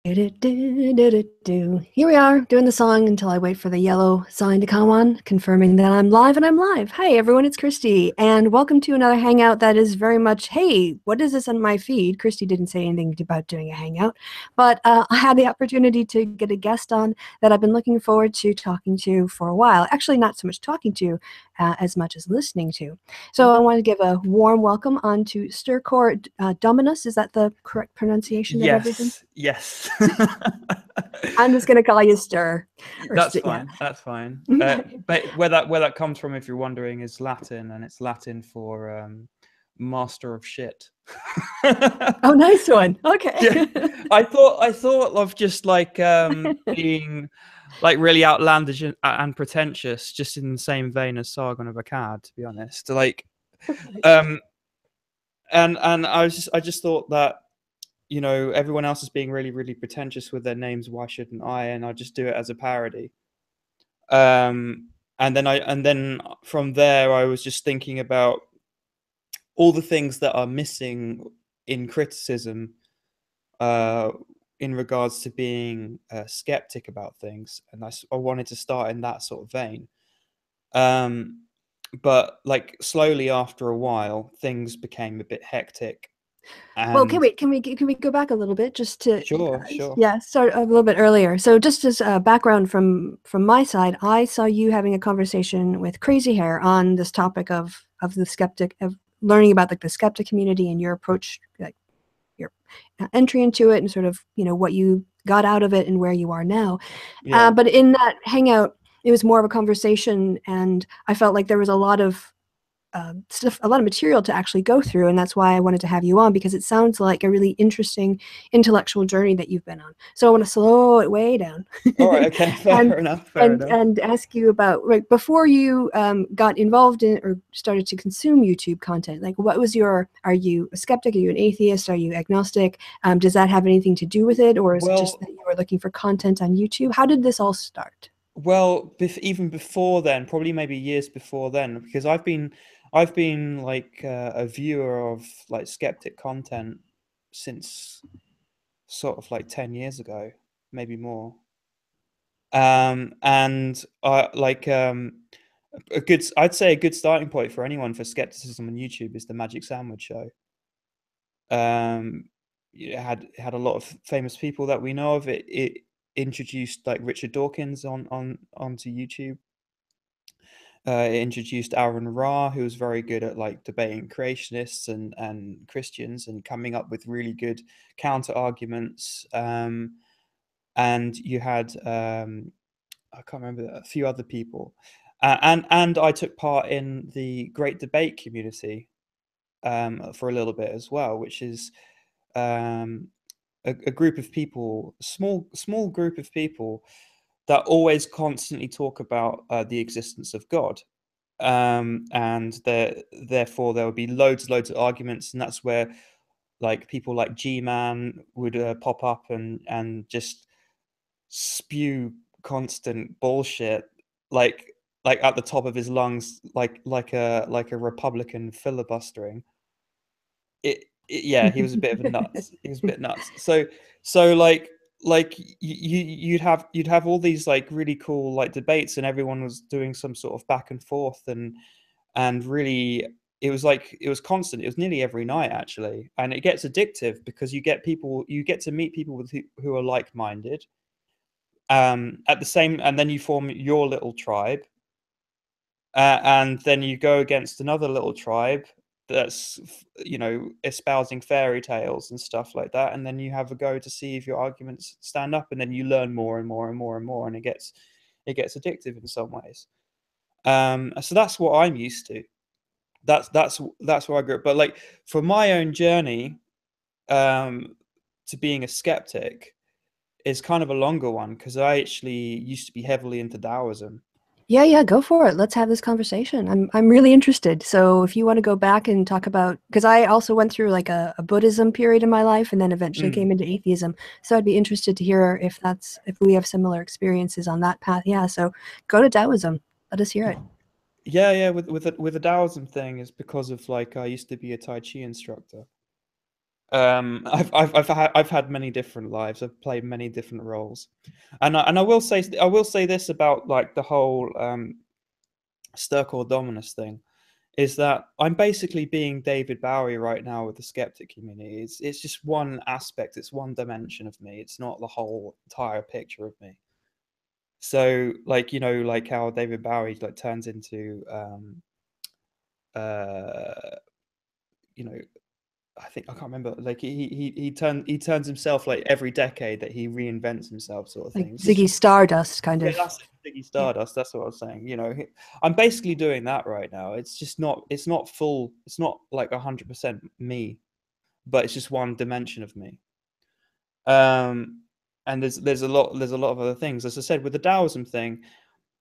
Here we are doing the song until I wait for the yellow sign to come on, confirming that I'm live, and I'm live. Hi everyone, it's Kristi, and welcome to another hangout that is very much, hey, what is this on my feed? Kristi didn't say anything about doing a hangout, but I had the opportunity to get a guest on that I've been looking forward to talking to for a while. Actually, not so much talking to as much as listening to. So I want to give a warm welcome on to Stercore Dominus. Is that the correct pronunciation of everything? Yes. I'm just gonna call you Stir. That's fine. Yeah. That's fine. But where that comes from, if you're wondering, is Latin, and it's Latin for master of shit. Oh, nice one. Okay. Yeah. I thought of just like being like really outlandish and pretentious, just in the same vein as Sargon of Akkad, to be honest. Like, and I just thought that, you know, everyone else is being really, really pretentious with their names. Why shouldn't I? And I just do it as a parody. And then from there, I was just thinking about all the things that are missing in criticism, in regards to being a skeptic about things, and I wanted to start in that sort of vein. But like slowly after a while, things became a bit hectic. Well, can we go back a little bit just to Sure. yeah, start a little bit earlier. So just as a background from my side, I saw you having a conversation with Crazy Hair on this topic of the skeptic, of learning about like the skeptic community and your approach, like your entry into it, and sort of, you know, what you got out of it and where you are now. Yeah. But in that hangout, it was more of a conversation, and I felt like there was a lot of stuff, a lot of material to actually go through, and that's why I wanted to have you on, because it sounds like a really interesting intellectual journey that you've been on. So I want to slow it way down. All right. Okay. Fair enough. And ask you about, right, before you got involved in or started to consume YouTube content, like what was your, are you a skeptic? Are you an atheist? Are you agnostic? Does that have anything to do with it? Or is it just that you were looking for content on YouTube? How did this all start? Well, even before then, probably maybe years before then, because I've been like a viewer of like skeptic content since sort of like 10 years ago, maybe more. And like I'd say a good starting point for anyone for skepticism on YouTube is the Magic Sandwich Show. It had a lot of famous people that we know of. It introduced like Richard Dawkins onto YouTube. It introduced Aaron Ra, who was very good at like debating creationists and Christians and coming up with really good counter arguments. And you had I can't remember, a few other people, and I took part in the Great Debate community for a little bit as well, which is a group of people, small group of people that always constantly talk about the existence of God. And therefore there would be loads of arguments, and that's where like people like G-Man would pop up and just spew constant bullshit, like at the top of his lungs, like a Republican filibustering. Yeah, he was a bit of a nuts. He was a bit nuts. So like you'd have all these like really cool like debates, and everyone was doing some sort of back and forth, and really it was constant. It was nearly every night actually, and it gets addictive because you get to meet people who are like-minded. At the same, and then you form your little tribe, and then you go against another little tribe that's, you know, espousing fairy tales and stuff like that, and then you have a go to see if your arguments stand up, and then you learn more and more and more and more, and it gets addictive in some ways. So that's what I'm used to. That's where I grew up. But like for my own journey to being a skeptic is kind of a longer one, because I actually used to be heavily into Taoism. Yeah, go for it. Let's have this conversation. I'm really interested. So if you want to go back and talk about, because I also went through like a Buddhism period in my life, and then eventually came into atheism. So I'd be interested to hear if we have similar experiences on that path. Yeah. So go to Taoism. Let us hear it. Yeah. With the Taoism thing is because of like I used to be a Tai Chi instructor. I've had many different lives. I've played many different roles, and I will say this about like the whole Stercore Dominus thing, is that I'm basically being David Bowie right now with the skeptic community. It's just one aspect, it's one dimension of me. It's not the whole entire picture of me. So like, you know, like how David Bowie like turns into you know, I think I can't remember. Like he turns himself like every decade that he reinvents himself, sort of Like thing. It's Ziggy just, Stardust, kind yeah, of. that's it, Ziggy Yeah. Stardust. That's what I was saying. You know, I'm basically doing that right now. It's just not. It's not full. It's not like 100% me, but it's just one dimension of me. And there's a lot of other things. As I said, with the Taoism thing,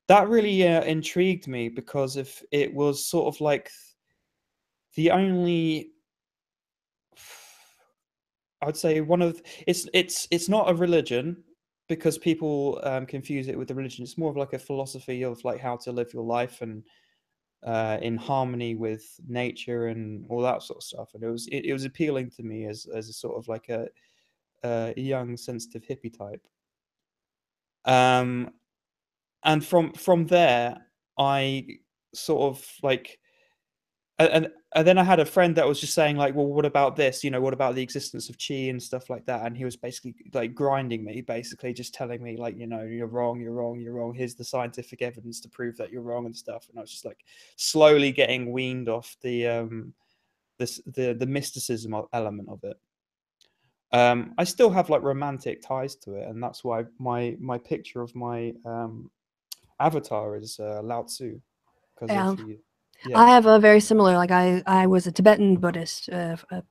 that really intrigued me because if it was sort of like the only, I'd say one of it's not a religion because people confuse it with the religion. It's more of like a philosophy of like how to live your life and in harmony with nature and all that sort of stuff. And it was appealing to me as a sort of like a young sensitive hippie type. Um, and from there, I sort of like and then I had a friend that was just saying like, well, what about this? You know, what about the existence of chi and stuff like that? And he was basically like grinding me, basically just telling me like, you know, you're wrong, you're wrong, you're wrong. Here's the scientific evidence to prove that you're wrong and stuff. And I was just like slowly getting weaned off the mysticism element of it. I still have like romantic ties to it, and that's why my picture of my avatar is Lao Tzu, because of Yeah. the yeah. I have a very similar, like I was a Tibetan Buddhist,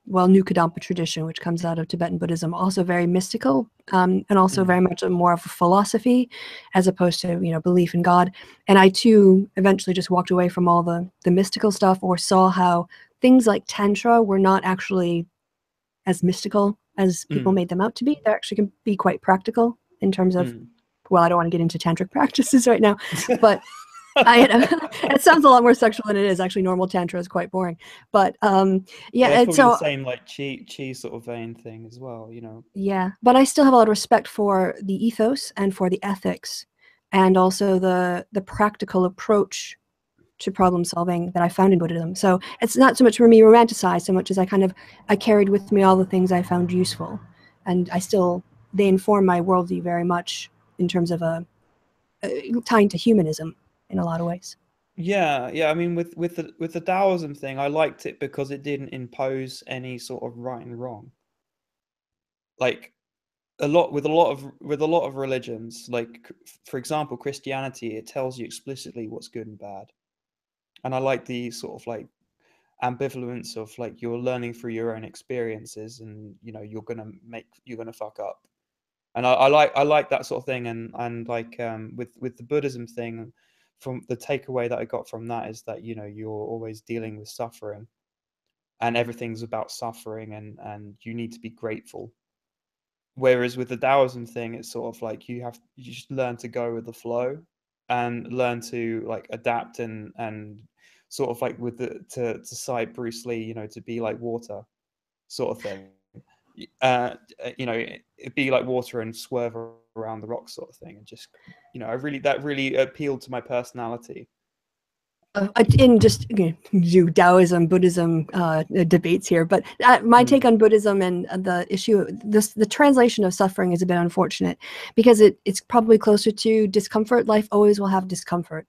well, New Kadampa tradition, which comes out of Tibetan Buddhism, also very mystical, and also very much more of a philosophy, as opposed to, you know, belief in God. And I too eventually just walked away from all the mystical stuff, or saw how things like Tantra were not actually as mystical as people made them out to be. They actually can be quite practical in terms of, well, I don't want to get into tantric practices right now, but it sounds a lot more sexual than it is. Actually, normal tantra is quite boring. But yeah, It's and probably the so same like chi sort of vein thing as well, you know. yeah, but I still have a lot of respect for the ethos and for the ethics, and also the practical approach to problem solving that I found in Buddhism. So it's not so much for me romanticized so much as I carried with me all the things I found useful, and they inform my worldview very much in terms of tying to humanism in a lot of ways. Yeah, yeah. I mean, with the Taoism thing, I liked it because it didn't impose any sort of right and wrong. Like with a lot of religions, like for example, Christianity, it tells you explicitly what's good and bad. And I like the sort of like ambivalence of like you're learning through your own experiences, and you know you're gonna fuck up. And I like that sort of thing. And like with the Buddhism thing, from the takeaway that I got from that is that, you know, you're always dealing with suffering, and everything's about suffering, and you need to be grateful. Whereas with the Taoism thing, it's sort of like you just learn to go with the flow and learn to like adapt and sort of like with to cite Bruce Lee, you know, to be like water sort of thing. You know, it'd be like water and swerve around the rock sort of thing, and just, you know, that really appealed to my personality. In just do Taoism, Buddhism debates here, but my take on Buddhism and the issue, the translation of suffering is a bit unfortunate because it's probably closer to discomfort. Life always will have discomfort.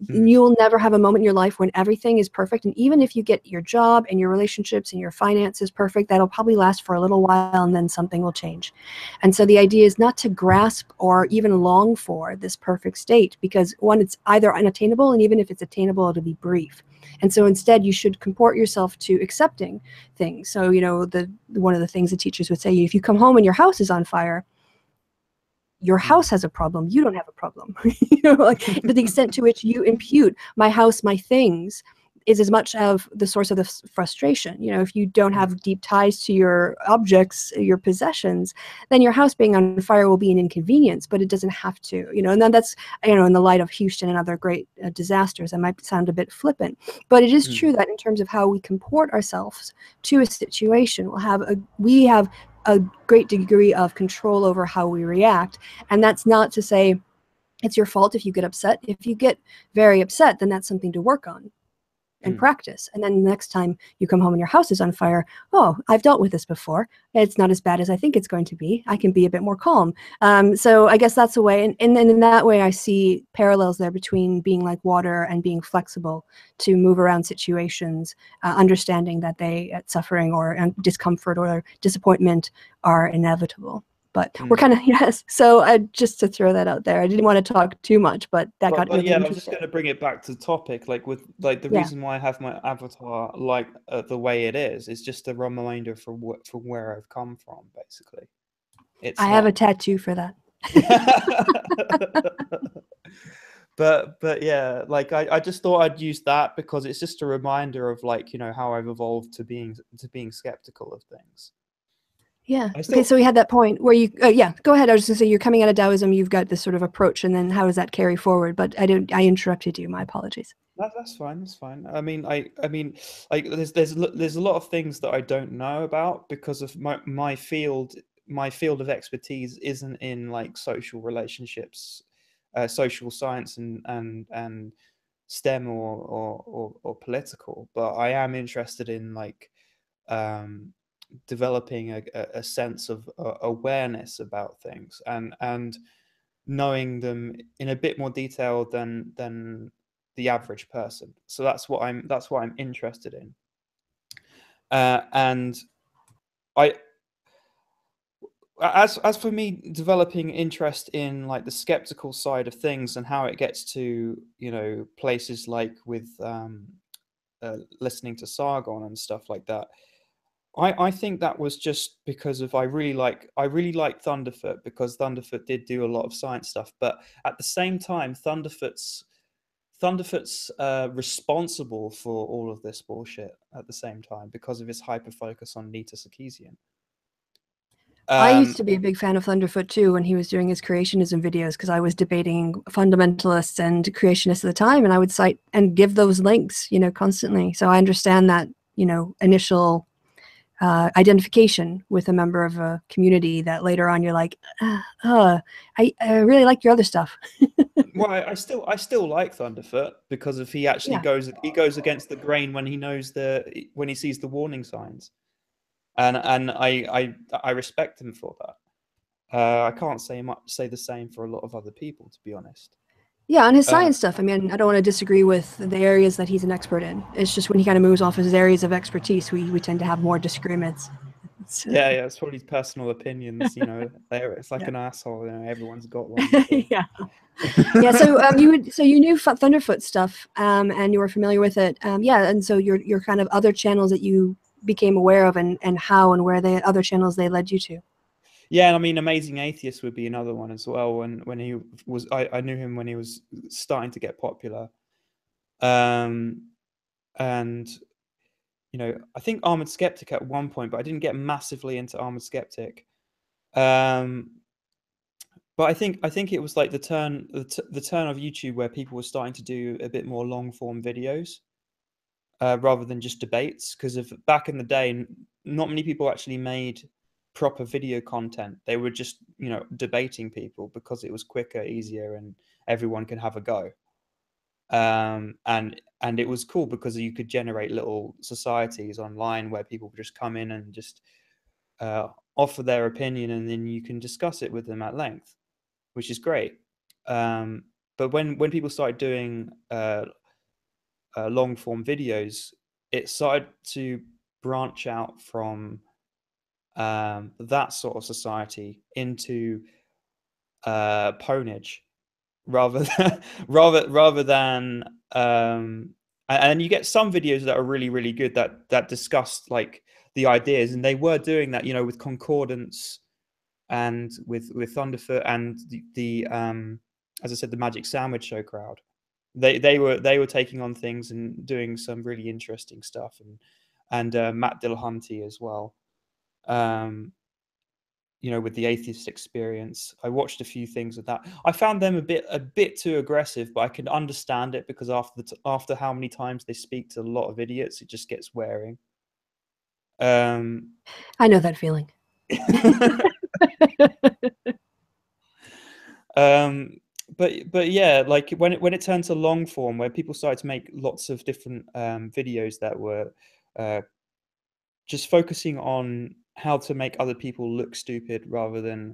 You'll never have a moment in your life when everything is perfect, and even if you get your job and your relationships and your finances perfect, that'll probably last for a little while, and then something will change. And so the idea is not to grasp or even long for this perfect state, because one, it's either unattainable, and even if it's attainable, it'll be brief. And so instead you should comport yourself to accepting things. So, you know, one of the things the teachers would say, if you come home and your house is on fire, your house has a problem, you don't have a problem. You know, like, but the extent to which you impute my house, my things, is as much of the source of the frustration. You know, if you don't have deep ties to your objects, your possessions, then your house being on fire will be an inconvenience, but it doesn't have to, you know. And then that's, you know, in the light of Houston and other great disasters, that might sound a bit flippant, but it is true that in terms of how we comport ourselves to a situation, we have a great degree of control over how we react. And that's not to say it's your fault if you get upset. If you get very upset, then that's something to work on and practice. And then the next time you come home and your house is on fire, oh, I've dealt with this before. It's not as bad as I think it's going to be. I can be a bit more calm. So I guess that's a way. And in that way, I see parallels there between being like water and being flexible to move around situations, understanding that suffering or discomfort or disappointment are inevitable. But we're kind of, yes. So just to throw that out there, I didn't want to talk too much, but that got really yeah, interesting. I was just going to bring it back to the topic, like with like the reason why I have my avatar like the way it is just a reminder from where I've come from, basically. I have a tattoo for that. But yeah, like I just thought I'd use that because it's just a reminder of, like, you know, how I've evolved to being skeptical of things. Yeah. Okay, so we had that point where you yeah, go ahead. I was just gonna say, you're coming out of Taoism, you've got this sort of approach, and then how does that carry forward? But I interrupted you. My apologies. That's fine. That's fine. I mean, like there's a lot of things that I don't know about because of my field. My field of expertise isn't in like social relationships, social science, and STEM or political. But I am interested in like developing a sense of awareness about things and knowing them in a bit more detail than the average person. So that's what I'm interested in. And I as for me developing interest in like the skeptical side of things and how it gets to, you know, places like with listening to Sargon and stuff like that, I think that was just because of I really like Thunderfoot, because Thunderfoot did do a lot of science stuff, but at the same time Thunderfoot's responsible for all of this bullshit at the same time because of his hyper focus on Nita Sarkeesian. I used to be a big fan of Thunderfoot too when he was doing his creationism videos, because I was debating fundamentalists and creationists at the time, and I would cite and give those links, you know, constantly. So I understand that, you know, initial identification with a member of a community that later on you're like, I really like your other stuff. Well, I still like Thunderfoot because if he actually goes against the grain when he knows when he sees the warning signs, and I respect him for that. I can't say the same for a lot of other people, to be honest. Yeah, on his science stuff, I mean, I don't want to disagree with the areas that he's an expert in. It's just when he kind of moves off his areas of expertise, we tend to have more disagreements. Yeah, it's probably personal opinions, you know. It's like an asshole, you know. Everyone's got one. So. Yeah. So you knew Thunderfoot stuff, and you were familiar with it. And so your kind of other channels that you became aware of, and how and where the other channels they led you to. Yeah, and I mean, Amazing Atheist would be another one as well. When he was, I knew him when he was starting to get popular, and you know, I think Armored Skeptic at one point, but I didn't get massively into Armored Skeptic. But I think it was like the turn of YouTube where people were starting to do a bit more long form videos rather than just debates. Because of back in the day, not many people actually made proper video content. They were just, you know, debating people because it was quicker, easier, and everyone could have a go. And it was cool because you could generate little societies online where people would just come in and just offer their opinion, and then you can discuss it with them at length, which is great. But when people started doing long form videos, it started to branch out from that sort of society into ponage, rather than and you get some videos that are really, really good that discuss like the ideas, and they were doing that, you know, with Concordance and with Thunderfoot and the as I said, the Magic Sandwich Show crowd. They were taking on things and doing some really interesting stuff, and Matt Dillahunty as well. You know, with the atheist experience, I watched a few things of that. I found them a bit too aggressive, but I can understand it because after how many times they speak to a lot of idiots, it just gets wearing. I know that feeling. But yeah, like when it turned to long form, where people started to make lots of different videos that were just focusing on how to make other people look stupid rather than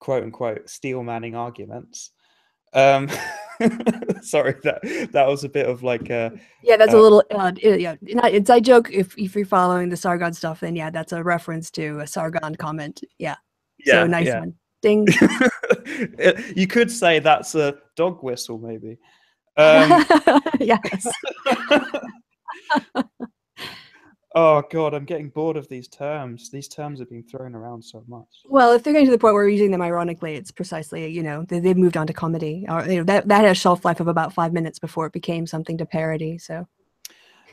quote unquote steel manning arguments. Um, sorry, that was a bit of like a Yeah, that's a little yeah. Inside joke. If you're following the Sargon stuff, then yeah, that's a reference to a Sargon comment. Yeah. So nice yeah. one. Ding. You could say that's a dog whistle, maybe. Yes. Oh God, I'm getting bored of these terms. These terms have been thrown around so much. Well, if they're getting to the point where we're using them ironically, it's precisely, you know, they've moved on to comedy. Or, you know, that had a shelf life of about 5 minutes before it became something to parody. So,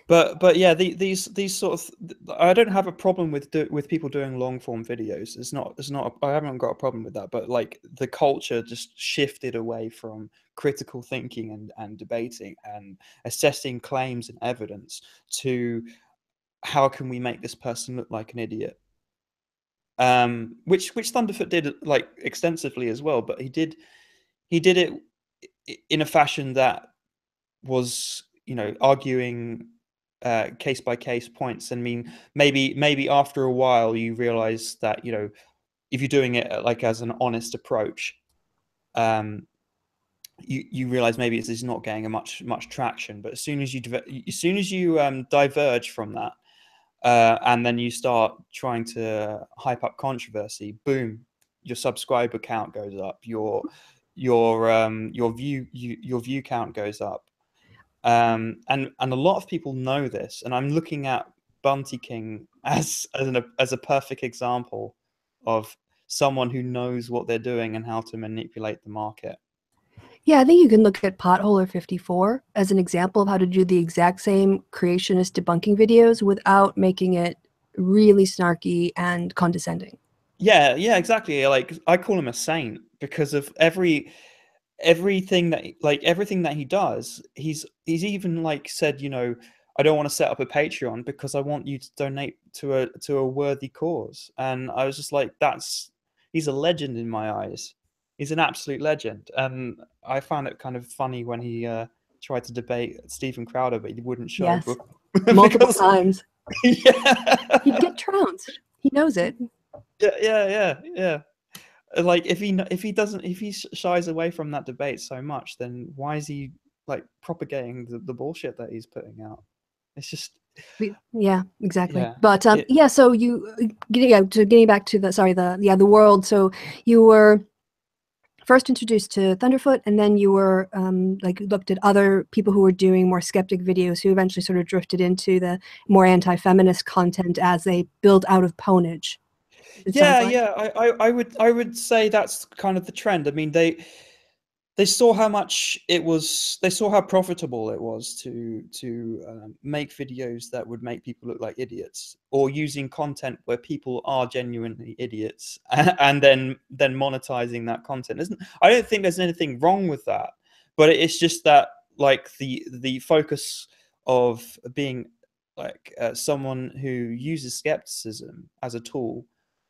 But yeah, these sort of I don't have a problem with people doing long form videos. It's not I haven't got a problem with that. But like the culture just shifted away from critical thinking and debating and assessing claims and evidence to how can we make this person look like an idiot. Which Thunderfoot did like extensively as well, but he did it in a fashion that was, you know, arguing case by case points. And I mean, maybe after a while you realize that, you know, if you're doing it like as an honest approach, you realize maybe it's not getting a much traction. But as soon as you diverge from that, and then you start trying to hype up controversy, boom, your subscriber count goes up, your view count goes up. And a lot of people know this, and I'm looking at Bunty King as a perfect example of someone who knows what they're doing and how to manipulate the market. yeah, I think you can look at Potholer 54 as an example of how to do the exact same creationist debunking videos without making it really snarky and condescending. Yeah, exactly. Like I call him a saint because of everything that he does. He's even like said, you know, I don't want to set up a Patreon because I want you to donate to a worthy cause. And I was just like, he's a legend in my eyes. He's an absolute legend. And I found it kind of funny when he tried to debate Stephen Crowder, but he wouldn't show Yes, multiple because times. He'd yeah. get trounced. He knows it. Yeah. Like if he shies away from that debate so much, then why is he like propagating the bullshit that he's putting out? It's just Yeah, exactly. yeah But it yeah, so getting back to the world. So you were first introduced to Thunderfoot, and then you were like looked at other people who were doing more skeptic videos, who eventually sort of drifted into the more anti-feminist content as they built out of Pwnage. It sounds like. I would say that's kind of the trend. I mean, they saw how much they saw how profitable it was to make videos that would make people look like idiots, or using content where people are genuinely idiots and then monetizing that content. I don't think there's anything wrong with that, but it's just that like the focus of being like someone who uses skepticism as a tool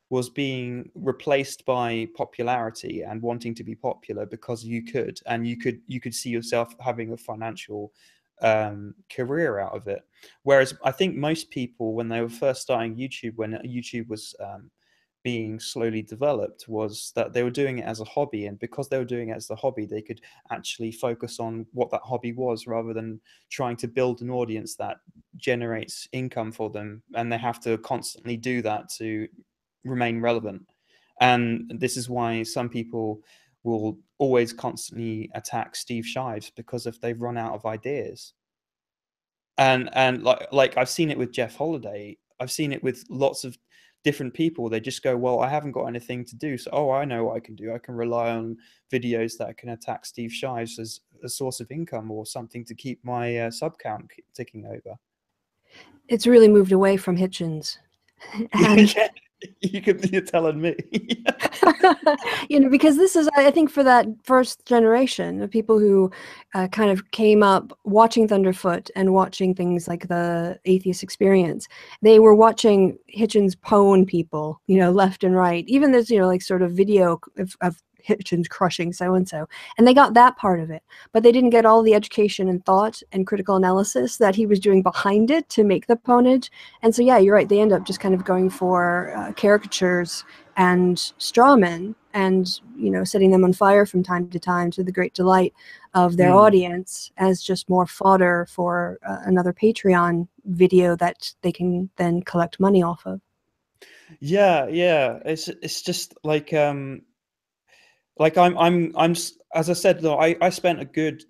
was being replaced by popularity and wanting to be popular because you could, and you could see yourself having a financial career out of it. Whereas I think most people, when they were first starting YouTube, when YouTube was being slowly developed, was that they were doing it as a hobby, and because they were doing it as a hobby, they could actually focus on what that hobby was rather than trying to build an audience that generates income for them, and they have to constantly do that to remain relevant. And this is why some people will always constantly attack Steve Shives, because if they've run out of ideas. And like I've seen it with Jeff Holiday, I've seen it with lots of different people, they just go, well, I haven't got anything to do, so oh, I know what I can do. I can rely on videos that can attack Steve Shives as a source of income or something to keep my sub count ticking over. It's really moved away from Hitchens. And Yeah, you're telling me. because this is, I think, for that first generation of people who kind of came up watching Thunderfoot and watching things like the Atheist Experience, they were watching Hitchens pwn people, left and right. Even there's, like sort of video of Hitchens crushing so-and-so. And they got that part of it, but they didn't get all the education and thought and critical analysis that he was doing behind it to make the pwnage. And so, yeah, you're right. They end up just kind of going for caricatures and straw men and, setting them on fire from time to time to the great delight of their audience as just more fodder for another Patreon video that they can then collect money off of. Yeah. It's just like I'm as I said, though, I spent a good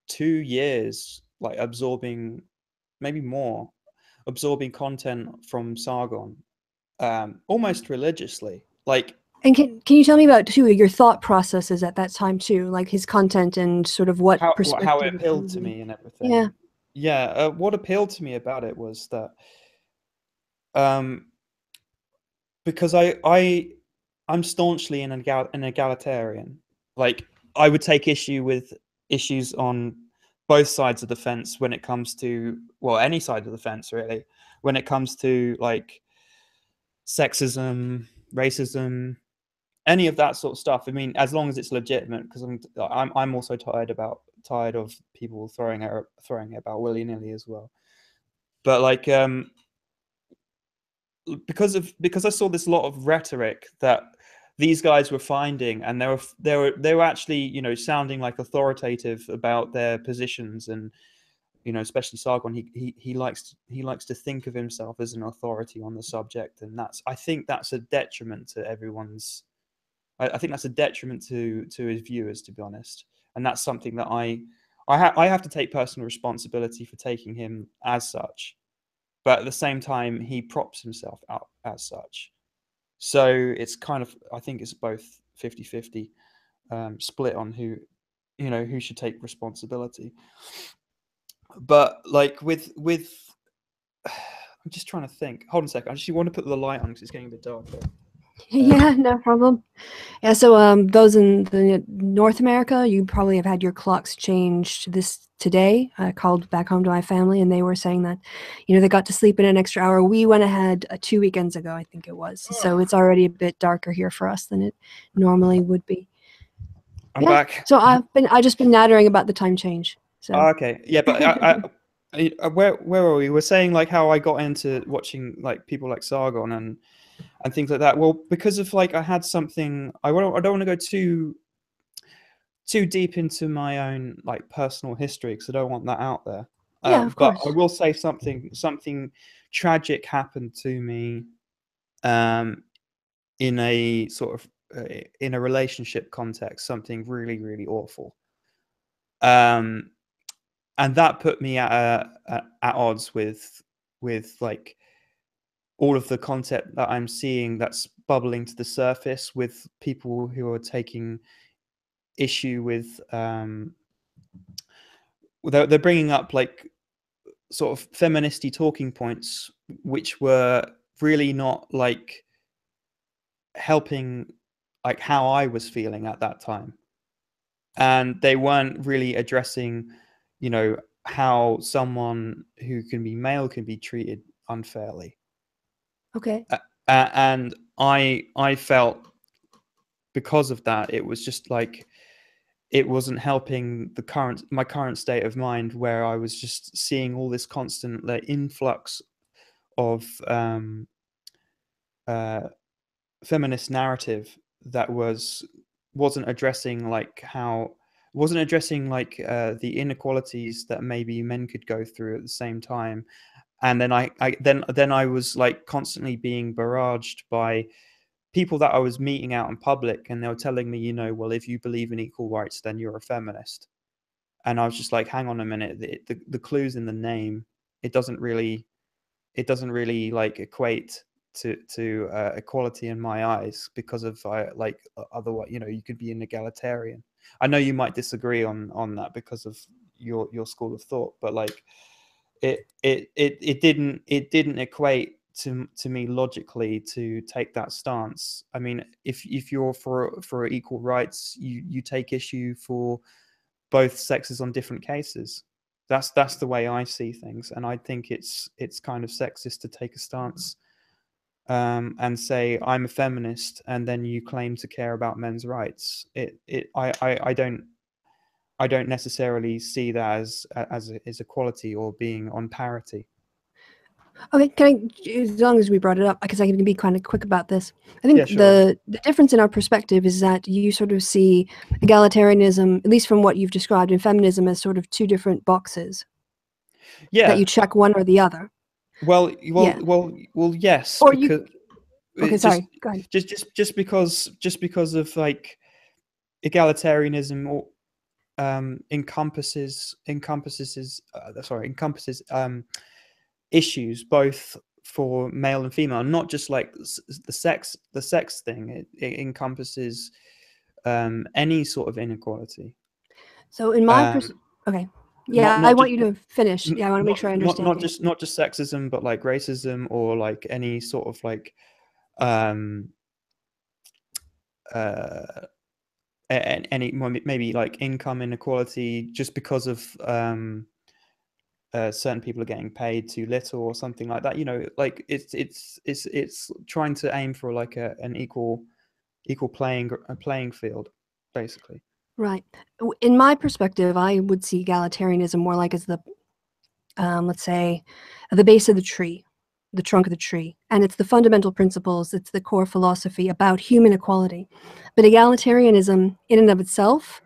2 years like absorbing, maybe more, absorbing content from Sargon, almost religiously. Like, and can you tell me about too your thought processes at that time too, like his content and sort of what how it perspective? appealed to me and Yeah. everything. Yeah, what appealed to me about it was that um because I'm staunchly an egalitarian. Like, I would take issue with issues on both sides of the fence when it comes to, well, any side of the fence really, when it comes to like sexism, racism, any of that sort of stuff. I mean, as long as it's legitimate, because I'm also tired of people throwing it about willy nilly as well. But like, because I saw this lot of rhetoric that these guys were finding, and they were actually sounding like authoritative about their positions, and especially Sargon, he likes to think of himself as an authority on the subject, and I think that's a detriment to everyone's. I think that's a detriment to his viewers, to be honest, and that's something that I have to take personal responsibility for taking him as such. But at the same time, he props himself out as such. So it's kind of, I think it's both 50-50 split on who should take responsibility. But like with I'm just trying to think. Hold on a second. I just want to put the light on because it's getting a bit dark here. Yeah, no problem. Yeah, so those in the North America, you probably have had your clocks changed today. I called back home to my family, and they were saying that, they got to sleep in an extra hour. We went ahead 2 weekends ago, I think it was. So it's already a bit darker here for us than it normally would be. I'm back. So I just been nattering about the time change. So Okay, yeah, but where were we? We're saying like how I got into watching like people like Sargon and things like that. Well, because of like I had something. I don't want to go too deep into my own like personal history because I don't want that out there. yeah, of But course. I will say something tragic happened to me in a sort of in a relationship context, something really, really awful. And that put me at odds with like all of the content that I'm seeing that's bubbling to the surface with people who are taking issue with they're bringing up like sort of feministy talking points which were really not like helping like how I was feeling at that time, and they weren't really addressing how someone who can be male can be treated unfairly. Okay. And I felt because of that it was just like it wasn't helping my current state of mind, where I was just seeing all this constant like influx of feminist narrative that wasn't addressing like the inequalities that maybe men could go through at the same time. And then I was like constantly being barraged by people that I was meeting out in public, and they were telling me, well, if you believe in equal rights, then you're a feminist. And I was just like, hang on a minute, the clue's in the name. It doesn't really like equate to equality in my eyes because of like otherwise, you know, you could be an egalitarian. I know you might disagree on that because of your school of thought, but like it didn't equate to me logically to take that stance. I mean, if you're for equal rights, you take issue for both sexes on different cases. That's the way I see things, and I think it's kind of sexist to take a stance and say I'm a feminist, and then you claim to care about men's rights. I don't necessarily see that as equality or being on parity. Okay, as long as we brought it up, because I can be kind of quick about this. I think Yeah, sure. the difference in our perspective is that you sort of see egalitarianism, at least from what you've described, and feminism as sort of two different boxes that you Yeah. check one or the other. Well, Yeah. yes, Or you. because Okay, it sorry. Go ahead. just because of like egalitarianism or encompasses issues both for male and female, not just like the sex thing. It encompasses any sort of inequality. So in my okay. Yeah, I Not want just you to finish. Yeah, I want to make sure I understand you. not just sexism, but like racism or like any sort of like um uh any maybe like income inequality just because of certain people are getting paid too little or something like that. You know, like it's trying to aim for like an equal playing field, basically. Right. In my perspective, I would see egalitarianism more like as the, let's say, the base of the tree, the trunk of the tree. And it's the fundamental principles, it's the core philosophy about human equality. But egalitarianism, in and of itself,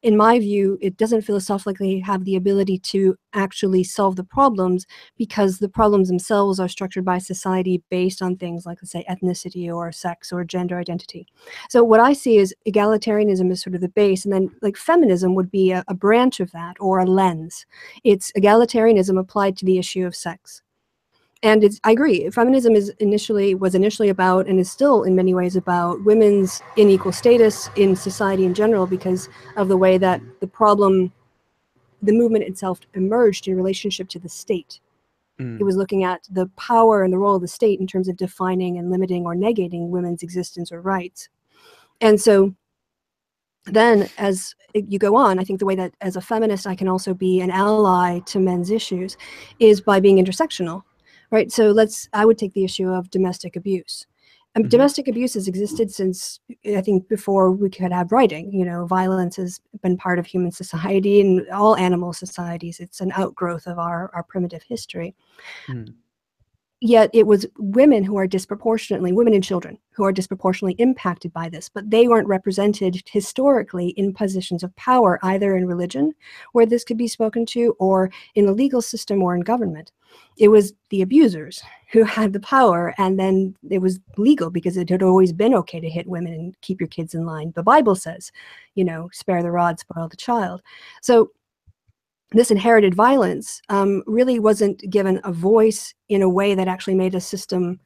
in my view, it doesn't philosophically have the ability to actually solve the problems because the problems themselves are structured by society based on things like, let's say, ethnicity or sex or gender identity. So what I see is egalitarianism is sort of the base, and then like feminism would be a branch of that or a lens. It's egalitarianism applied to the issue of sex. And I agree. Feminism was initially about, and is still in many ways about, women's unequal status in society in general because of the way that the movement itself emerged in relationship to the state. It was looking at the power and the role of the state in terms of defining and limiting or negating women's existence or rights. And so then as you go on, I think the way that as a feminist I can also be an ally to men's issues is by being intersectional. Right, so I would take the issue of domestic abuse. Domestic abuse has existed since, I think, before we could have writing. You know, violence has been part of human society and all animal societies. It's an outgrowth of our primitive history. Yet it was women and children who are disproportionately impacted by this, but they weren't represented historically in positions of power, either in religion, where this could be spoken to, or in the legal system or in government. It was the abusers who had the power, and then it was legal because it had always been okay to hit women and keep your kids in line. The Bible says, you know, spare the rod, spoil the child. So this inherited violence really wasn't given a voice in a way that actually made a system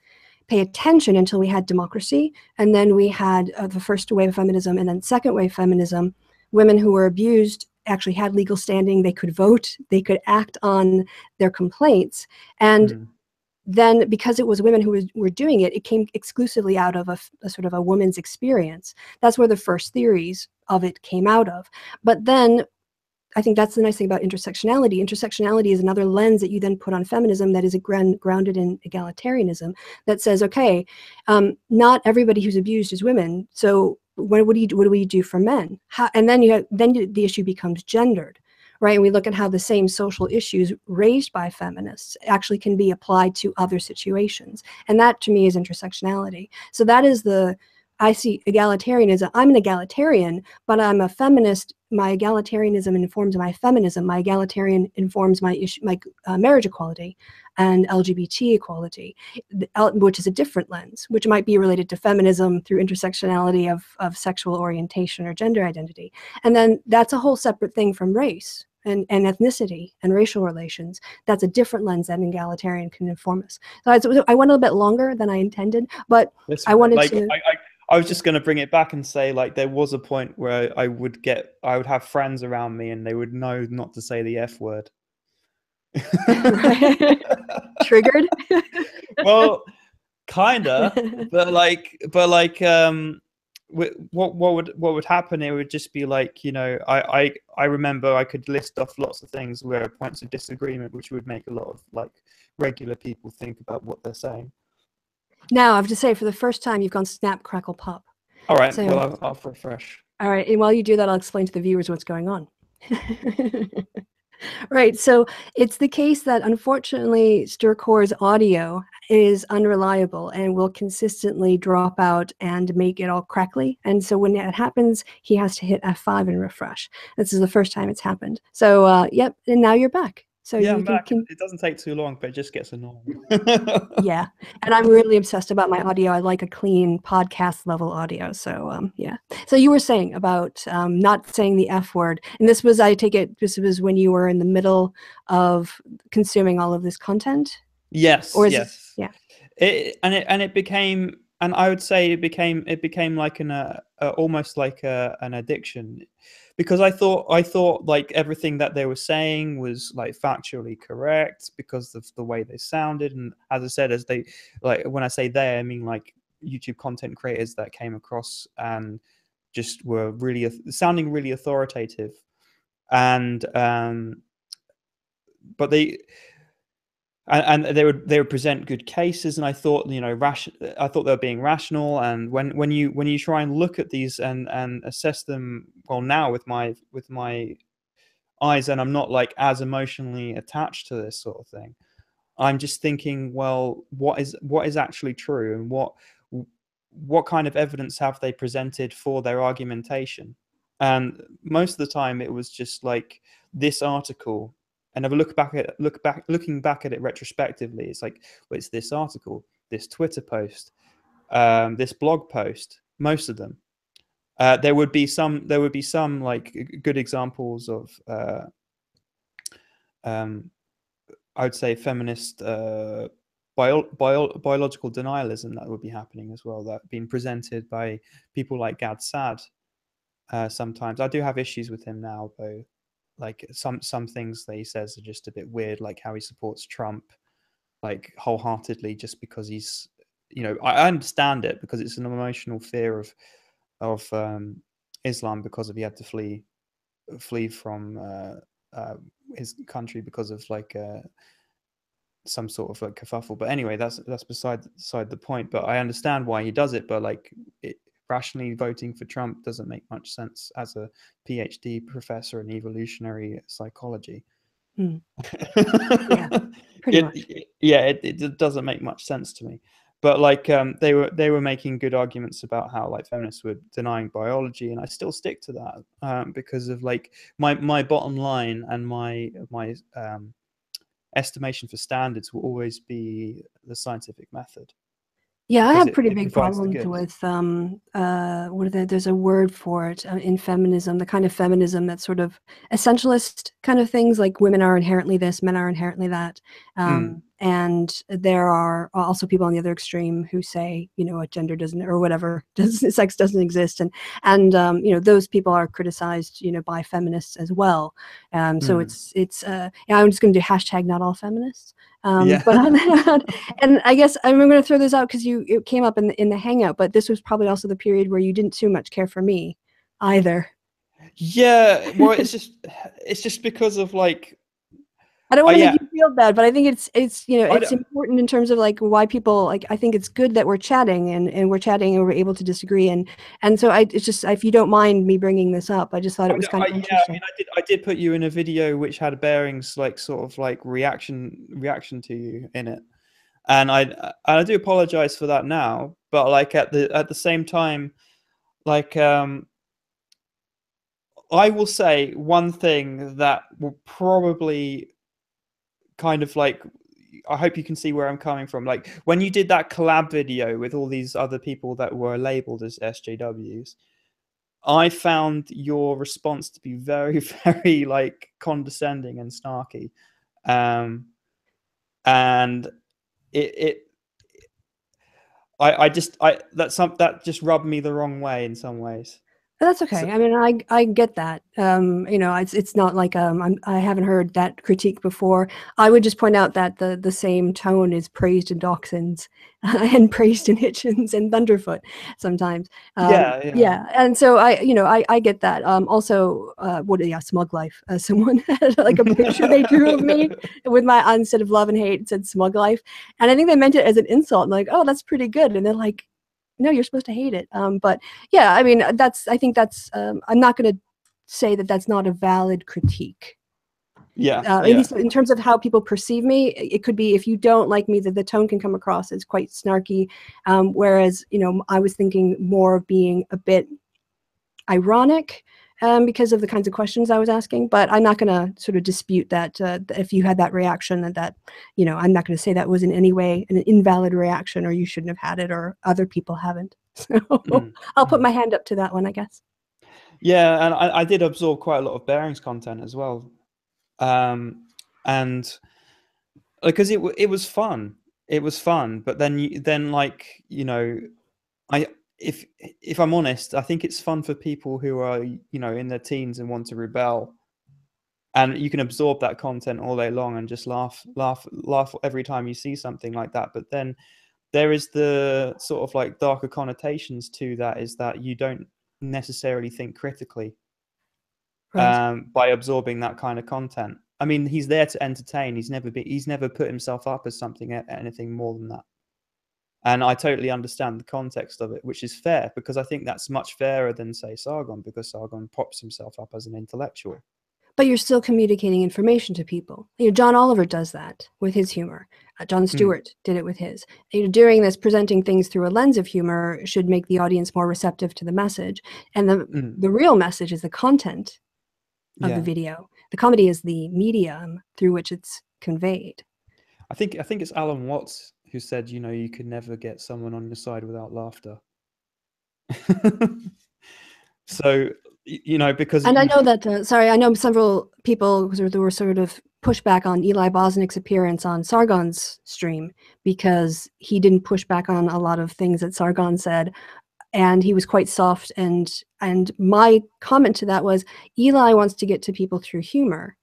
pay attention until we had democracy. And then we had the first wave of feminism, and then second wave feminism. Women who were abused actually had legal standing. They could vote. They could act on their complaints. And then because it was women who were doing it, it came exclusively out of a sort of a woman's experience. That's where the first theories of it came out of. But then I think that's the nice thing about intersectionality. Intersectionality is another lens that you then put on feminism that is grounded in egalitarianism that says, okay, not everybody who's abused is women. So what do we do for men? And then the issue becomes gendered, right? And we look at how the same social issues raised by feminists actually can be applied to other situations. And that to me is intersectionality. So that is I see egalitarianism. I'm an egalitarian, but I'm a feminist. My egalitarianism informs my feminism. My egalitarian informs my marriage equality and LGBT equality, which is a different lens, which might be related to feminism through intersectionality of sexual orientation or gender identity. And then that's a whole separate thing from race, and ethnicity and racial relations. That's a different lens that an egalitarian can inform us. So I went a little bit longer than I intended, but I wanted to. I was just going to bring it back and say, like, there was a point where I would have friends around me and they would know not to say the F word. Triggered? Well, kinda, but what would happen? It would just be like, you know, I remember I could list off lots of things where points of disagreement, which would make a lot of like regular people think about what they're saying. Now I have to say, for the first time, you've gone snap, crackle, pop. All right, so, well, I'll refresh. All right, and while you do that, I'll explain to the viewers what's going on. Right, so it's the case that unfortunately Stercore's audio is unreliable and will consistently drop out and make it all crackly. And so when that happens, he has to hit F5 and refresh. This is the first time it's happened. So yep, and now you're back. So yeah, I'm back. It doesn't take too long, but it just gets annoying. Yeah, and I'm really obsessed about my audio. I like a clean podcast level audio. So yeah. So you were saying about not saying the F word, and this was, I take it, this was when you were in the middle of consuming all of this content. Yes. Or yes. Yeah. It became, and I would say it became like almost like an addiction. Because I thought like everything that they were saying was like factually correct because of the way they sounded, and as I said, as they, like, when I say they, I mean like YouTube content creators that came across and just were really sounding really authoritative, and but they would present good cases, and I thought, you know, I thought they were being rational. And when you try and look at these and assess them, well, now with my eyes, and I'm not like as emotionally attached to this sort of thing, I'm just thinking, well, what is actually true, and what kind of evidence have they presented for their argumentation? And most of the time it was just like this article. And if I looking back at it retrospectively, it's like, well, it's this article, this Twitter post, this blog post. Most of them, there would be some like good examples of, I would say, feminist biological denialism that would be happening as well. That being presented by people like Gad Saad. Sometimes I do have issues with him now, though. Like some things that he says are just a bit weird, like how he supports Trump like wholeheartedly just because he's, you know, I understand it because it's an emotional fear of Islam, because he had to flee from his country because of like some sort of like kerfuffle. But anyway, that's beside the point. But I understand why he does it. But like, rationally voting for Trump doesn't make much sense as a PhD professor in evolutionary psychology. Yeah, pretty much. It doesn't make much sense to me. But like, they were making good arguments about how like feminists were denying biology, and I still stick to that because of like my bottom line and my estimation for standards will always be the scientific method. Yeah, I have pretty big problems with there's a word for it in feminism, the kind of feminism that's sort of essentialist kind of things, like women are inherently this, men are inherently that. And there are also people on the other extreme who say, you know, a gender doesn't, or whatever, sex doesn't exist. And you know, those people are criticized, you know, by feminists as well. So it's yeah, I'm just going to do hashtag not all feminists. But and I guess I'm going to throw this out because it came up in the Hangout, but this was probably also the period where you didn't too much care for me either. Yeah, well, it's just because of like, I don't want to make you feel bad, but I think it's you know, it's important in terms of like why people, like, I think it's good that we're chatting and we're chatting and we're able to disagree, and so it's just, if you don't mind me bringing this up, I just thought it was kind of interesting. Yeah, I mean, I did put you in a video which had bearings like sort of like reaction to you in it, and I do apologize for that now, but like at the same time, like I will say one thing that will probably kind of like, I hope you can see where I'm coming from. Like when you did that collab video with all these other people that were labeled as SJWs, I found your response to be very, very like condescending and snarky, and it I just that just rubbed me the wrong way in some ways. That's So, okay. I mean, I get that. You know, it's not like I haven't heard that critique before. I would just point out that the same tone is praised in Dachshunds and praised in Hitchens and Thunderfoot sometimes. yeah. And so I get that. Also, Smug Life. Someone had like a picture they drew of me with my instead of love and hate, it said Smug Life, and I think they meant it as an insult. Like, oh, that's pretty good, and they're like, no, you're supposed to hate it. But yeah, I mean, I think that's, I'm not going to say that that's not a valid critique. At least in terms of how people perceive me, it could be if you don't like me, that the tone can come across as quite snarky. Whereas, you know, I was thinking more of being a bit ironic because of the kinds of questions I was asking. But I'm not going to sort of dispute that if you had that reaction, that, you know, I'm not going to say that was in any way an invalid reaction, or you shouldn't have had it, or other people haven't. So I'll put my hand up to that one, I guess. Yeah, and I did absorb quite a lot of bearings content as well, and because it was fun, but then like, you know, I if I'm honest, I think it's fun for people who are, you know, in their teens and want to rebel, and you can absorb that content all day long and just laugh every time you see something like that. But then there is the sort of like darker connotations to that, is that you don't necessarily think critically by absorbing that kind of content. I mean, he's there to entertain. He's never put himself up as anything more than that. And I totally understand the context of it, which is fair, because I think that's much fairer than, say, Sargon, because Sargon props himself up as an intellectual. But you're still communicating information to people. You know, John Oliver does that with his humor. Jon Stewart did it with his. You know, doing this, presenting things through a lens of humor should make the audience more receptive to the message. And the real message is the content of the video. The comedy is the medium through which it's conveyed. I think it's Alan Watts who said, you know, you can never get someone on your side without laughter. So, you know, because and I know that I know several people who were sort of pushed back on Eli Bosnick's appearance on Sargon's stream because he didn't push back on a lot of things that Sargon said, and he was quite soft. And my comment to that was, Eli wants to get to people through humor,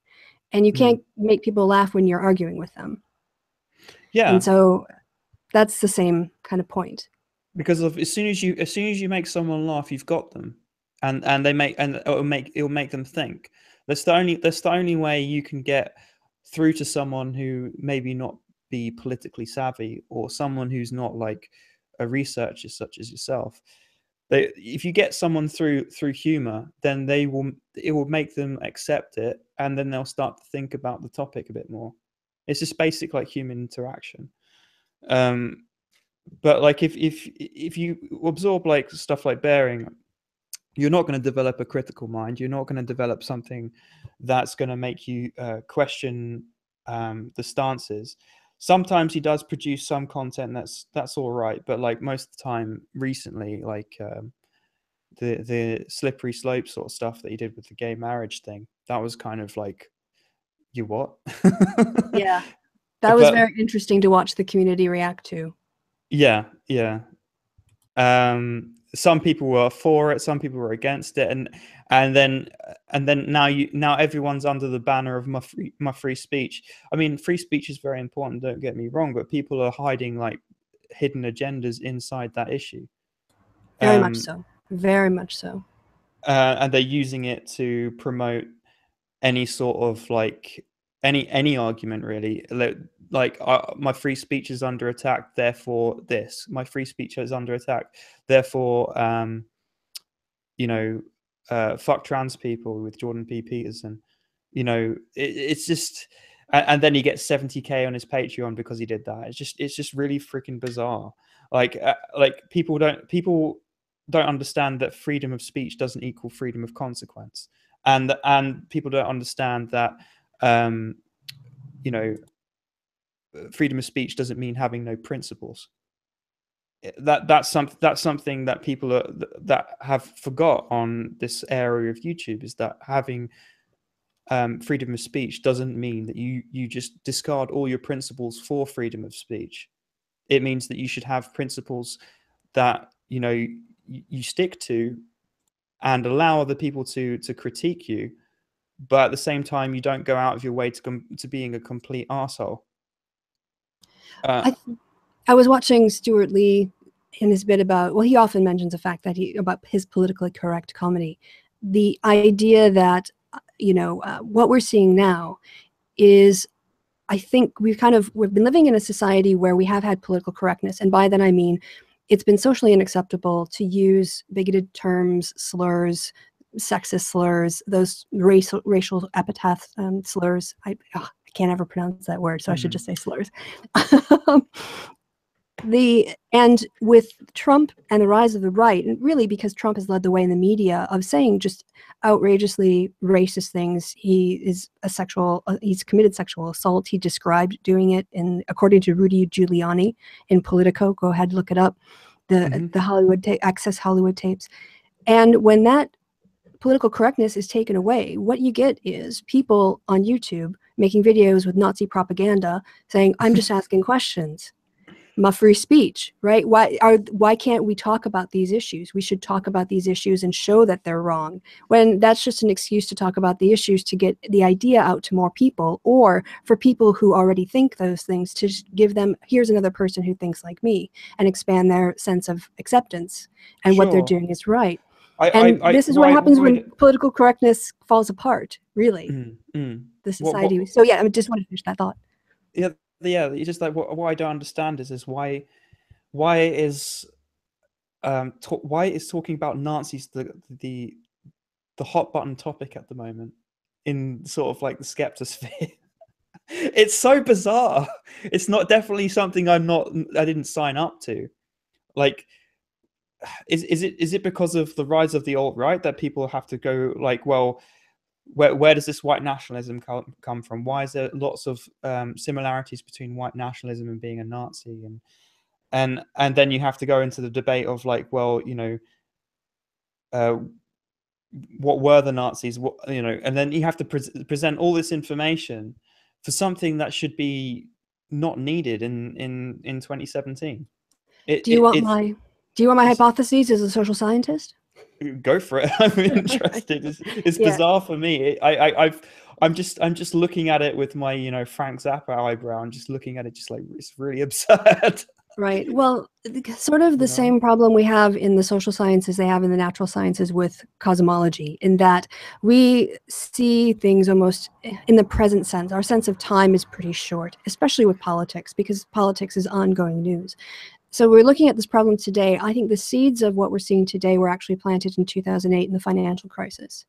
and you can't make people laugh when you're arguing with them. Yeah. And so that's the same kind of point. Because as soon as you make someone laugh, you've got them, and it'll make them think. That's the only way you can get through to someone who maybe not be politically savvy, or someone who's not like a researcher such as yourself. If you get someone through humor, then it will make them accept it, and then they'll start to think about the topic a bit more. It's just basic like human interaction. But like if you absorb like stuff like bearing, you're not going to develop a critical mind. You're not going to develop something that's going to make you question the stances. Sometimes he does produce some content that's all right, but like most of the time recently, like the slippery slope sort of stuff that he did with the gay marriage thing, that was kind of like, you what? Yeah, that was very interesting to watch the community react to. Yeah. Some people were for it, some people were against it, and then now everyone's under the banner of my free speech. I mean, free speech is very important, don't get me wrong, but people are hiding like hidden agendas inside that issue. Very much so. Very much so. And they're using it to promote any sort of like any argument, really. Like my free speech is under attack, therefore this. My free speech is under attack, therefore you know, fuck trans people with Jordan P. Peterson. You know, it's just, and then he gets 70K on his Patreon because he did that. It's just really freaking bizarre. Like people don't understand that freedom of speech doesn't equal freedom of consequence, and people don't understand that you know, freedom of speech doesn't mean having no principles. that's something that people that have forgot on this area of YouTube, is that having freedom of speech doesn't mean that you just discard all your principles for freedom of speech. It means that you should have principles that you stick to and allow other people to critique you, but at the same time you don't go out of your way to being a complete arsehole. I was watching Stuart Lee in his bit about, well, he often mentions the fact that about his politically correct comedy. The idea that, what we're seeing now is, I think we've been living in a society where we have had political correctness. And by that, I mean, it's been socially unacceptable to use bigoted terms, slurs, sexist slurs, those racial epithet slurs. I can't ever pronounce that word, so I should just say slurs. And with Trump and the rise of the right, and really because Trump has led the way in the media of saying just outrageously racist things. He is he's committed sexual assault. He described doing it according to Rudy Giuliani in Politico. Go ahead, look it up. The Hollywood Access Hollywood tapes. And when that political correctness is taken away, what you get is people on YouTube making videos with Nazi propaganda saying, I'm just asking questions. My free speech, right? Why can't we talk about these issues? We should talk about these issues and show that they're wrong, when that's just an excuse to talk about the issues to get the idea out to more people, or for people who already think those things to give them, here's another person who thinks like me, and expand their sense of acceptance and what they're doing is right. This is what happens when political correctness falls apart, really. The society. So yeah, I just want to finish that thought. Yeah, it's just like what I don't understand is why is talking about Nazis the hot button topic at the moment in sort of like the skeptosphere. It's so bizarre. It's not definitely something I didn't sign up to. Like, is it because of the rise of the alt-right that people have to go like, well, where does this white nationalism come from? Why is there lots of similarities between white nationalism and being a Nazi? And then you have to go into the debate of like, well, what were the Nazis? And then you have to present all this information for something that should be not needed in 2017. Do you want my hypotheses as a social scientist? Go for it. I'm interested. It's bizarre for me. I'm just looking at it with my Frank Zappa eyebrow. I'm just looking at it just like, it's really absurd. Right. Well, sort of the same problem we have in the social sciences they have in the natural sciences with cosmology, in that we see things almost in the present sense. Our sense of time is pretty short, especially with politics, because politics is ongoing news. So we're looking at this problem today. I think the seeds of what we're seeing today were actually planted in 2008 in the financial crisis,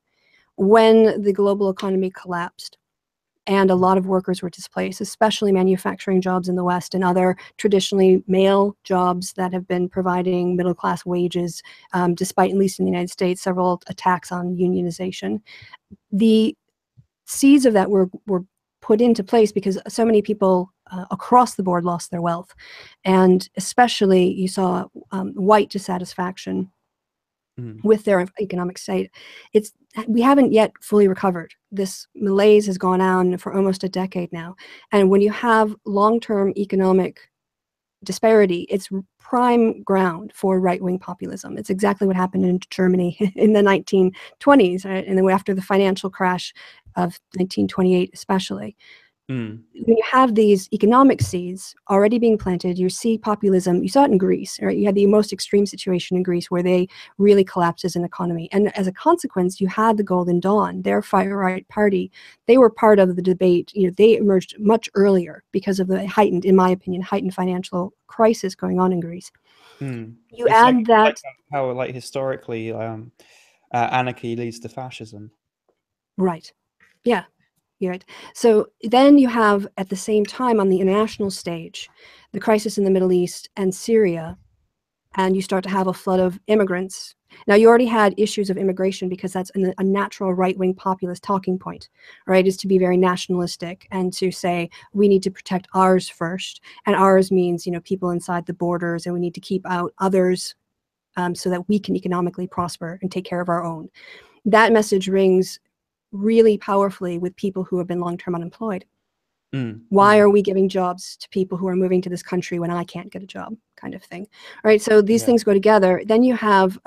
when the global economy collapsed and a lot of workers were displaced, especially manufacturing jobs in the West and other traditionally male jobs that have been providing middle-class wages, despite, at least in the United States, several attacks on unionization. The seeds of that were put into place because so many people across the board lost their wealth. And especially you saw white dissatisfaction with their economic state. We haven't yet fully recovered. This malaise has gone on for almost a decade now. And when you have long-term economic disparity, it's prime ground for right-wing populism. It's exactly what happened in Germany in the 1920s, right? And then after the financial crash of 1928 especially. When you have these economic seeds already being planted, you see populism. You saw it in Greece, right? You had the most extreme situation in Greece where they really collapsed as an economy. And as a consequence, you had the Golden Dawn, their far-right party. They were part of the debate. They emerged much earlier because of the heightened, in my opinion, financial crisis going on in Greece. You add that how historically anarchy leads to fascism. Right. Yeah. Right. So then you have, at the same time, on the international stage, the crisis in the Middle East and Syria, and you start to have a flood of immigrants. Now, you already had issues of immigration because that's a natural right-wing populist talking point, right, is to be very nationalistic and to say we need to protect ours first. And ours means, you know, people inside the borders, and we need to keep out others so that we can economically prosper and take care of our own. That message rings really powerfully with people who have been long-term unemployed. Why are we giving jobs to people who are moving to this country when I can't get a job, kind of thing? All right, so these things go together. Then you have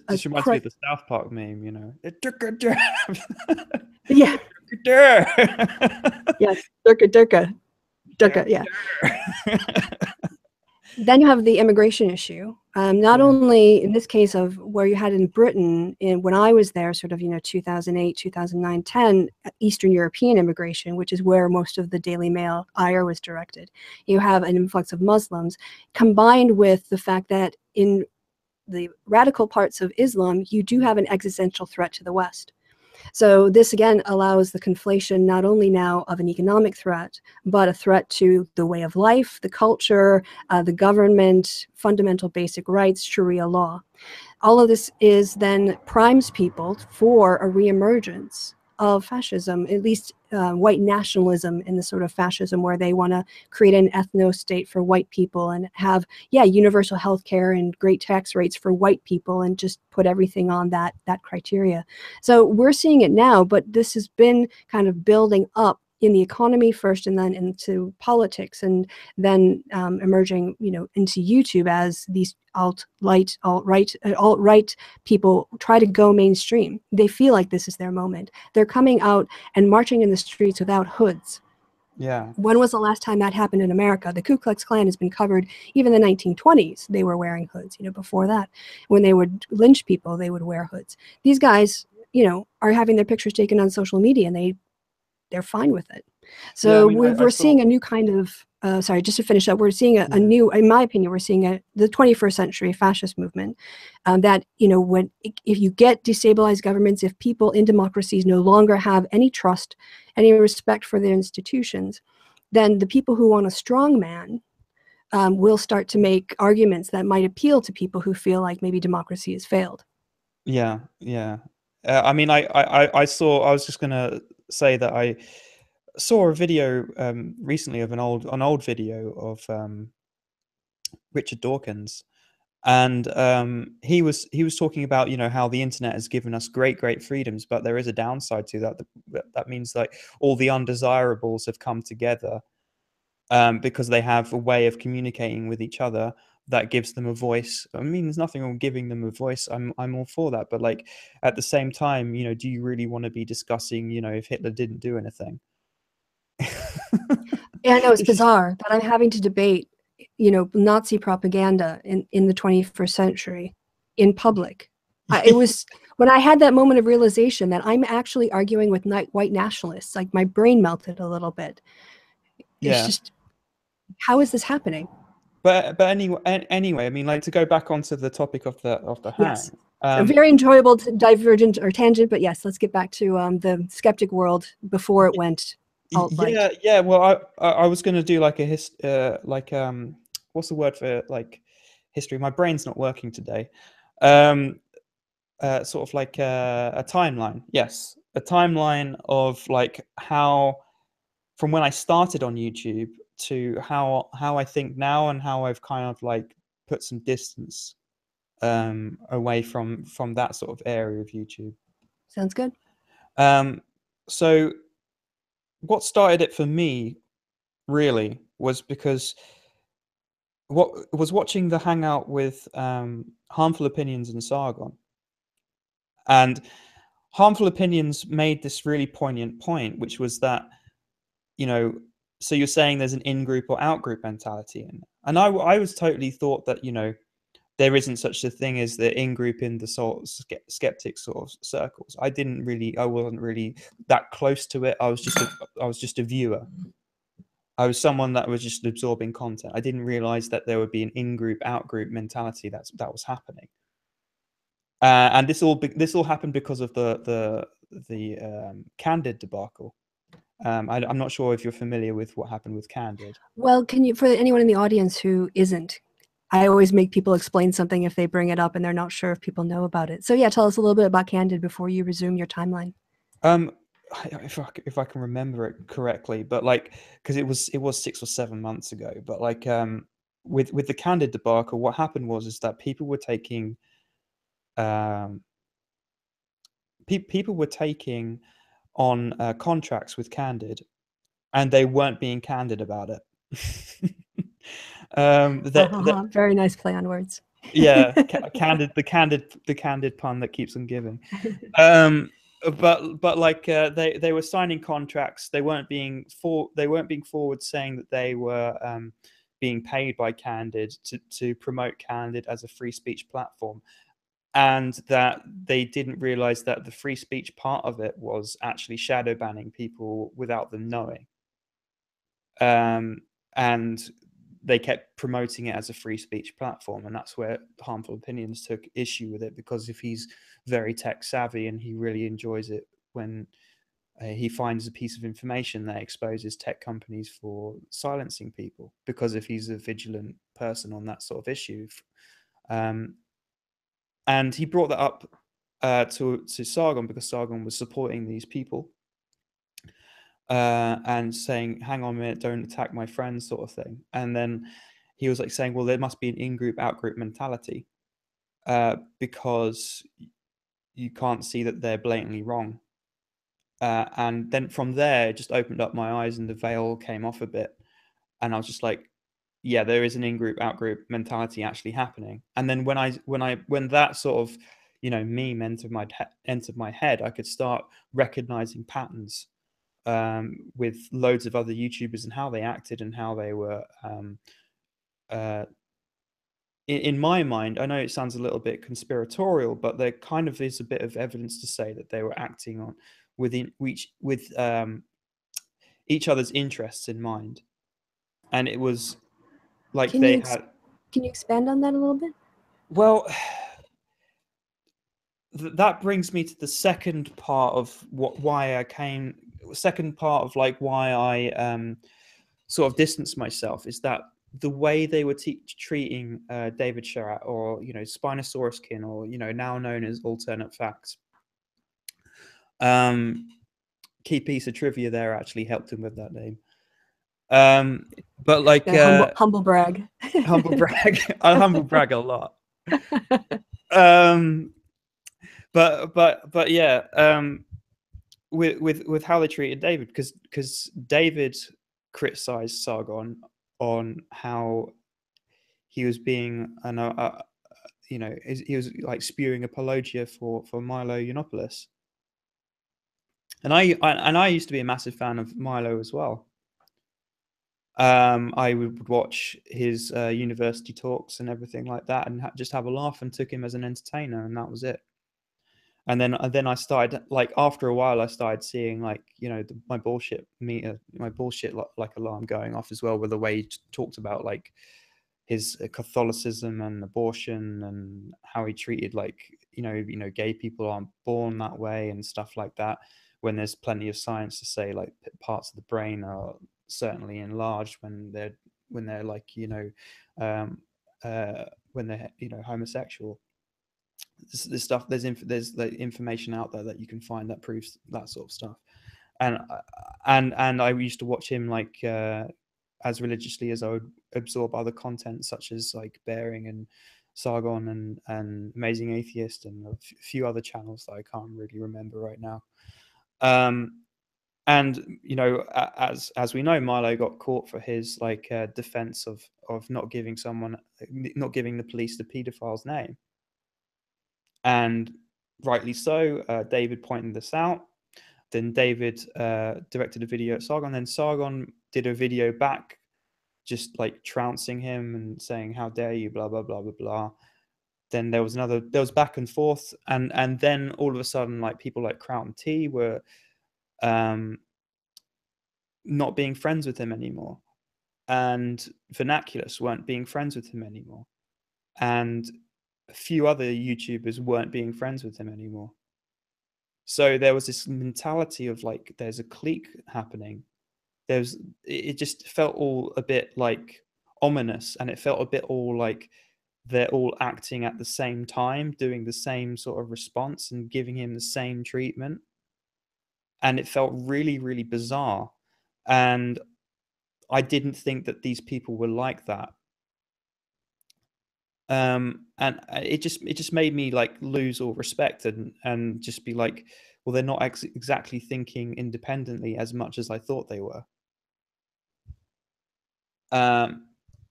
just reminds me of the South Park meme, you know. It took a jab. Yeah. Yes, Durka, yeah. Then you have the immigration issue. Not only in this case of where you had in Britain, when I was there, sort of, you know, 2008, 2009, 10, Eastern European immigration, which is where most of the Daily Mail ire was directed. You have an influx of Muslims, combined with the fact that in the radical parts of Islam, you do have an existential threat to the West. So this again allows the conflation not only now of an economic threat, but a threat to the way of life, the culture, the government, fundamental basic rights, Sharia law. All of this is then primes people for a reemergence of fascism, at least white nationalism in the sort of fascism where they want to create an ethno-state for white people and have, universal health care and great tax rates for white people and just put everything on that criteria. So we're seeing it now, but this has been kind of building up in the economy first and then into politics and then emerging, you know, into YouTube as these alt-right people try to go mainstream. They feel like this is their moment. They're coming out and marching in the streets without hoods. Yeah. When was the last time that happened in America? The Ku Klux Klan has been covered. Even in the 1920s, they were wearing hoods. You know, before that, when they would lynch people, they would wear hoods. These guys, you know, are having their pictures taken on social media, and they're fine with it. So we're seeing a new kind of, sorry, just to finish up, we're seeing a new, in my opinion, we're seeing the 21st century fascist movement that, you know, if you get destabilized governments, if people in democracies no longer have any trust, any respect for their institutions, then the people who want a strong man will start to make arguments that might appeal to people who feel like maybe democracy has failed. Yeah. I mean, I was just gonna say that I saw a video recently of an old video of Richard Dawkins, and he was talking about, you know, how the internet has given us great freedoms, but there is a downside to that. That means like all the undesirables have come together because they have a way of communicating with each other that gives them a voice. I mean, there's nothing wrong giving them a voice. I'm all for that, but like at the same time, you know, do you really want to be discussing, you know, if Hitler didn't do anything? Yeah, I know, it's bizarre that I'm having to debate, you know, Nazi propaganda in the 21st century in public. It was when I had that moment of realization that I'm actually arguing with white nationalists, like my brain melted a little bit. It's just, how is this happening? But anyway, I mean, like, to go back onto the topic of the hang. Yes. A very enjoyable divergent or tangent, but yes, let's get back to the skeptic world before it went alt-right. Yeah. Well, I was going to do like what's the word for like history? My brain's not working today. Sort of like a timeline. Yes, a timeline of like how from when I started on YouTube to how I think now, and how I've kind of like put some distance away from that sort of area of YouTube. Sounds good. So what started it for me really was because what was watching the hangout with Harmful Opinions and Sargon, and Harmful Opinions made this really poignant point, which was that, you know, so you're saying there's an in-group or out-group mentality in, and I was totally thought that, you know, there isn't such a thing as the in-group in the sort of skeptic sort of circles. I wasn't really that close to it. I was just a viewer. I was someone that was just absorbing content. I didn't realize that there would be an in-group, out-group mentality that was happening. And this all happened because of the Candid debacle. I'm not sure if you're familiar with what happened with Candid. Well, can you, for anyone in the audience who isn't, I always make people explain something if they bring it up and they're not sure if people know about it. So yeah, tell us a little bit about Candid before you resume your timeline. If I can remember it correctly, but like, because it was 6 or 7 months ago, but like, with the Candid debacle, what happened is that people were taking people were taking on contracts with Candid, and they weren't being candid about it. Very nice play on words. Yeah, candid, the candid pun that keeps on giving. But like, they were signing contracts. They weren't being forward saying that they were being paid by Candid to promote Candid as a free speech platform, and that they didn't realize that the free speech part of it was actually shadow banning people without them knowing. And they kept promoting it as a free speech platform, and that's where Harmful Opinions took issue with it, because if he's very tech savvy and he really enjoys it when he finds a piece of information that exposes tech companies for silencing people, because if he's a vigilant person on that sort of issue. And he brought that up to Sargon, because Sargon was supporting these people and saying, hang on a minute, don't attack my friends, sort of thing. And then he was like saying, well, there must be an in-group, out-group mentality, because you can't see that they're blatantly wrong. And then from there, it just opened up my eyes and the veil came off a bit. And I was just like, yeah, there is an in-group, out-group mentality actually happening. And then when that sort of, meme entered my head, I could start recognizing patterns with loads of other YouTubers and how they acted and how they were. In my mind, I know it sounds a little bit conspiratorial, but there kind of is a bit of evidence to say that they were acting on with each other's interests in mind, and it was like Can you expand on that a little bit? Well, that brings me to the second part of why I sort of distanced myself, is that the way they were treating David Sherratt, or Spinosaurus Kin, or now known as Alternate Facts. Key piece of trivia there, actually helped him with that name. But like, humble brag. Humble brag. I humble brag a lot. But yeah, with how they treated David, because David criticized Sargon on how he was being he was like spewing apologia for Milo Yiannopoulos, and I used to be a massive fan of Milo as well. I would watch his university talks and everything like that, and just have a laugh, and took him as an entertainer, and that was it. And then I started, like, after a while, I started seeing, like, my bullshit meter, my bullshit like alarm going off as well, with the way he talked about, like, his Catholicism and abortion, and how he treated, like, gay people aren't born that way and stuff like that, when there's plenty of science to say, like, parts of the brain are certainly enlarged when they're like, when they're homosexual. This stuff, there's like information out there that you can find that proves that sort of stuff. And I used to watch him, like, as religiously as I would absorb other content, such as like Bearing and Sargon and Amazing Atheist, and a few other channels that I can't really remember right now. And as we know, Milo got caught for his, like, defense of not giving the police the pedophile's name. And rightly so, David pointed this out. Then David directed a video at Sargon. Then Sargon did a video back, just like trouncing him and saying, "How dare you?" Blah blah blah blah blah. Then there was back and forth, and then all of a sudden, like, people like Crown T were not being friends with him anymore, and Vernaculus weren't being friends with him anymore, and a few other YouTubers weren't being friends with him anymore. So there was this mentality of, like, there's a clique happening. It just felt all a bit like ominous, and it felt a bit all like they're all acting at the same time, doing the same sort of response and giving him the same treatment. And it felt really, really bizarre. And I didn't think that these people were like that. And it just made me like lose all respect and just be like, well, they're not exactly thinking independently as much as I thought they were.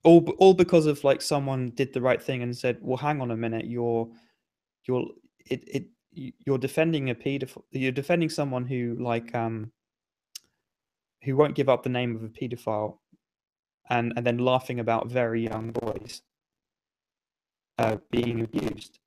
All because of like someone did the right thing and said, well, hang on a minute, you're defending a pedophile, you're defending someone who like who won't give up the name of a pedophile, and then laughing about very young boys being abused.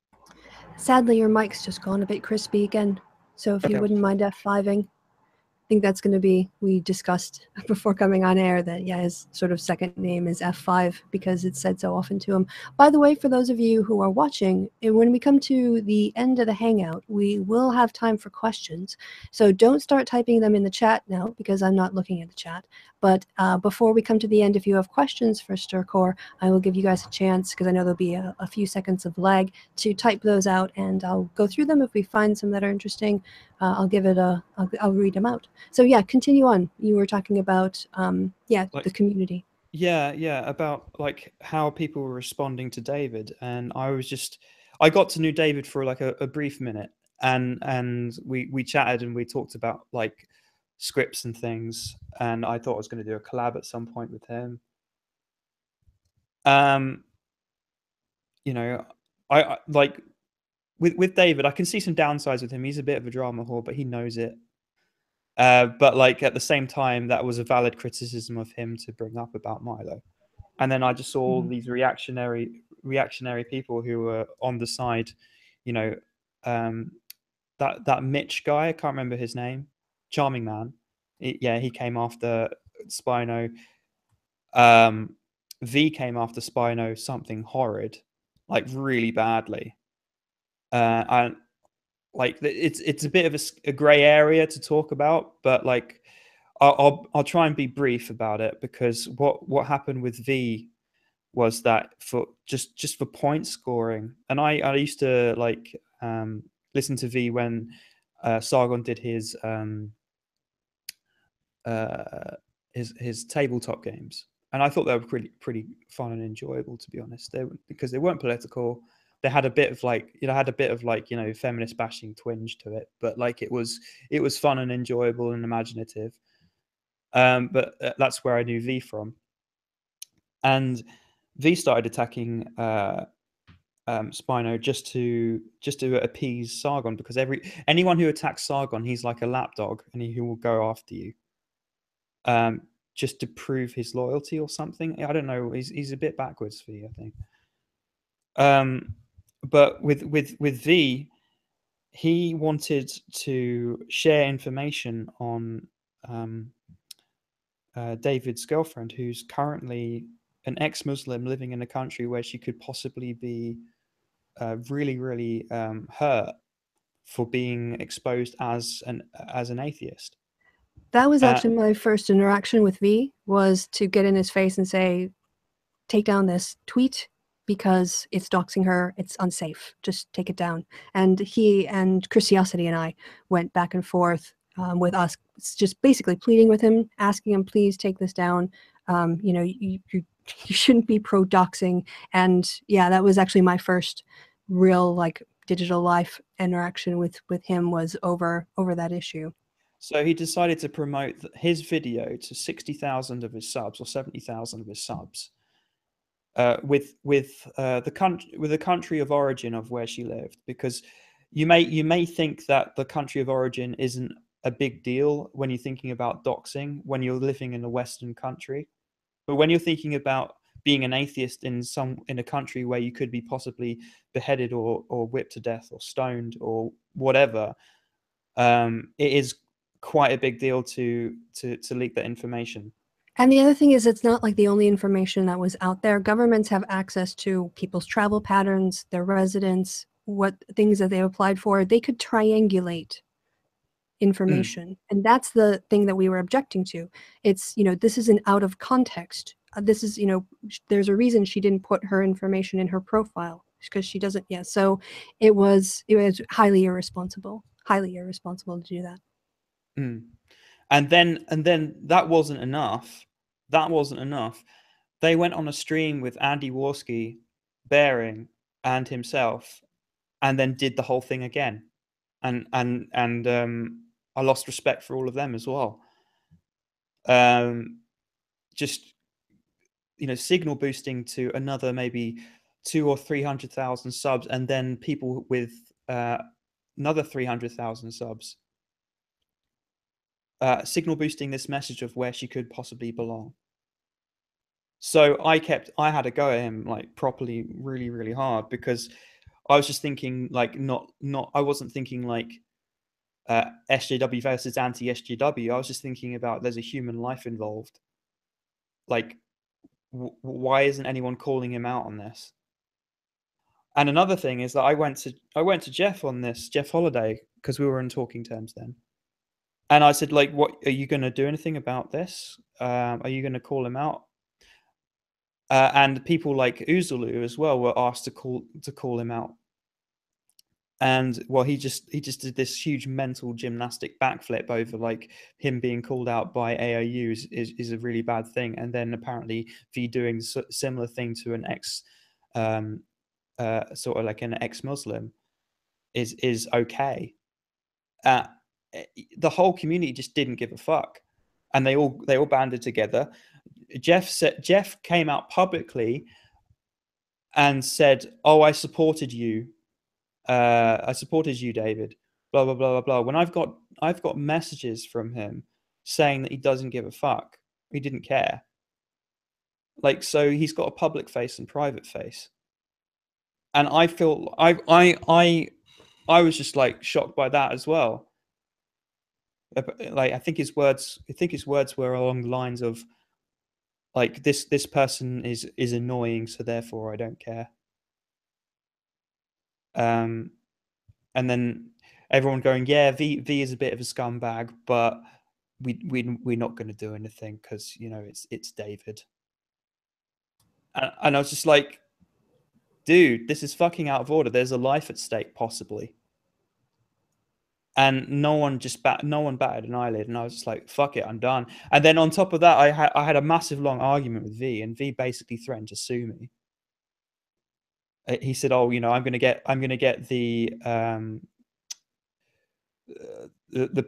Sadly, your mic's just gone a bit crispy again. So if you wouldn't mind F5ing. I think that's going to be, we discussed before coming on air that, yeah, his sort of second name is F5 because it's said so often to him. By the way, for those of you who are watching, when we come to the end of the Hangout, we will have time for questions. So don't start typing them in the chat now because I'm not looking at the chat. But before we come to the end, if you have questions for Stercore, I will give you guys a chance, because I know there'll be a few seconds of lag, to type those out, and I'll go through them. If we find some that are interesting, I'll give it I'll read them out. So yeah, continue on. You were talking about like, the community. Yeah, about like how people were responding to David, and I got to know David for like a brief minute, and we chatted and we talked about like scripts and things, and I thought I was going to do a collab at some point with him. You know, I like with David, I can see some downsides with him. He's a bit of a drama whore, but he knows it. But like at the same time, that was a valid criticism of him to bring up about Milo. And then I just saw all these reactionary people who were on the side, you know, that Mitch guy, I can't remember his name, Charming Man. He came after Spino. V came after Spino something horrid, like really badly. And like it's a bit of a gray area to talk about, but like I'll try and be brief about it, because what happened with V was that for just for point scoring, and I used to like listen to V when Sargon did his tabletop games, and I thought they were pretty fun and enjoyable, to be honest. Because they weren't political. They had a bit of like feminist bashing twinge to it, but like it was fun and enjoyable and imaginative. But that's where I knew V from, and V started attacking Spino just to appease Sargon, because anyone who attacks Sargon, he's like a lapdog, and he will go after you. Just to prove his loyalty or something. I don't know. He's a bit backwards, V, I think. But with V, he wanted to share information on David's girlfriend, who's currently an ex-Muslim living in a country where she could possibly be really, really hurt for being exposed as an atheist. That was actually my first interaction with V, was to get in his face and say, take down this tweet because it's doxing her, it's unsafe, just take it down. And he and Kristi and I went back and forth with us, just basically pleading with him, asking him, please take this down. You shouldn't be pro doxing. And yeah, that was actually my first real like digital life interaction with him, was over that issue. So he decided to promote his video to 60,000 of his subs, or 70,000 of his subs, with the country of origin of where she lived, because you may think that the country of origin isn't a big deal when you're thinking about doxing when you're living in a Western country, but when you're thinking about being an atheist in a country where you could be possibly beheaded or whipped to death or stoned or whatever, it is quite a big deal to leak that information. And the other thing is, it's not like the only information that was out there. Governments have access to people's travel patterns, their residence, what things that they applied for. They could triangulate information. And that's the thing that we were objecting to. It's, this is an out of context this is, you know, there's a reason she didn't put her information in her profile, because she doesn't. Yeah, so it was highly irresponsible to do that. And then that wasn't enough. They went on a stream with Andy Warski, Bering, and himself, and then did the whole thing again. And I lost respect for all of them as well. Just, you know, signal boosting to another maybe 200,000 or 300,000 subs, and then people with another 300,000 subs, signal boosting this message of where she could possibly belong. So I had to go at him like properly, really, really hard, because I was just thinking like I wasn't thinking like SJW versus anti-SJW. I was just thinking about there's a human life involved. Like, why isn't anyone calling him out on this? And another thing is that I went to Jeff on this, Jeff Holiday, because we were in talking terms then. And I said, like, what, are you going to do anything about this? Are you going to call him out? And people like Uzulu as well were asked to call him out. And well, he just did this huge mental gymnastic backflip over like him being called out by AIU is a really bad thing. And then apparently V doing similar thing to an sort of like an ex-Muslim is okay. The whole community just didn't give a fuck, and they all banded together. Jeff came out publicly and said, "Oh, I supported you, David." Blah blah blah blah blah. When I've got messages from him saying that he doesn't give a fuck, he didn't care. Like, so he's got a public face and private face, and I feel I was just like shocked by that as well. Like, I think his words were along the lines of like, this person is annoying, so therefore I don't care. And then everyone going, yeah, V is a bit of a scumbag, but we're not going to do anything because, you know, it's David. And I was just like, dude, this is fucking out of order. There's a life at stake, possibly. And no one batted an eyelid, and I was just like, fuck it, I'm done. And then on top of that, I had a massive long argument with V, and V basically threatened to sue me. He said, "Oh, you know, I'm gonna get the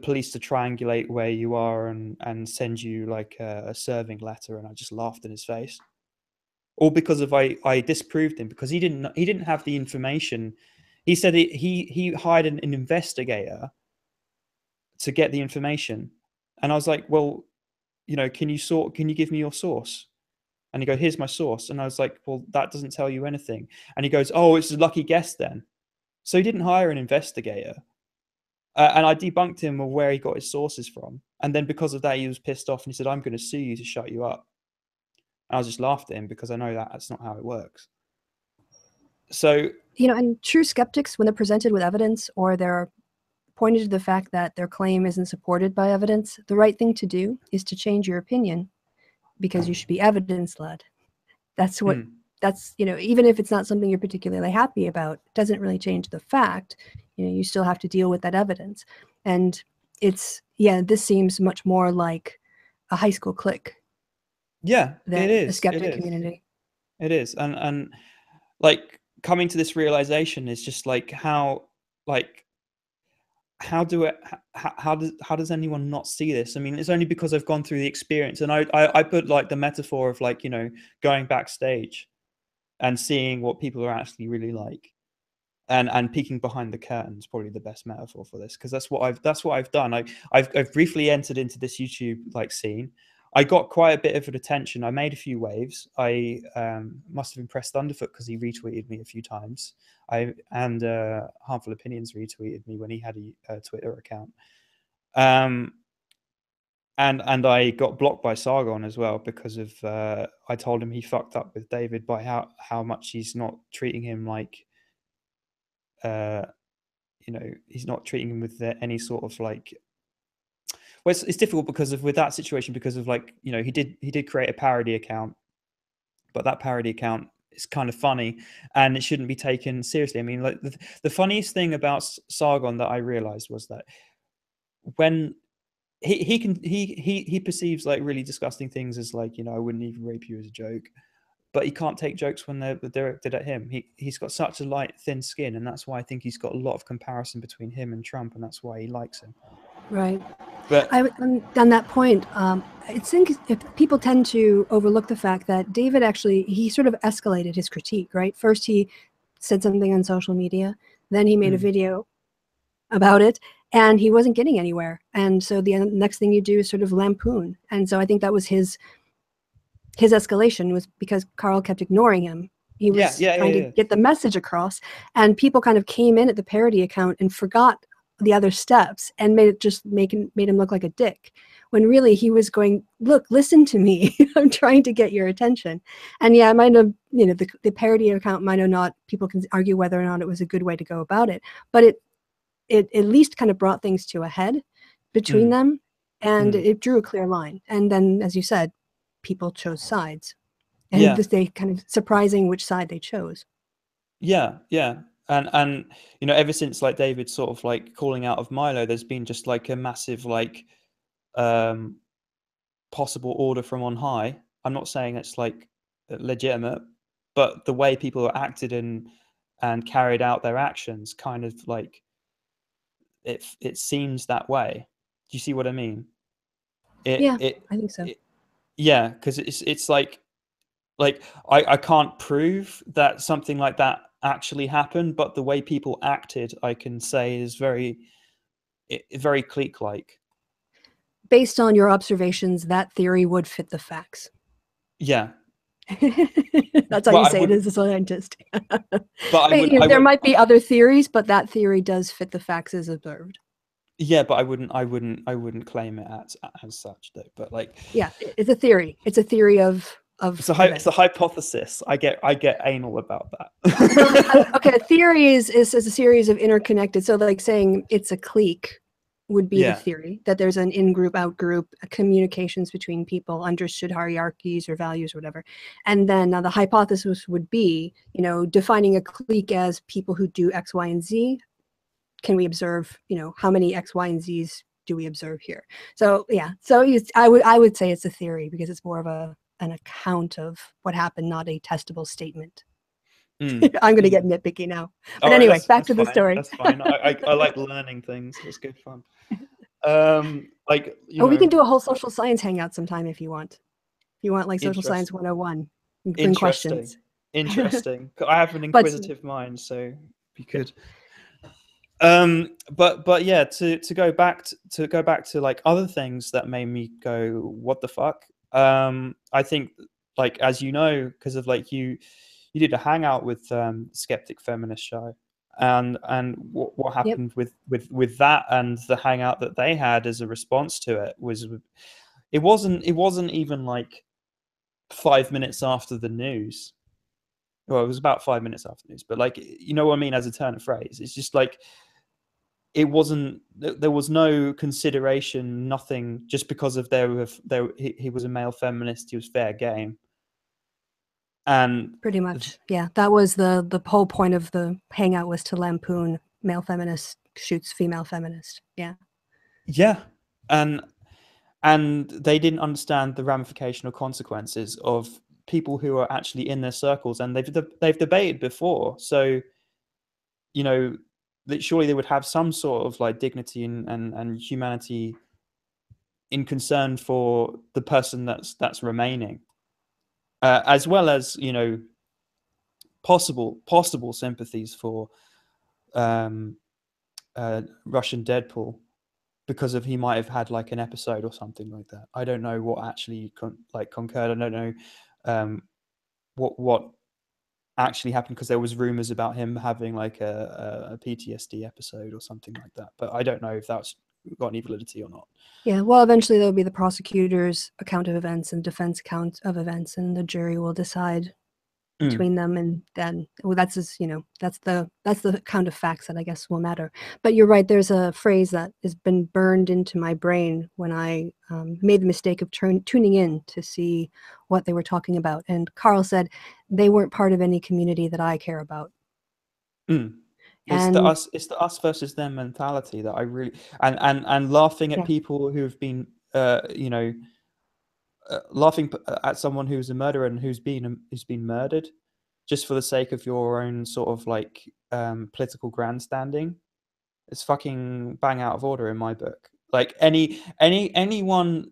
police to triangulate where you are and send you like a serving letter." And I just laughed in his face, all because of I disproved him, because he didn't have the information. He said he hired an investigator to get the information, and I was like, well, you know, can you give me your source? And he goes, here's my source. And I was like, well, that doesn't tell you anything. And he goes, oh, it's a lucky guess then. So he didn't hire an investigator. And I debunked him of where he got his sources from. And then because of that, he was pissed off and he said, I'm going to sue you to shut you up. And I just laughed at him, because I know that's not how it works. So, you know, and true skeptics, when they're presented with evidence or they're pointed to the fact that their claim isn't supported by evidence, the right thing to do is to change your opinion, because you should be evidence-led. That's what, that's, you know, even if it's not something you're particularly happy about, it doesn't really change the fact. You know, you still have to deal with that evidence. And it's, yeah, this seems much more like a high school clique. Yeah, than it is. a skeptic community. It is. And like, coming to this realization is just like, how does anyone not see this? I mean, it's only because I've gone through the experience, and I put like the metaphor of like, you know, going backstage and seeing what people are actually really like, and peeking behind the curtain is probably the best metaphor for this, because that's what I've done. I've briefly entered into this YouTube like scene. I got quite a bit of attention. I made a few waves. I must have impressed Thunderfoot, because he retweeted me a few times. And Harmful Opinions retweeted me when he had a Twitter account. And I got blocked by Sargon as well, because of I told him he fucked up with David by how much he's not treating him like, you know, he's not treating him with any sort of like, well, it's difficult because of, with that situation, because of like, you know, he did create a parody account but that parody account is kind of funny, and it shouldn't be taken seriously. I mean, like the funniest thing about Sargon that I realized was that when he perceives like really disgusting things as like, you know, I wouldn't even rape you as a joke, but he can't take jokes when they're directed at him. He's got such a light, thin skin, and that's why I think he's got a lot of comparison between him and Trump, and that's why he likes him. Right. But On that point, I think people tend to overlook the fact that David actually, he sort of escalated his critique, right? First, he said something on social media, then he made a video about it, and he wasn't getting anywhere. And so the next thing you do is sort of lampoon. And so I think that was his escalation, was because Carl kept ignoring him. He was trying to get the message across, and people kind of came in at the parody account and forgot the other steps and made him look like a dick, when really he was going, look, listen to me. I'm trying to get your attention. And yeah, it might have, you know, the parody account might have not, people can argue whether or not it was a good way to go about it, but it at least kind of brought things to a head between them, and it drew a clear line. And then, as you said, people chose sides, and they kind of surprising which side they chose. Yeah. And you know, ever since like David sort of like calling out of Milo, there's been just like a massive like possible order from on high. I'm not saying it's like legitimate, but the way people acted and carried out their actions kind of like it seems that way. Do you see what I mean? I think so. Yeah, because it's like I can't prove that something like that actually happened, but the way people acted, I can say, is very clique-like. Based on your observations, that theory would fit the facts. Yeah. That's how you say it as a scientist. But there might be other theories, but that theory does fit the facts as observed. Yeah, but I wouldn't claim it as such though. But like, yeah, it's a theory. It's a theory of. It's a hypothesis. I get anal about that. Well, okay, a theory is a series of interconnected. So like saying it's a clique would be the theory, that there's an in-group, out-group, communications between people, understood hierarchies or values or whatever. And then the hypothesis would be, you know, defining a clique as people who do X, Y, and Z. Can we observe, you know, how many X, Y, and Z's do we observe here? So yeah, so I would say it's a theory, because it's more of an account of what happened, not a testable statement. I'm going to get nitpicky now. But anyway, back to the story. That's fine. I like learning things. It's good fun. Like, you know, we can do a whole social science hangout sometime if you want. If you want like social science 101, bring questions. Interesting. I have an inquisitive mind, so you could. But yeah, to go back to like other things that made me go, what the fuck? I think, like, as you know, because of like you did a hangout with Skeptic Feminist Show, and what happened with that, and the hangout that they had as a response to it was, it wasn't even like 5 minutes after the news. Well, it was about 5 minutes after the news, but like, you know what I mean, as a turn of phrase, it's just like, it wasn't, there was no consideration, nothing, just because of he was a male feminist, he was fair game. And pretty much, yeah, that was the whole point of the hangout, was to lampoon male feminist shoots female feminist. Yeah, and they didn't understand the ramificational consequences of people who are actually in their circles, and they've debated before, so you know that surely they would have some sort of like dignity and humanity in concern for the person that's remaining, as well as, you know, possible sympathies for Russian Deadpool, because of he might have had like an episode or something like that. I don't know what actually concurred. I don't know what actually happened, because there was rumors about him having like a PTSD episode or something like that, but I don't know if that's got any validity or not. Yeah, well, eventually there'll be the prosecutor's account of events and defense account of events, and the jury will decide between them, and then that's just, that's the kind of facts that I guess will matter. But you're right, there's a phrase that has been burned into my brain when I made the mistake of tuning in to see what they were talking about, and Carl said they weren't part of any community that I care about. It's the us versus them mentality that I really, and laughing at people who have been laughing at someone who's a murderer and who's been murdered just for the sake of your own sort of like political grandstanding. It's fucking bang out of order in my book. Like anyone,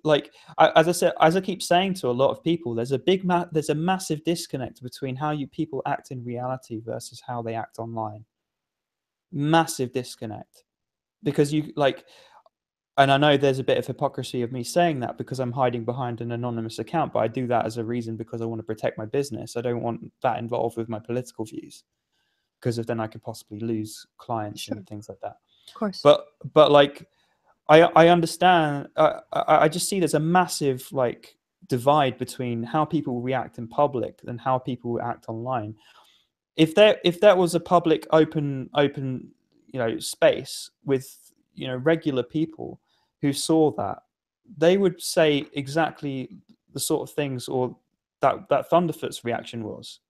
like as I keep saying to a lot of people, there's a massive disconnect between how people act in reality versus how they act online. Massive disconnect, because you like, and I know there's a bit of hypocrisy of me saying that because I'm hiding behind an anonymous account, but I do that as a reason because I want to protect my business. I don't want that involved with my political views, because then I could possibly lose clients and things like that. Of course. But like, I understand. I just see there's a massive like divide between how people react in public and how people act online. If there was a public open space with regular people who saw that, they would say exactly the sort of things, or that Thunderfoot's reaction was.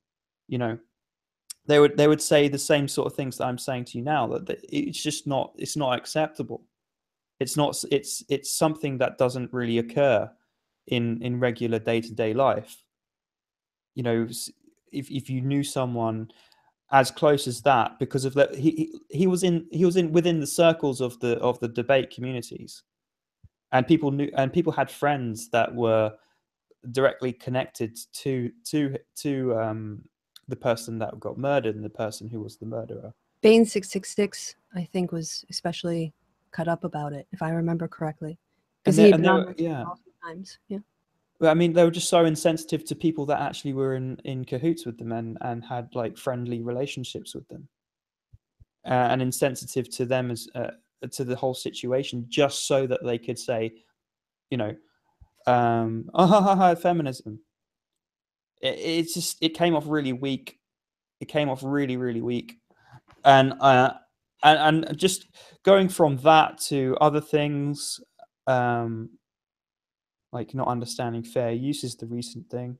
They would say the same sort of things that I'm saying to you now, that it's just not, it's not acceptable. It's not, it's something that doesn't really occur in regular day-to-day life. If you knew someone as close as that, because of that, he was within the circles of the debate communities, and people had friends that were directly connected to the person that got murdered and the person who was the murderer. Bane 666, I think, was especially cut up about it, if I remember correctly, because he had been on a few times. Yeah. I mean, they were just so insensitive to people that actually were in cahoots with them and had like friendly relationships with them, and insensitive to them as to the whole situation, just so that they could say, feminism. It's just, it came off really weak. It came off really, really weak, and just going from that to other things, like not understanding fair use is the recent thing.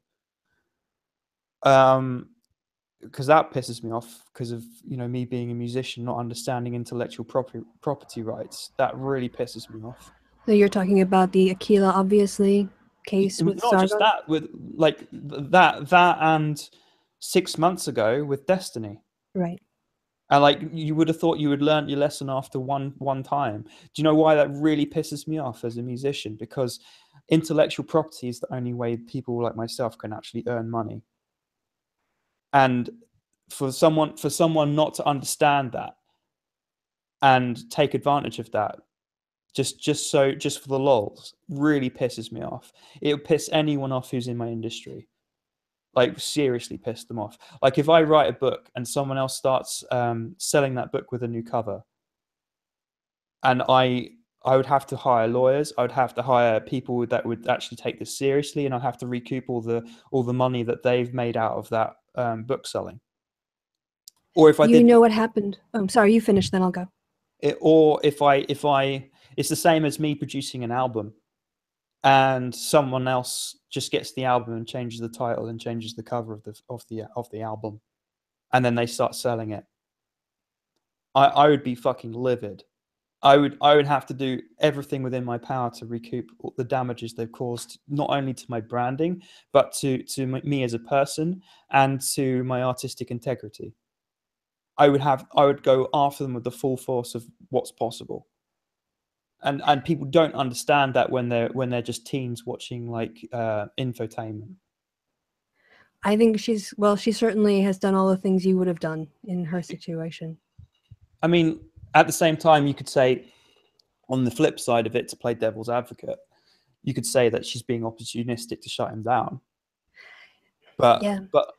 Because that pisses me off, because of me being a musician, not understanding intellectual property rights. That really pisses me off. So you're talking about the Aquila, obviously, case with not Sargon? Just that, with like that and 6 months ago with Destiny. Right. And like, you would have thought you would learn your lesson after one time. Do you know why that really pisses me off as a musician? Because intellectual property is the only way people like myself can actually earn money. And for someone not to understand that and take advantage of that, just for the lols, really pisses me off. It would piss anyone off who's in my industry. Like, seriously piss them off. Like, if I write a book and someone else starts selling that book with a new cover, and I would have to hire lawyers, I would have to hire people that would actually take this seriously, and I'd have to recoup all the money that they've made out of that book selling. Or if I know what happened. Oh, I'm sorry, you finish, then I'll go. Or if I it's the same as me producing an album, and someone else just gets the album and changes the title and changes the cover of the album, and then they start selling it. I would be fucking livid. I would have to do everything within my power to recoup the damages they've caused, not only to my branding, but to me as a person and to my artistic integrity. I would go after them with the full force of what's possible. And people don't understand that when they're just teens watching like infotainment. I think she certainly has done all the things you would have done in her situation. I mean, at the same time, you could say, on the flip side of it, to play devil's advocate, you could say that she's being opportunistic to shut him down. But yeah. but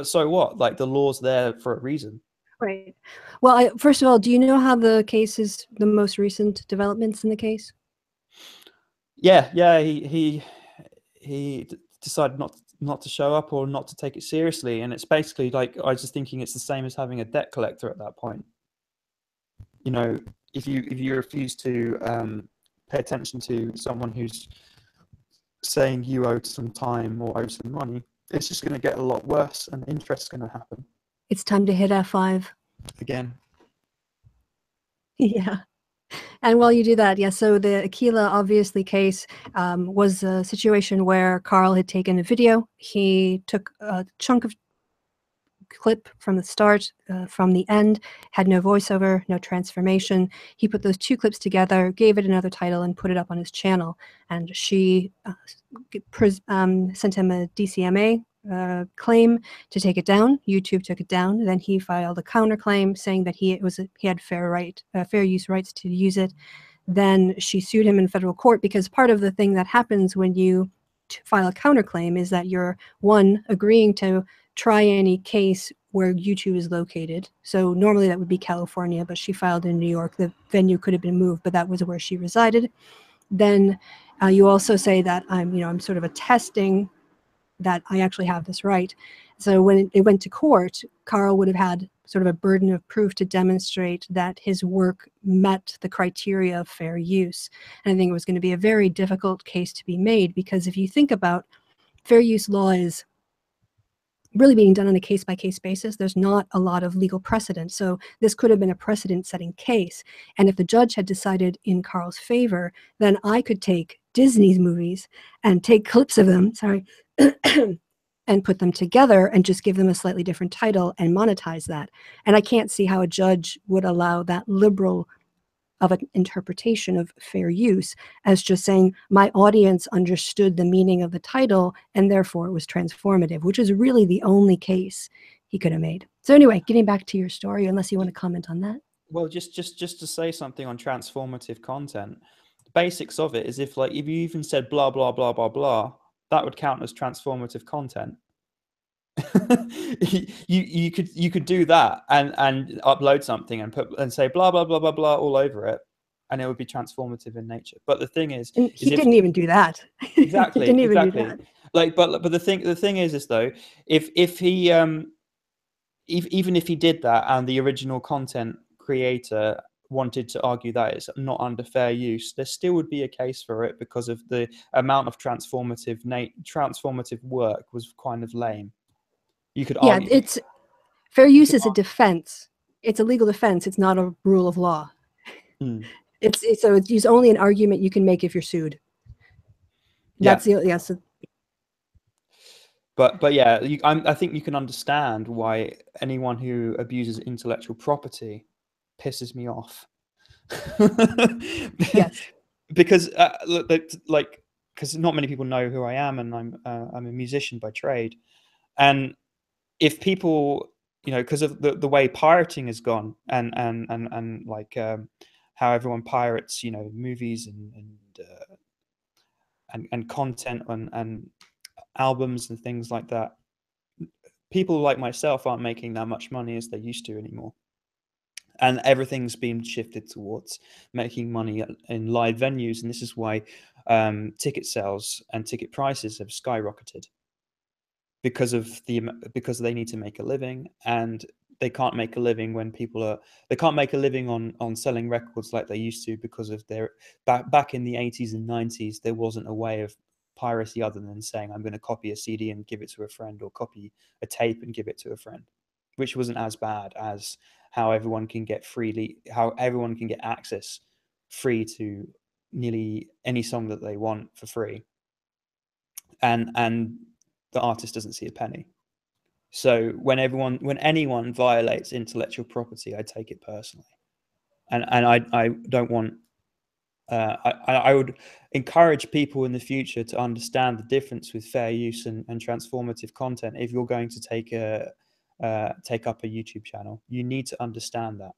so what? Like, the law's there for a reason. Right. Well, first of all, do you know how the case is, the most recent developments in the case? Yeah. He decided not not to show up or not to take it seriously. And it's basically like, I was just thinking it's the same as having a debt collector at that point. You know, if you refuse to pay attention to someone who's saying you owe some time or owe some money, it's just going to get a lot worse, and interest's going to happen. It's time to hit F5 again. Yeah. And while you do that, yeah, so the Aquila obviously case was a situation where Carl had taken a video. He took a chunk of clip from the start, from the end, had no voiceover, no transformation. He put those two clips together, gave it another title, and put it up on his channel. And she sent him a DCMA claim to take it down. YouTube took it down. Then he filed a counterclaim saying that he had fair use rights to use it. Then she sued him in federal court, because part of the thing that happens when you file a counterclaim is that you're, one, agreeing to try any case where YouTube is located. So normally that would be California, but she filed in New York. The venue could have been moved, but that was where she resided. Then you also say that I'm sort of attesting that I actually have this right. So when it went to court, Carl would have had sort of a burden of proof to demonstrate that his work met the criteria of fair use. And I think it was going to be a very difficult case to be made, because if you think about fair use law is really being done on a case-by-case basis, there's not a lot of legal precedent. So this could have been a precedent-setting case. And if the judge had decided in Carl's favor, then I could take Disney's movies and take clips of them, and put them together and just give them a slightly different title and monetize that. And I can't see how a judge would allow that liberal of an interpretation of fair use as just saying my audience understood the meaning of the title and therefore it was transformative, which is really the only case he could have made. So anyway, getting back to your story, unless you want to comment on that. Well, just to say something on transformative content, the basics of it is if you even said blah blah blah blah blah, that would count as transformative content. you could do that and upload something and say blah blah blah blah blah all over it, and it would be transformative in nature. But the thing is he didn't even do that. Exactly. He didn't even do that. Like, but the thing is though, if he even if he did that and the original content creator wanted to argue that it's not under fair use, there still would be a case for it because of the amount of transformative work was kind of lame. You could argue. Yeah, it's fair use is a defense. It's a legal defense. It's not a rule of law. It's only an argument you can make if you're sued. That's the But yeah, I think you can understand why anyone who abuses intellectual property pisses me off. Yes. Because because not many people know who I am, and I'm a musician by trade, and if people, because of the way pirating has gone, and how everyone pirates, movies and content and albums and things like that, people like myself aren't making that much money as they used to anymore. And everything's been shifted towards making money in live venues. And this is why ticket sales and ticket prices have skyrocketed, because they need to make a living, and they can't make a living when they can't make a living on selling records like they used to, because of their back in the 80s and 90s, there wasn't a way of piracy other than saying I'm going to copy a CD and give it to a friend, or copy a tape and give it to a friend, which wasn't as bad as how everyone can get access free to nearly any song that they want for free, and the artist doesn't see a penny. So when anyone violates intellectual property, I take it personally, and I don't want. I would encourage people in the future to understand the difference with fair use and transformative content. If you're going to take up a YouTube channel, you need to understand that.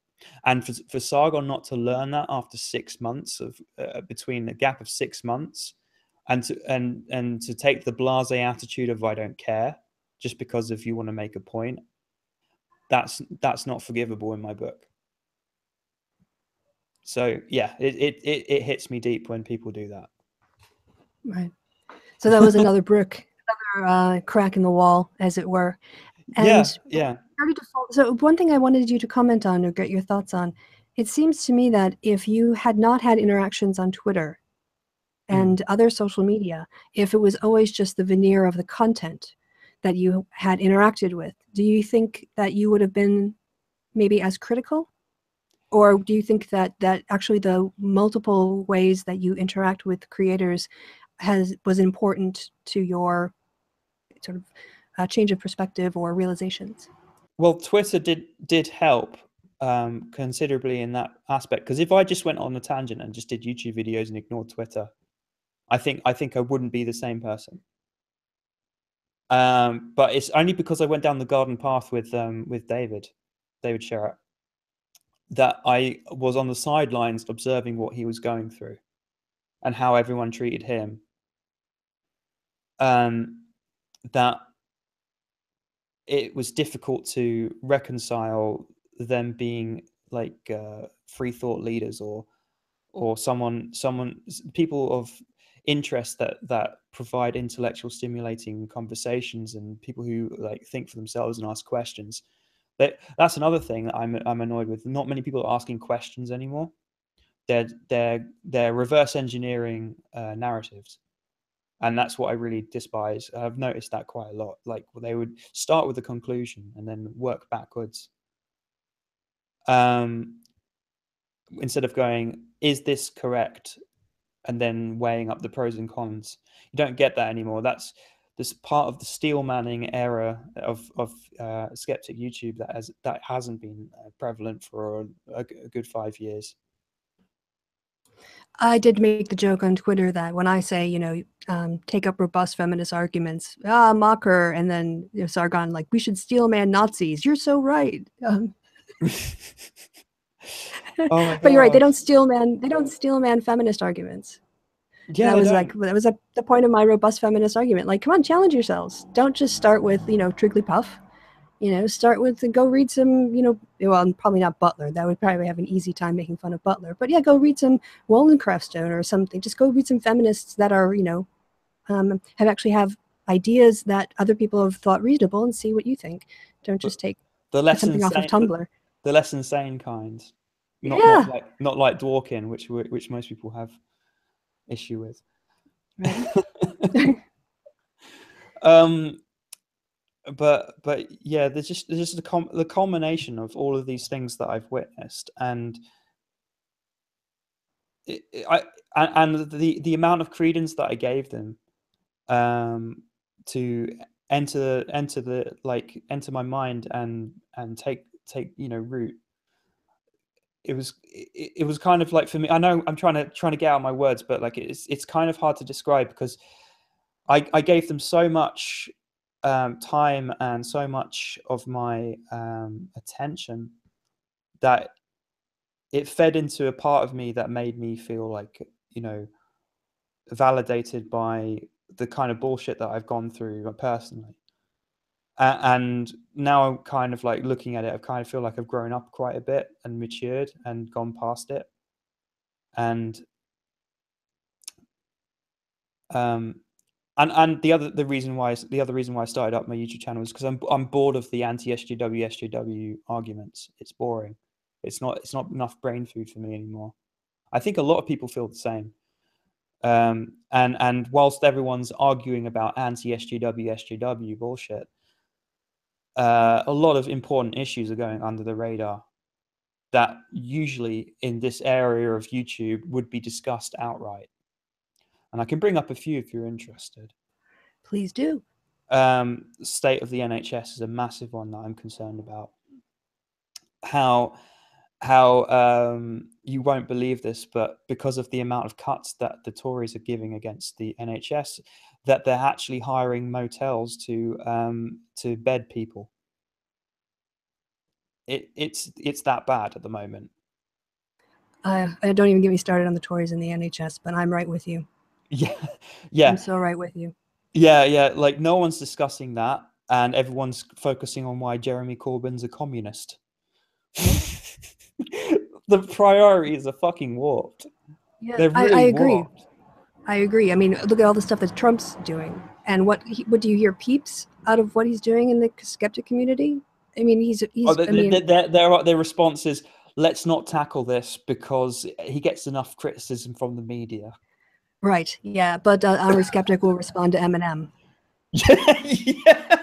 And for Sargon not to learn that after 6 months of between a gap of 6 months, and to take the blasé attitude of I don't care just because if you want to make a point, that's not forgivable in my book. So yeah, it hits me deep when people do that. Right. So that was another brick another crack in the wall, as it were. And Yeah. so one thing I wanted you to comment on or get your thoughts on, it seems to me that if you had not had interactions on Twitter and other social media, if it was always just the veneer of the content that you had interacted with, do you think that you would have been maybe as critical? Or do you think that actually the multiple ways that you interact with creators was important to your sort of change of perspective or realizations? Well, Twitter did help considerably in that aspect, because if I just went on a tangent and just did YouTube videos and ignored Twitter, I think I wouldn't be the same person. But it's only because I went down the garden path with David Sherratt, that I was on the sidelines observing what he was going through and how everyone treated him. That it was difficult to reconcile them being like free thought leaders or people of interest that provide intellectual stimulating conversations, and people who like think for themselves and ask questions. That's another thing that I'm annoyed with. Not many people are asking questions anymore. They're reverse engineering narratives, and that's what I really despise. I've noticed that quite a lot. Like, they would start with the conclusion and then work backwards, instead of going, is this correct, and then weighing up the pros and cons. You don't get that anymore. That's this part of the steel manning era of skeptic YouTube that hasn't been prevalent for a good 5 years. I did make the joke on Twitter that when I say, take up robust feminist arguments, mock her, and then Sargon, like, we should steel man Nazis. You're so right. Oh my But you're right. They God. don't steel man feminist arguments. Yeah, That they was don't. the point of my robust feminist argument. Like, come on, challenge yourselves. Don't just start with, Trigglypuff. Start with, go read some, well, probably not Butler. That would probably have an easy time making fun of Butler. But yeah, go read some Wollstonecraft or something. Just go read some feminists that are, have ideas that other people have thought reasonable, and see what you think. Don't just take something off of Tumblr. The less insane kind, Yeah. not like Dworkin, which most people have issue with. Right. But yeah, there's just the culmination of all of these things that I've witnessed, and the amount of credence that I gave them to enter my mind and take root. It was kind of like, for me, I know I'm trying to get out my words, but like it's kind of hard to describe, because I gave them so much time and so much of my attention, that it fed into a part of me that made me feel like, validated by the kind of bullshit that I've gone through personally. And now I'm kind of like looking at it, I kind of feel like I've grown up quite a bit and matured and gone past it. And the other reason why I started up my YouTube channel is because I'm bored of the anti-SJW arguments. It's boring. It's not enough brain food for me anymore. I think a lot of people feel the same. And whilst everyone's arguing about anti-SJW bullshit, a lot of important issues are going under the radar that usually in this area of YouTube would be discussed outright. And I can bring up a few if you're interested. Please do. State of the NHS is a massive one that I'm concerned about. How you won't believe this, but because of the amount of cuts that the Tories are giving against the NHS, that they're actually hiring motels to bed people. It's that bad at the moment. Don't even get me started on the Tories and the NHS, but I'm right with you. Yeah. I'm so right with you. Yeah. Like, no one's discussing that, and everyone's focusing on why Jeremy Corbyn's a communist. The priorities are fucking warped. Yeah, They're really I agree. warped. I agree. I mean, look at all the stuff that Trump's doing. And what do you hear peeps out of what he's doing in the skeptic community? I mean, Their response is, let's not tackle this because he gets enough criticism from the media. Right, yeah, but Omri Skeptic will respond to Eminem. Yeah.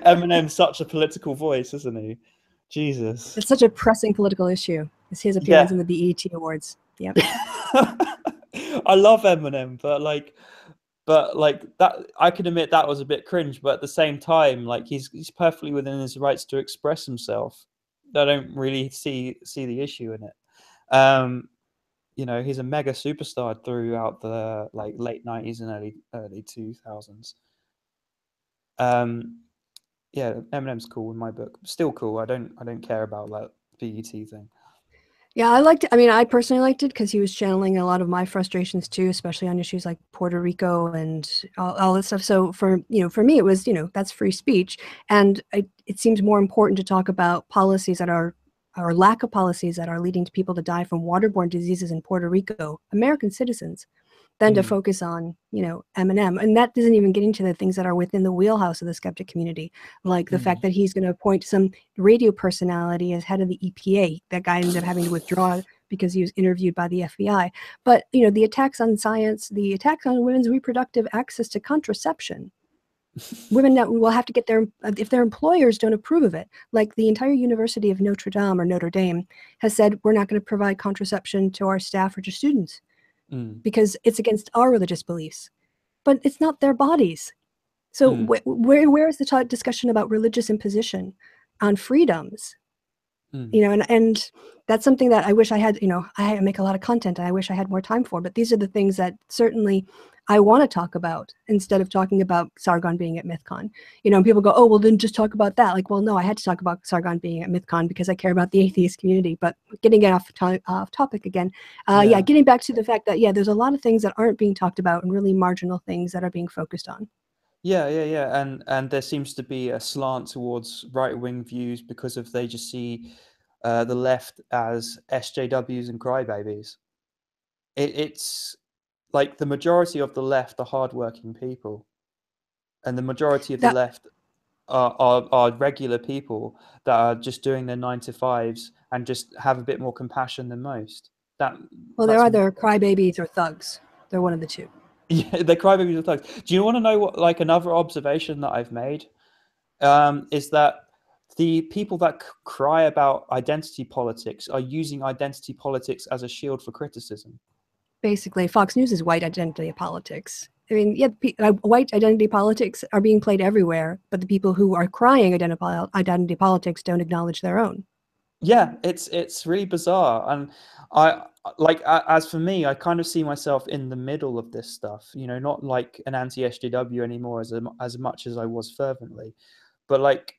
Eminem's such a political voice, isn't he? Jesus. It's such a pressing political issue. It's his appearance in the BET Awards. Yep. I love Eminem, but like that, I can admit that was a bit cringe, but at the same time, like he's perfectly within his rights to express himself. I don't really see the issue in it. You know, he's a mega superstar throughout the like late 90s and early 2000s. Yeah, Eminem's cool in my book. Still cool. I don't care about that BET thing. Yeah, I liked it. I mean, I personally liked it because he was channeling a lot of my frustrations too, especially on issues like Puerto Rico and all this stuff. So for me, it was that's free speech, and it seems more important to talk about policies that are or lack of policies that are leading to people to die from waterborne diseases in Puerto Rico, American citizens, than to focus on, Eminem. And that doesn't even get into the things that are within the wheelhouse of the skeptic community, like the fact that he's going to appoint some radio personality as head of the EPA. That guy ended up having to withdraw because he was interviewed by the FBI. But, the attacks on science, the attacks on women's reproductive access to contraception, women that will have to get if their employers don't approve of it. Like the entire University of Notre Dame or Notre Dame has said, we're not going to provide contraception to our staff or to students because it's against our religious beliefs. But it's not their bodies. So where is the discussion about religious imposition on freedoms? And that's something that I wish I had. I make a lot of content and I wish I had more time for. But these are the things that certainly I want to talk about instead of talking about Sargon being at MythCon. And people go, oh, well, then just talk about that. Like, well, no, I had to talk about Sargon being at MythCon because I care about the atheist community. But getting it off topic again, getting back to the fact that, there's a lot of things that aren't being talked about and really marginal things that are being focused on. Yeah. And there seems to be a slant towards right-wing views because they just see the left as SJWs and crybabies. It's like the majority of the left are hardworking people, and the majority of the left are regular people that are just doing their 9 to 5s and just have a bit more compassion than most. They're either crybabies or thugs. They're one of the two. Yeah, they're crybabies or thugs. Do you want to know what, like, another observation that I've made? Is that the people that cry about identity politics are using identity politics as a shield for criticism. Basically, Fox News is white identity politics. I mean, white identity politics are being played everywhere, but the people who are crying identity politics don't acknowledge their own. Yeah, it's really bizarre, and as for me, I kind of see myself in the middle of this stuff. Not like an anti-SJW anymore as much as I was fervently, but like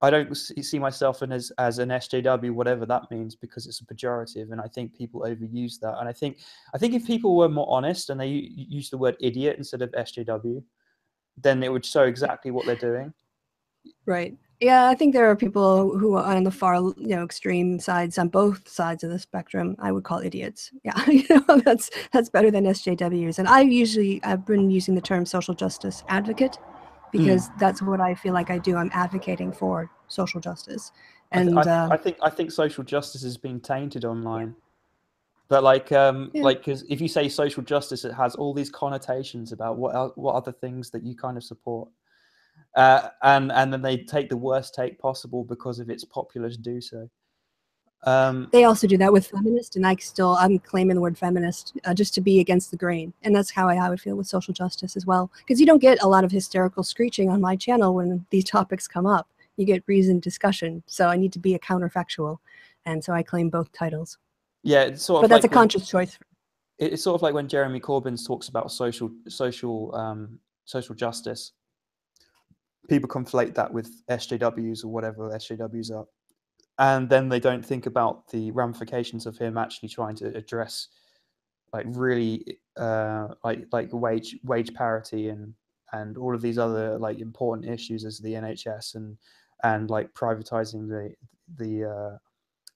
I don't see myself as an SJW, whatever that means, because it's a pejorative, and I think people overuse that. And I think if people were more honest and they use the word idiot instead of SJW, then it would show exactly what they're doing. Right. Yeah, I think there are people who are on the far, extreme sides on both sides of the spectrum. I would call idiots. Yeah, that's better than SJWs. And I've been using the term social justice advocate because that's what I feel like I do. I'm advocating for social justice. And I think social justice is being tainted online. But because if you say social justice, it has all these connotations about what other things that you kind of support. And then they take the worst take possible because of it's popular to do so. They also do that with feminist, and I'm claiming the word feminist just to be against the grain, and that's how I would feel with social justice as well. Because you don't get a lot of hysterical screeching on my channel when these topics come up. You get reasoned discussion, so I need to be a counterfactual, and so I claim both titles. Yeah, it's sort of. But that's a conscious choice. It's sort of like when Jeremy Corbyn talks about social justice. People conflate that with SJWs or whatever SJWs are, and then they don't think about the ramifications of him actually trying to address like really like wage parity and all of these other like important issues as the NHS and like privatizing the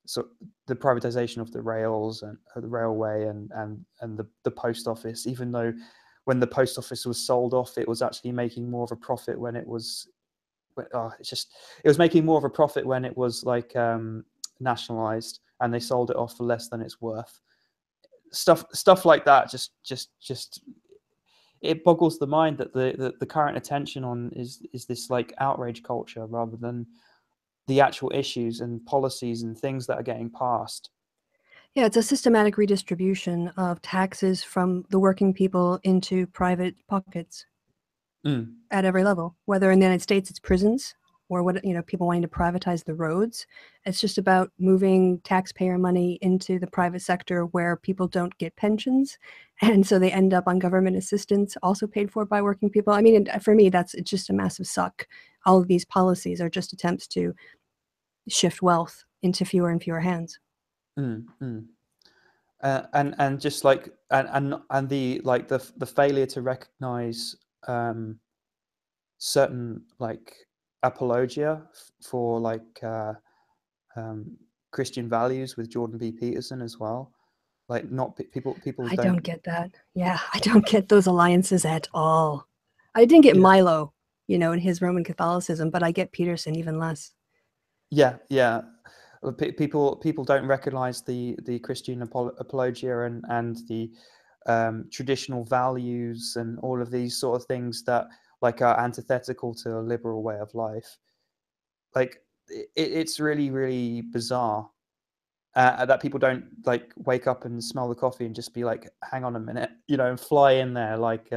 so the privatization of the rails and the railway and the post office, even though when the post office was sold off, it was actually making more of a profit when it was. It was making more of a profit when it was like nationalized, and they sold it off for less than it's worth. Stuff like that. Just it boggles the mind that the current attention on is this like outrage culture rather than the actual issues and policies and things that are getting passed. Yeah, it's a systematic redistribution of taxes from the working people into private pockets at every level. Whether in the United States it's prisons or what, you know, people wanting to privatize the roads. It's just about moving taxpayer money into the private sector where people don't get pensions, and so they end up on government assistance, also paid for by working people. I mean, for me, it's just a massive suck. All of these policies are just attempts to shift wealth into fewer and fewer hands. And just like and the like the failure to recognize certain like apologia for like Christian values with Jordan B. Peterson as well. Like not people I don't. don't get that. Yeah, I don't get those alliances at all. I didn't get Milo, you know, in his Roman Catholicism, but I get Peterson even less. Yeah. People don't recognize the Christian apologia and the traditional values and all of these sort of things that like are antithetical to a liberal way of life. Like it's really, really bizarre that people don't like wake up and smell the coffee and just be like, hang on a minute, you know, and fly in there like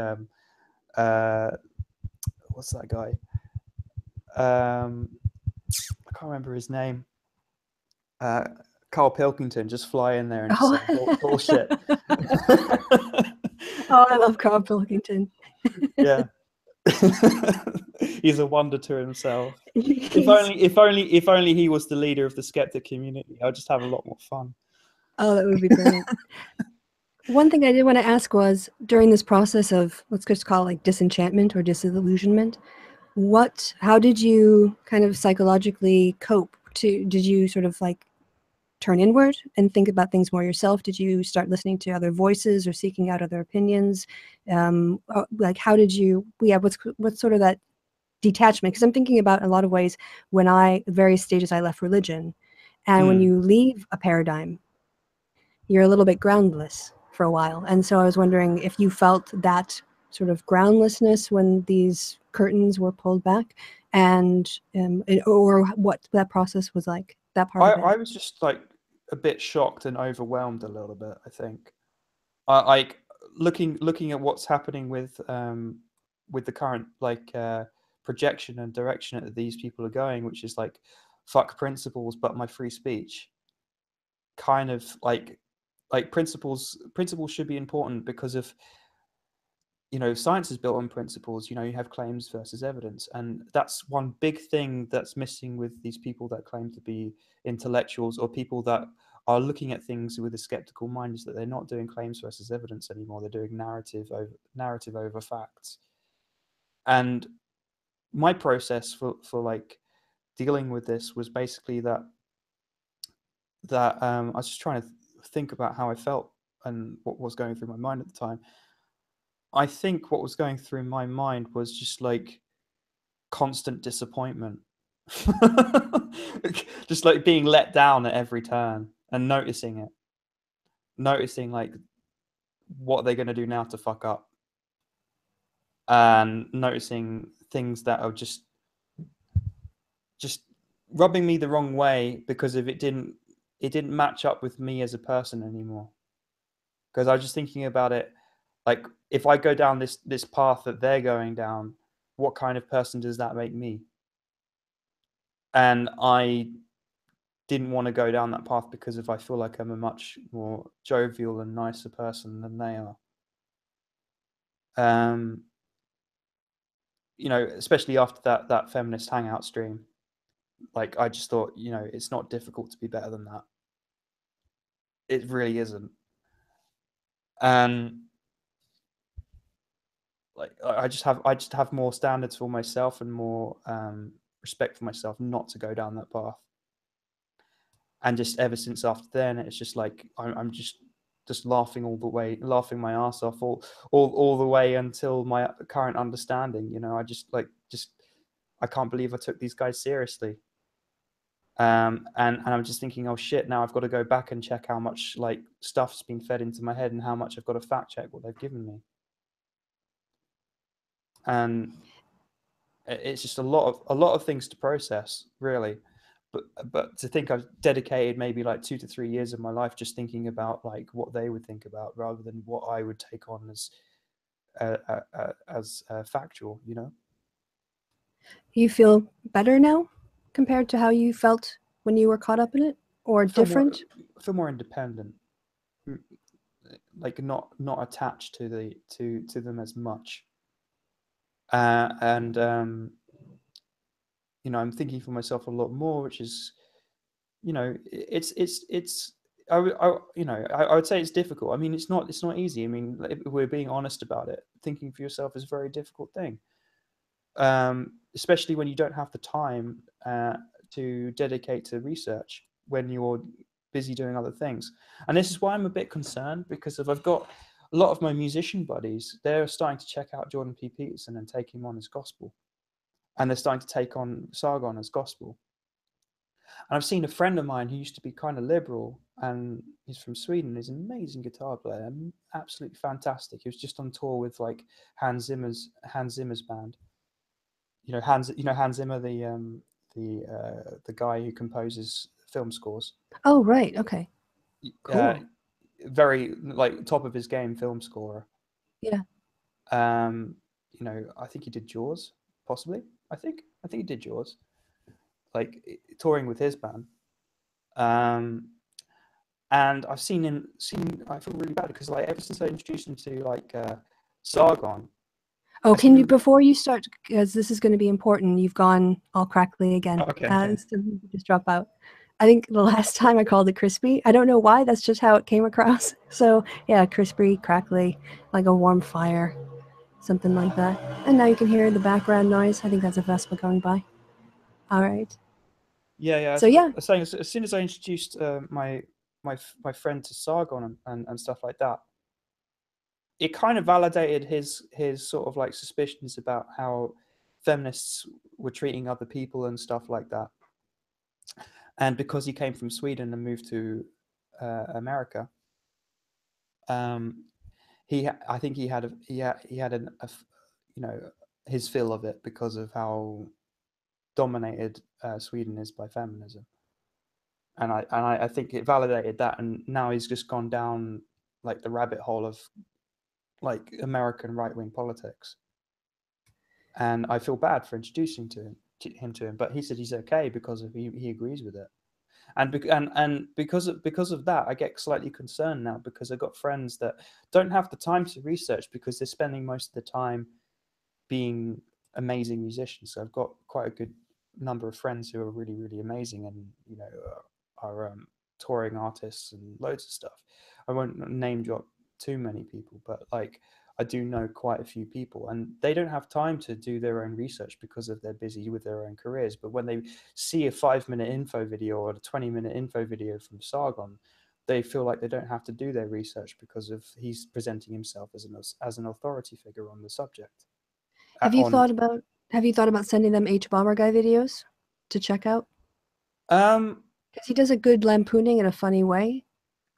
what's that guy? I can't remember his name. Carl Pilkington, just fly in there and just say bullshit. Oh, I love Carl Pilkington. Yeah. He's a wonder to himself. If only he was the leader of the skeptic community, I'd just have a lot more fun. Oh, that would be brilliant. One thing I did want to ask was, during this process of, let's just call it like disenchantment or disillusionment, how did you kind of psychologically cope? Did you sort of like turn inward and think about things more yourself? Did you start listening to other voices or seeking out other opinions? Like, how did you, what's sort of that detachment? Because I'm thinking about a lot of ways when various stages I left religion. And when you leave a paradigm, you're a little bit groundless for a while. And so I was wondering if you felt that sort of groundlessness when these curtains were pulled back, and or what that process was like, that part of it. I was just like a bit shocked and overwhelmed a little bit, I think. Like looking at what's happening with the current like projection and direction that these people are going, which is like fuck principles but my free speech. Kind of like principles should be important because of, you know, science is built on principles. You know, you have claims versus evidence, and that's one big thing that's missing with these people that claim to be intellectuals or people that are looking at things with a skeptical mind, is that they're not doing claims versus evidence anymore. They're doing narrative over facts. And my process for like dealing with this was basically that I was just trying to think about how I felt and what was going through my mind at the time. I think what was going through my mind was just like constant disappointment. Just like being let down at every turn and noticing like what they're going to do now to fuck up, and noticing things that are just rubbing me the wrong way because if it didn't match up with me as a person anymore. Because I was just thinking about it, like if I go down this path that they're going down, what kind of person does that make me? And I didn't want to go down that path because if I feel like I'm a much more jovial and nicer person than they are. You know, especially after that feminist hangout stream, like I just thought, you know, it's not difficult to be better than that. It really isn't. And like I just have more standards for myself and more respect for myself not to go down that path. And just ever since after then, it's just like I'm just just laughing my ass off all the way until my current understanding. You know, I can't believe I took these guys seriously. And I'm just thinking, oh shit, now I've got to go back and check how much like stuff's been fed into my head and how much I've got to fact check what they've given me. And it's just a lot of things to process, really. But to think I've dedicated maybe like 2 to 3 years of my life just thinking about like what they would think about rather than what I would take on as factual, you know. You feel better now compared to how you felt when you were caught up in it, or different? I feel more independent, like not attached to them as much. And you know, I'm thinking for myself a lot more, which is, you know, it's you know, I would say it's difficult. I mean, it's not easy. I mean, if we're being honest about it, thinking for yourself is a very difficult thing, especially when you don't have the time to dedicate to research when you're busy doing other things. And this is why I'm a bit concerned, because if I've got a lot of my musician buddies, they're starting to check out Jordan P. Peterson and take him on as gospel, and they're starting to take on Sargon as gospel. And I've seen a friend of mine who used to be kind of liberal, and he's from Sweden. He's an amazing guitar player, absolutely fantastic. He was just on tour with like Hans Zimmer's band. You know Hans Zimmer, the guy who composes film scores. Oh, right. Okay. Cool. Very like top of his game film scorer. Yeah. You know, I think he did Jaws, possibly. I think he did Jaws, like touring with his band. And I've seen. I feel really bad because like ever since I introduced him to like Sargon. Oh, can you, before you start, because this is going to be important, you've gone all crackly again. Okay. So you just drop out. I think the last time I called it crispy. I don't know why. That's just how it came across. So yeah, crispy, crackly, like a warm fire, something like that. And now you can hear the background noise. I think that's a Vespa going by. All right. Yeah. So yeah. I was saying, as soon as I introduced my friend to Sargon and stuff like that, it kind of validated his sort of like suspicions about how feminists were treating other people and stuff like that. And because he came from Sweden and moved to America, I think he had you know, his fill of it because of how dominated Sweden is by feminism. And I think it validated that, and now he's just gone down like the rabbit hole of like American right-wing politics. And I feel bad for introducing him to him, but he said he's okay because he agrees with it. And because of that, I get slightly concerned now, because I've got friends that don't have the time to research because they're spending most of the time being amazing musicians. So I've got quite a good number of friends who are really, really amazing, and you know, are touring artists and loads of stuff. I won't name drop too many people, but like I do know quite a few people, and they don't have time to do their own research because of they're busy with their own careers. But when they see a 5-minute info video or a 20-minute info video from Sargon, they feel like they don't have to do their research because of he's presenting himself as an authority figure on the subject. Have you thought about sending them H Bomber Guy videos to check out? Because he does a good lampooning in a funny way.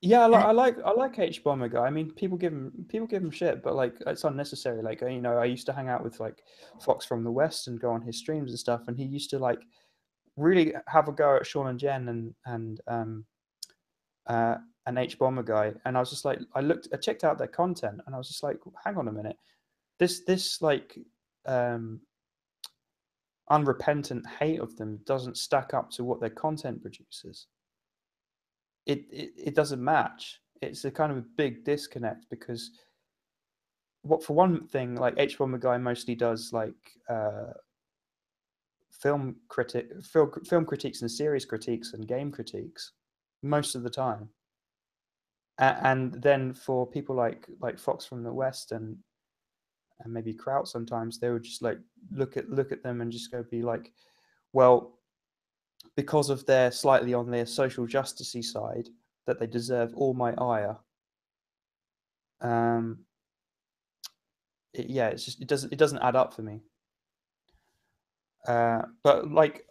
Yeah, I like H Bomber Guy. I mean, people give him shit, but like it's unnecessary. Like, you know, I used to hang out with like Fox from the West and go on his streams and stuff, and he used to like really have a go at Sean and Jen and H Bomber Guy, and I was just like, I checked out their content, and I was just like, hang on a minute, this like unrepentant hate of them doesn't stack up to what their content produces. It doesn't match. It's a kind of a big disconnect, because for one thing, like H Bomber Guy mostly does like film critiques and series critiques and game critiques most of the time. And then for people like Fox from the West and maybe Kraut, sometimes they would just like look at them and just go be like, well, because of their slightly on their social justicey side, that they deserve all my ire. Yeah, it's just it doesn't add up for me. But like,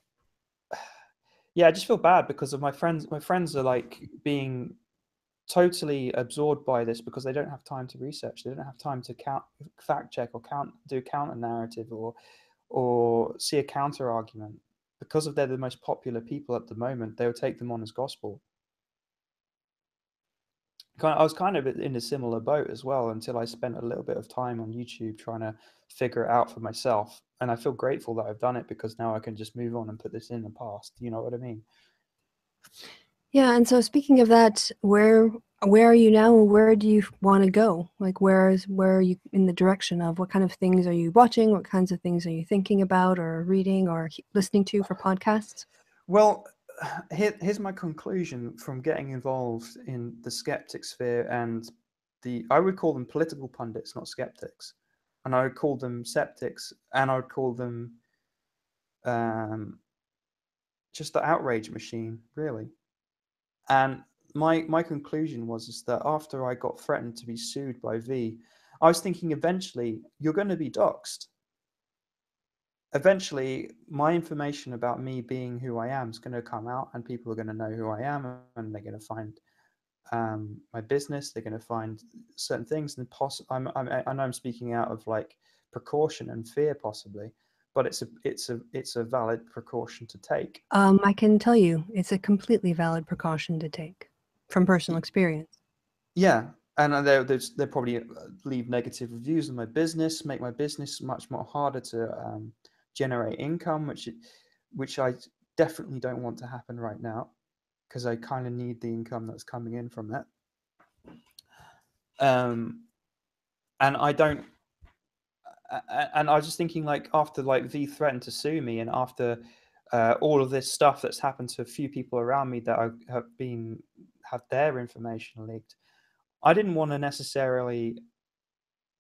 yeah, I just feel bad because of my friends. My friends are like being totally absorbed by this because they don't have time to research. They don't have time to fact check, or do counter narrative, or see a counter argument. Because they're the most popular people at the moment, they'll take them on as gospel. I was kind of in a similar boat as well until I spent a little bit of time on YouTube trying to figure it out for myself. And I feel grateful that I've done it because now I can just move on and put this in the past. You know what I mean? Yeah, and so speaking of that, where are you now, and where do you want to go? Like, where are you in the direction of? What kind of things are you watching? What kinds of things are you thinking about, or reading, or listening to for podcasts? Well, here's my conclusion from getting involved in the skeptic sphere and I would call them political pundits, not skeptics, and I would call them skeptics, and I would call them just the outrage machine, really. And my conclusion was is that after I got threatened to be sued by V, I was thinking eventually you're going to be doxxed. Eventually, my information about me being who I am is going to come out, and people are going to know who I am, and they're going to find my business. They're going to find certain things, and I know I'm speaking out of like precaution and fear, possibly, but it's a valid precaution to take. I can tell you, it's a completely valid precaution to take from personal experience. Yeah, and they'll probably leave negative reviews on my business, make my business much more harder to generate income, which I definitely don't want to happen right now because I kind of need the income that's coming in from that. And I don't, and I was just thinking, like, after like V threatened to sue me, and after all of this stuff that's happened to a few people around me that have their information leaked, I didn't want to necessarily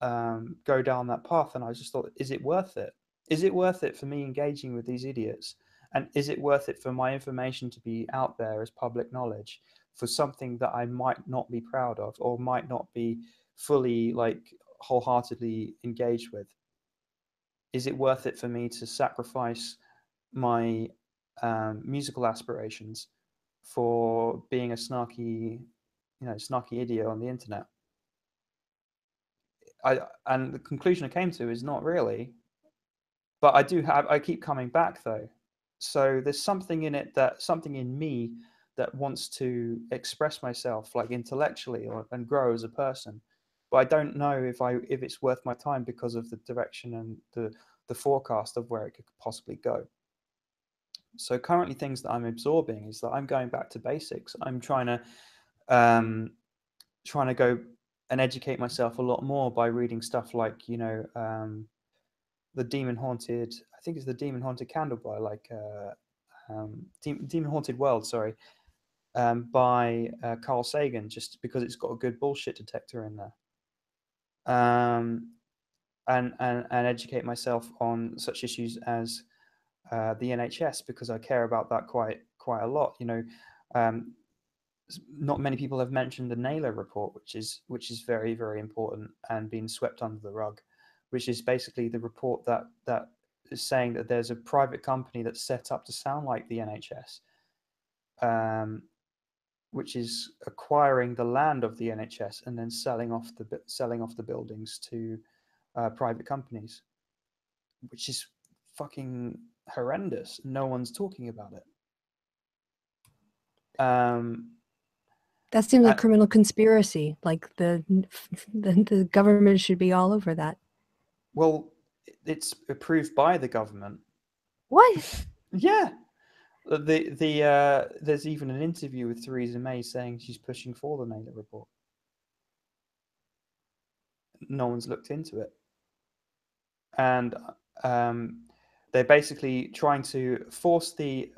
go down that path. And I just thought, is it worth it? Is it worth it for me engaging with these idiots? And is it worth it for my information to be out there as public knowledge for something that I might not be proud of, or might not be fully, like, wholeheartedly engaged with? Is it worth it for me to sacrifice my musical aspirations for being a snarky idiot on the internet? And the conclusion I came to is not really, but I keep coming back though. So there's something in me that wants to express myself, like, intellectually, and grow as a person. But I don't know if it's worth my time because of the direction and the forecast of where it could possibly go. So currently, things that I'm absorbing is that I'm going back to basics. I'm um, trying to go and educate myself a lot more by reading stuff like, the Demon Haunted. I think it's the Demon Haunted Candle by Demon Haunted World. Sorry, by Carl Sagan, just because it's got a good bullshit detector in there. And educate myself on such issues as the NHS, because I care about that quite a lot. Not many people have mentioned the Naylor report, which is very, very important and being swept under the rug, which is basically the report that is saying that there's a private company that's set up to sound like the NHS, which is acquiring the land of the NHS and then selling off the buildings to private companies, which is fucking horrendous. No one's talking about it. That seems like criminal conspiracy. Like the government should be all over that. Well, it's approved by the government. What? Yeah. There's even an interview with Theresa May saying she's pushing for the Naylor report. No one's looked into it, and they're basically trying to force the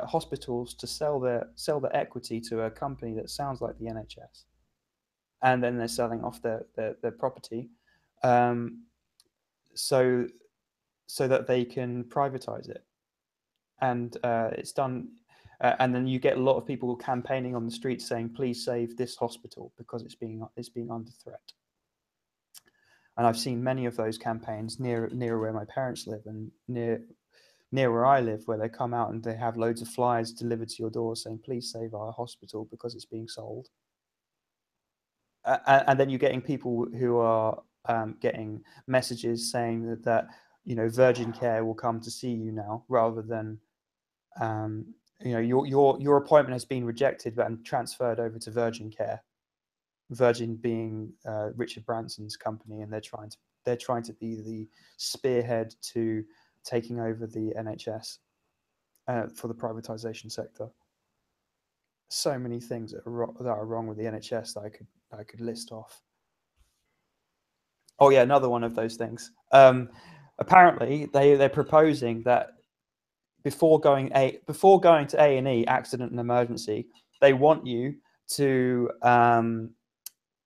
hospitals to sell their equity to a company that sounds like the NHS, and then they're selling off their property, so that they can privatize it. And it's done. And then you get a lot of people campaigning on the streets saying, "Please save this hospital because it's being under threat." And I've seen many of those campaigns near where my parents live, and near where I live, where they come out and they have loads of flyers delivered to your door saying, "Please save our hospital because it's being sold." And then you're getting people who are getting messages saying that Virgin Care will come to see you now, rather than your appointment has been rejected and transferred over to Virgin Care. Virgin being Richard Branson's company, and they're trying to be the spearhead to taking over the NHS for the privatization sector. So many things that are wrong with the NHS that I could list off. Oh yeah, another one of those things. Apparently, they're proposing that before going to A&E, accident and emergency, they want you to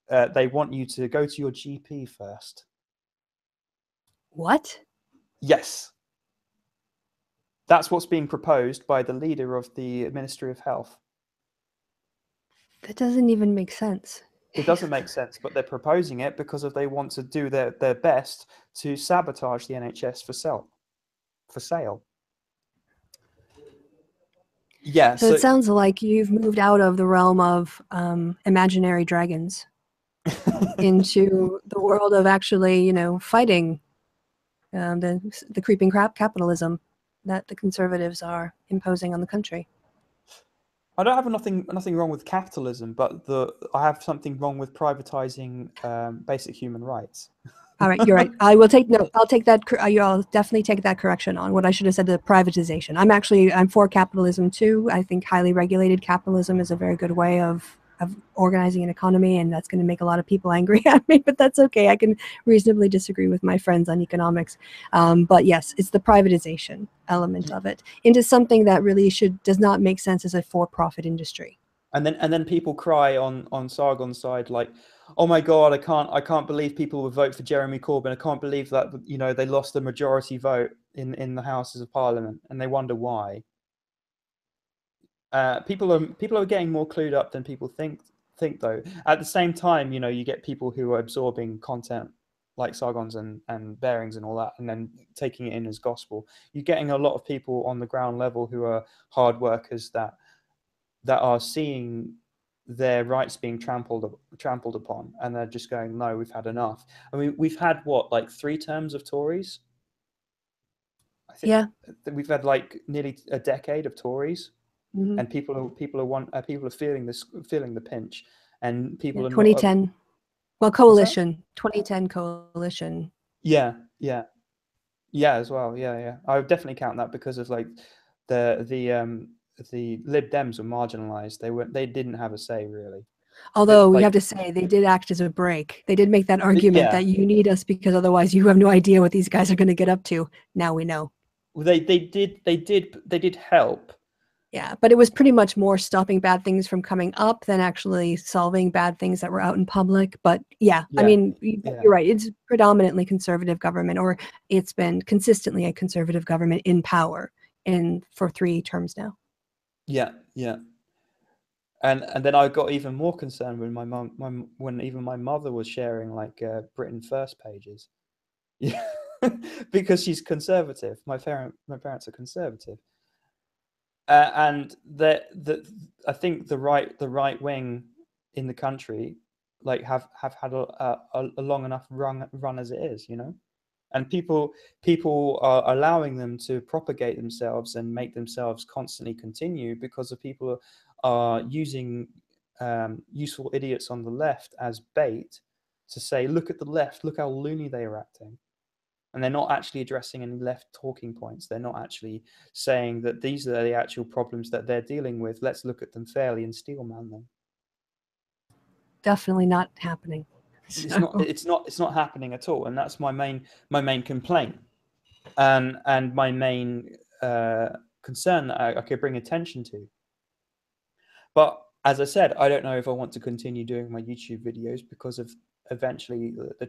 go to your GP first. What? Yes. That's what's being proposed by the leader of the Ministry of Health. That doesn't even make sense. It doesn't make sense, but they're proposing it because they want to do their best to sabotage the NHS for sale. Yeah. So it sounds like you've moved out of the realm of imaginary dragons into the world of actually, fighting the creeping capitalism that the conservatives are imposing on the country. I don't have nothing wrong with capitalism, but I have something wrong with privatizing basic human rights. All right, you're right. I will take note. I'll take that. I'll definitely take that correction on what I should have said. The privatization. I'm for capitalism too. I think highly regulated capitalism is a very good way of organizing an economy, and that's going to make a lot of people angry at me. But that's okay. I can reasonably disagree with my friends on economics. But yes, it's the privatization element of it into something that really does not make sense as a for-profit industry. And then people cry on Sargon's side, like, "Oh my God, I can't believe people would vote for Jeremy Corbyn. I can't believe that they lost the majority vote in the Houses of Parliament," and they wonder why. People are getting more clued up than people think though. At the same time, you get people who are absorbing content like Sargon's and Bearings and all that, and then taking it in as gospel. You're getting a lot of people on the ground level who are hard workers that are seeing their rights being trampled upon, and they're just going, "No, we've had enough." I mean, we've had what, like 3 terms of Tories? I think. Yeah. We've had like nearly a decade of Tories, Mm-hmm. and people are feeling the pinch, and people are 2010. not. Well, coalition, 2010 coalition. Yeah, as well. Yeah. I would definitely count that because of like the Lib Dems were marginalized. They didn't have a say really. Although we have to say they did act as a brake. They did make that argument that you need us because otherwise you have no idea what these guys are going to get up to. Now we know. Well, they did help. Yeah, but it was pretty much more stopping bad things from coming up than actually solving bad things that were out in public. But yeah. I mean, you're right. It's predominantly conservative government, or it's been consistently a conservative government in power for 3 terms now. Yeah. And then I got even more concerned when when even my mother was sharing like Britain First pages. Yeah. Because she's conservative. My parents are conservative. And I think the right wing in the country like have had a long enough run as it is, and people are allowing them to propagate themselves and make themselves constantly continue because of people are using useful idiots on the left as bait to say, "Look at the left, look how loony they are acting." And they're not actually addressing any left talking points. They're not actually saying that these are the actual problems that they're dealing with. Let's look at them fairly and steelman them. Definitely not happening. It's not happening at all. And that's my main complaint. And my main concern that I could bring attention to. But as I said, I don't know if I want to continue doing my YouTube videos because of eventually the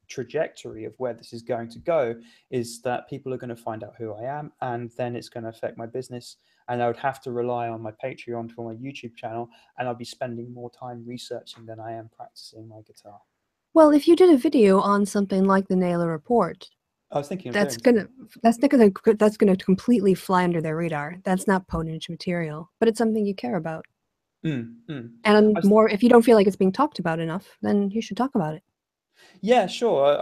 trajectory of where this is going to go is that people are going to find out who I am, and then it's going to affect my business, and I would have to rely on my Patreon for my YouTube channel, and I'll be spending more time researching than I am practicing my guitar. Well, if you did a video on something like the Naylor Report, I was thinking of that's doing gonna completely fly under their radar. That's not ponage material, but it's something you care about. And more, if you don't feel like it's being talked about enough, then you should talk about it. Yeah, sure.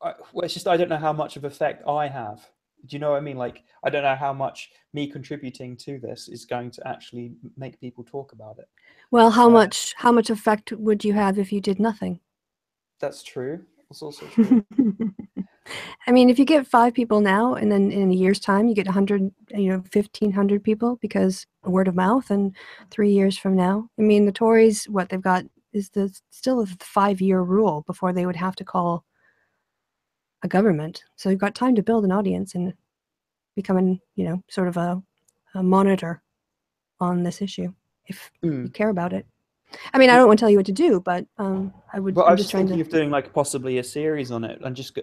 Well, it's just I don't know how much of effect I have. Do you know what I mean? Like, I don't know how much me contributing to this is going to actually make people talk about it. Well, how much effect would you have if you did nothing? That's true. That's also true. I mean, if you get 5 people now, and then in a year's time you get 100, 1,500 people because of word of mouth, and 3 years from now, I mean, the Tories, what they've got is still a 5-year rule before they would have to call a government. So you've got time to build an audience and become sort of a monitor on this issue if you care about it. I mean, I don't want to tell you what to do, but I would. Well, I I'm was just just trying thinking to. of doing like possibly a series on it and just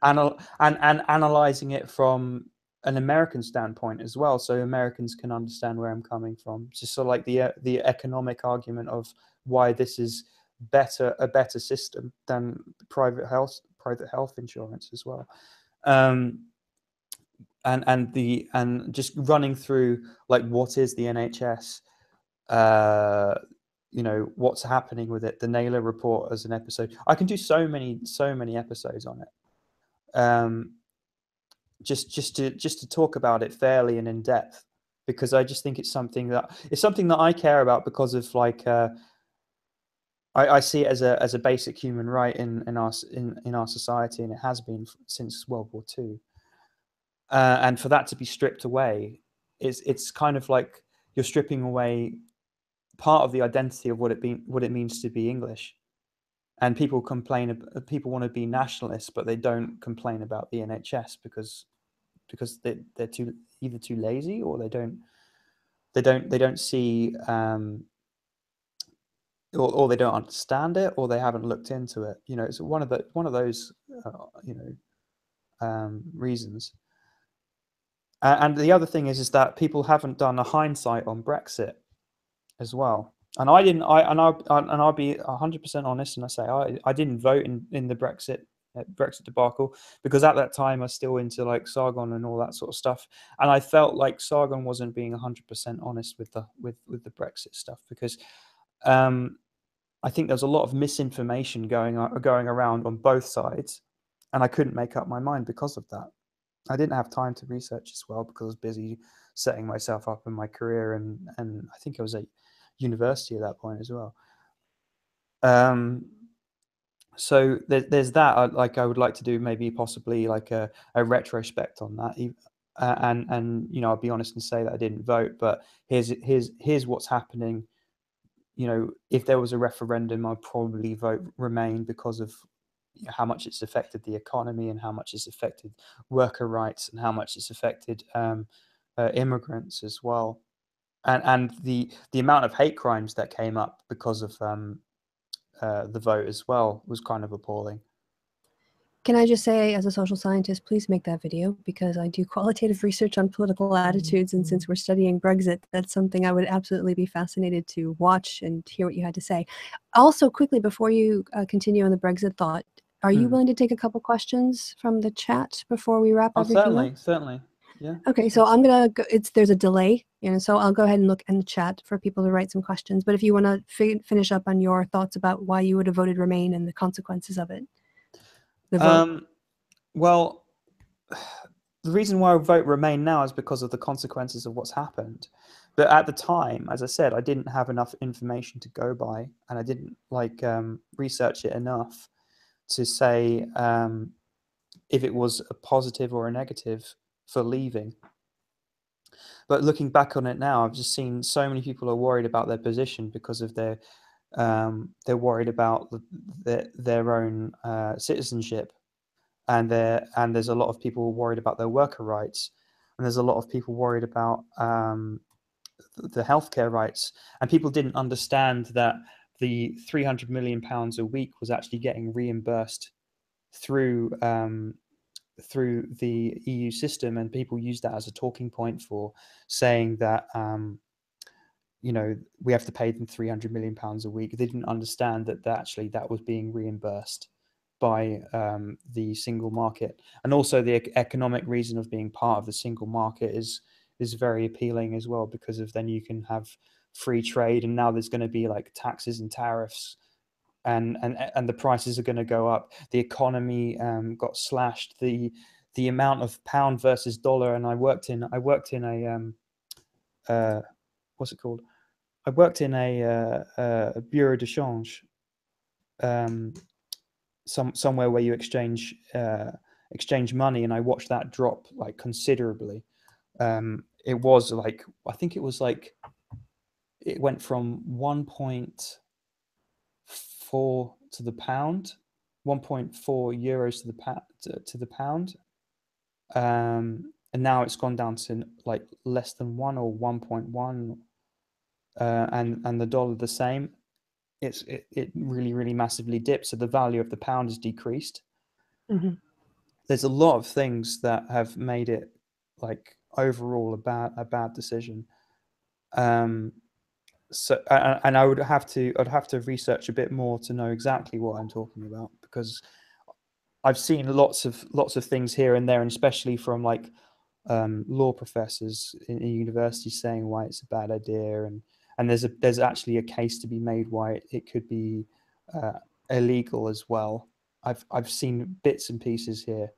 analyzing it from an American standpoint as well, so Americans can understand where I'm coming from. Just sort of like the economic argument of why this is a better system than private health insurance as well. And just running through like what is the NHS, what's happening with it, the Naylor Report as an episode. I can do so many episodes on it, just to talk about it fairly and in depth, because I just think it's something that I care about, because of like I see it as a basic human right in our society, and it has been since World War II. And for that to be stripped away, it's kind of like you're stripping away part of the identity of what it means to be English. And people want to be nationalists, but they don't complain about the NHS because they're either too lazy, or they don't see, or they don't understand it, or they haven't looked into it. It's one of those reasons. And the other thing is that people haven't done a hindsight on Brexit as well. And I didn't. I'll be 100% honest, and I say I didn't vote in the Brexit debacle, because at that time I was still into like Sargon and all that sort of stuff, and I felt like Sargon wasn't being 100% honest with the Brexit stuff, because I think there's a lot of misinformation going around on both sides, and I couldn't make up my mind because of that. I didn't have time to research as well, because I was busy setting myself up in my career, and I think I was at university at that point as well. So there's that. I would like to do maybe possibly like a retrospect on that, and I'll be honest and say that I didn't vote, but here's what's happening. If there was a referendum, I'd probably vote Remain, because of how much it's affected the economy, and how much it's affected worker rights, and how much it's affected immigrants as well, and the amount of hate crimes that came up because of the vote as well was kind of appalling. Can I just say, as a social scientist, please make that video, because I do qualitative research on political attitudes, and since we're studying Brexit, that's something I would absolutely be fascinated to watch and hear what you had to say. Also, quickly, before you continue on the Brexit thought, are you willing to take a couple questions from the chat before we wrap everything up? Certainly. Yeah. Okay, so I'm gonna go, there's a delay, so I'll go ahead and look in the chat for people to write some questions. But if you want to finish up on your thoughts about why you would have voted Remain and the consequences of it. The vote. Well, the reason why I vote Remain now is because of the consequences of what's happened. But at the time, as I said, I didn't have enough information to go by, and I didn't research it enough to say if it was a positive or a negative for leaving. But looking back on it now, I've just seen so many people are worried about their position because of they're worried about their own citizenship, and there's a lot of people worried about their worker rights, and there's a lot of people worried about the healthcare rights, and people didn't understand that the £300 million a week was actually getting reimbursed through the EU system, and people use that as a talking point for saying that we have to pay them £300 million a week. They didn't understand that actually that was being reimbursed by the single market, and also the economic reason of being part of the single market is very appealing as well, because of then you can have free trade, and now there's going to be like taxes and tariffs, and the prices are going to go up. The economy got slashed. The amount of pound versus dollar, and I worked in a what's it called? I worked in a bureau de change, somewhere where you exchange money, and I watched that drop like considerably. It was like, I think it was like, it went from 1.4 to the pound, 1.4 euros to the pound, and now it's gone down to like less than 1 or 1.1, and the dollar the same. It really massively dipped, so the value of the pound has decreased. Mm-hmm. There's a lot of things that have made it like overall a bad decision. So and I'd have to research a bit more to know exactly what I'm talking about, because I've seen lots of things here and there, and especially from like law professors in universities saying why it's a bad idea, and there's actually a case to be made why it could be illegal as well. I've seen bits and pieces here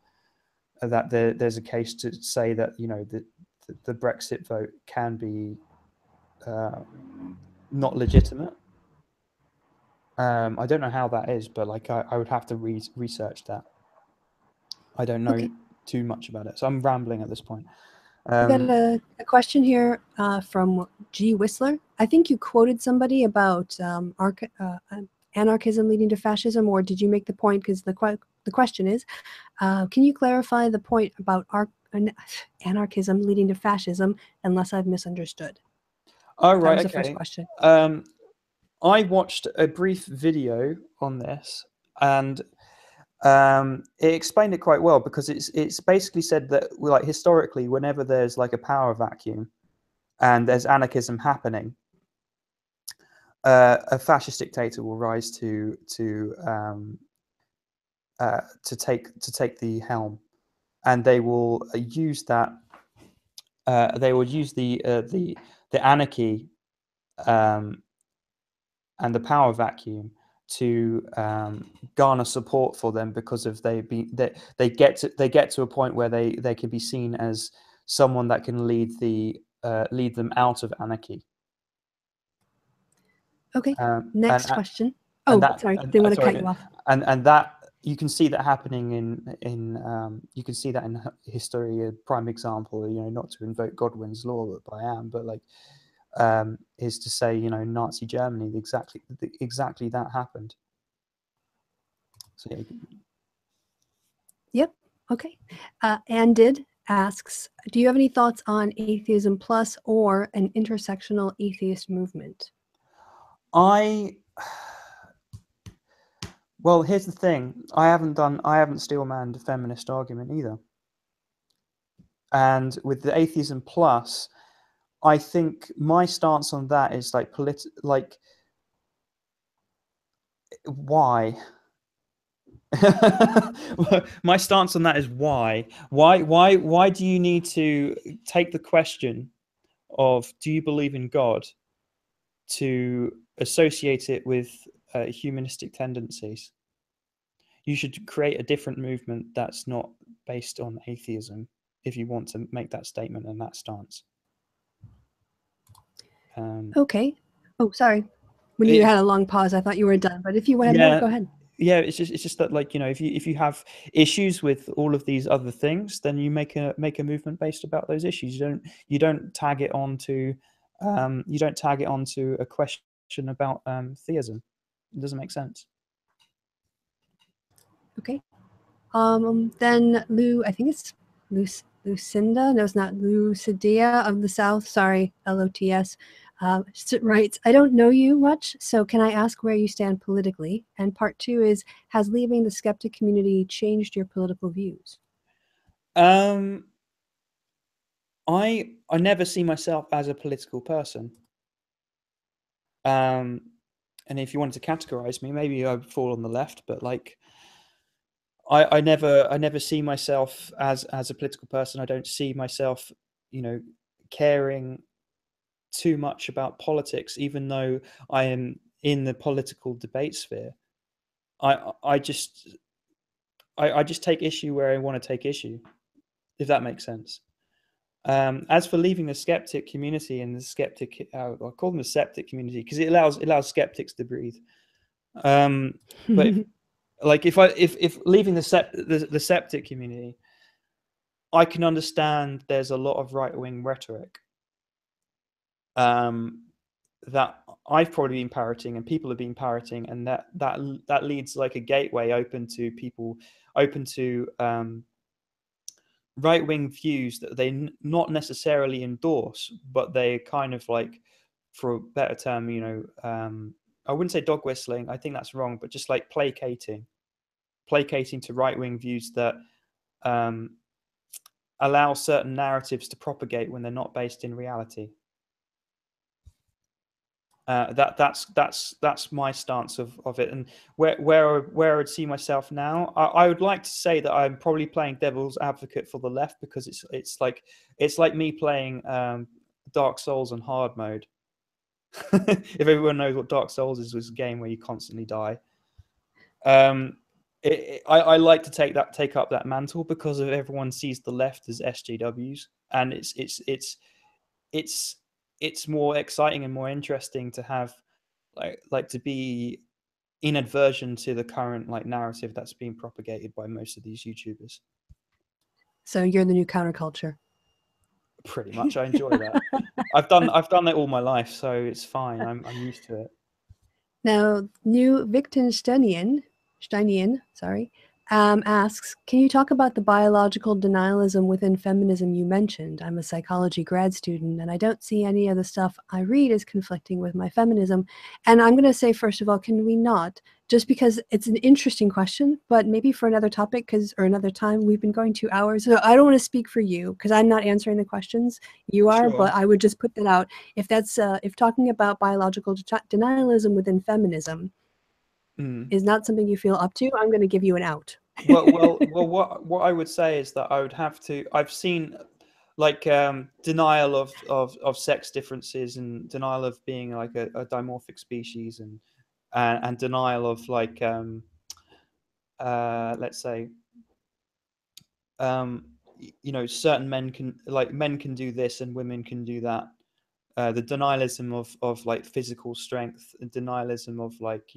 that there's a case to say that the Brexit vote can be not legitimate. I don't know how that is, but like I would have to research that. I don't know too much about it, so I'm rambling at this point. We got a question here from G. Whistler. I think you quoted somebody about anarchism leading to fascism, or did you make the point? Because the question is, can you clarify the point about anarchism leading to fascism, unless I've misunderstood? Oh, right, that was okay. The first question. I watched a brief video on this, and it explained it quite well, because it's basically said that, like, historically, whenever there's like a power vacuum and there's anarchism happening, a fascist dictator will rise to take the helm, and they will use that. They will use the anarchy and the power vacuum to garner support for them, because of they get to a point where they can be seen as someone that can lead them out of anarchy. Okay. Next question. Oh, sorry, didn't want to cut you off. And that you can see that happening in you can see that in history. A prime example, not to invoke Godwin's law, but I am, but like. Is to say, Nazi Germany, exactly that happened. So yeah. Yep. Okay. Andid asks, do you have any thoughts on atheism plus or an intersectional atheist movement? Well, here's the thing. I haven't steelmanned a feminist argument either. And with the atheism plus, I think my stance on that is like why? My stance on that is why? Why do you need to take the question of do you believe in God to associate it with humanistic tendencies? You should create a different movement that's not based on atheism if you want to make that statement and that stance. Okay. Oh, sorry. When you had a long pause, I thought you were done. But if you want more, go ahead. Yeah, it's just that, like, if you have issues with all of these other things, then you make a movement based about those issues. You don't tag it onto a question about theism. It doesn't make sense. Okay. Then I think it's Lucinda. No, it's not Lucidia of the South. Sorry, LOTS. Writes, I don't know you much, so can I ask where you stand politically? And part 2 is, has leaving the skeptic community changed your political views? I never see myself as a political person. And if you wanted to categorize me, maybe I would fall on the left, but like I never see myself as a political person. I don't see myself, caring too much about politics, even though I am in the political debate sphere. I just take issue where I want to take issue, if that makes sense. As for leaving the skeptic community and the skeptic, I call them the skeptic community because it allows skeptics to breathe. But if leaving the skeptic community, I can understand there's a lot of right-wing rhetoric that I've probably been parroting and people have been parroting, and that leads like a gateway open to people, open to right-wing views that they not necessarily endorse, but they kind of like, for a better term, I wouldn't say dog whistling, I think that's wrong, but just like placating to right-wing views that allow certain narratives to propagate when they're not based in reality. That's my stance of it, and where I'd see myself now. I would like to say that I'm probably playing devil's advocate for the left, because it's like me playing Dark Souls on hard mode. If everyone knows what Dark Souls is, it's a game where you constantly die. I like to take up that mantle because of everyone sees the left as SJWs, and it's more exciting and more interesting to have like to be in aversion to the current like narrative that's being propagated by most of these YouTubers. So you're the new counterculture. Pretty much, I enjoy that. I've done it all my life, so it's fine. I'm used to it. Now, new Wittgensteinian, asks, can you talk about the biological denialism within feminism you mentioned? I'm a psychology grad student, and I don't see any of the stuff I read as conflicting with my feminism. And I'm going to say, first of all, can we not? Just because it's an interesting question, but maybe for another topic, or another time. We've been going 2 hours, so I don't want to speak for you because I'm not answering the questions. You are, Sure. but I would just put that out. If that's if talking about biological denialism within feminism is not something you feel up to, I'm going to give you an out. well, what I would say is that I would have to. I've seen like denial of sex differences, and denial of being like a dimorphic species, and denial of like let's say certain men can do this and women can do that. The denialism of like physical strength, and denialism of like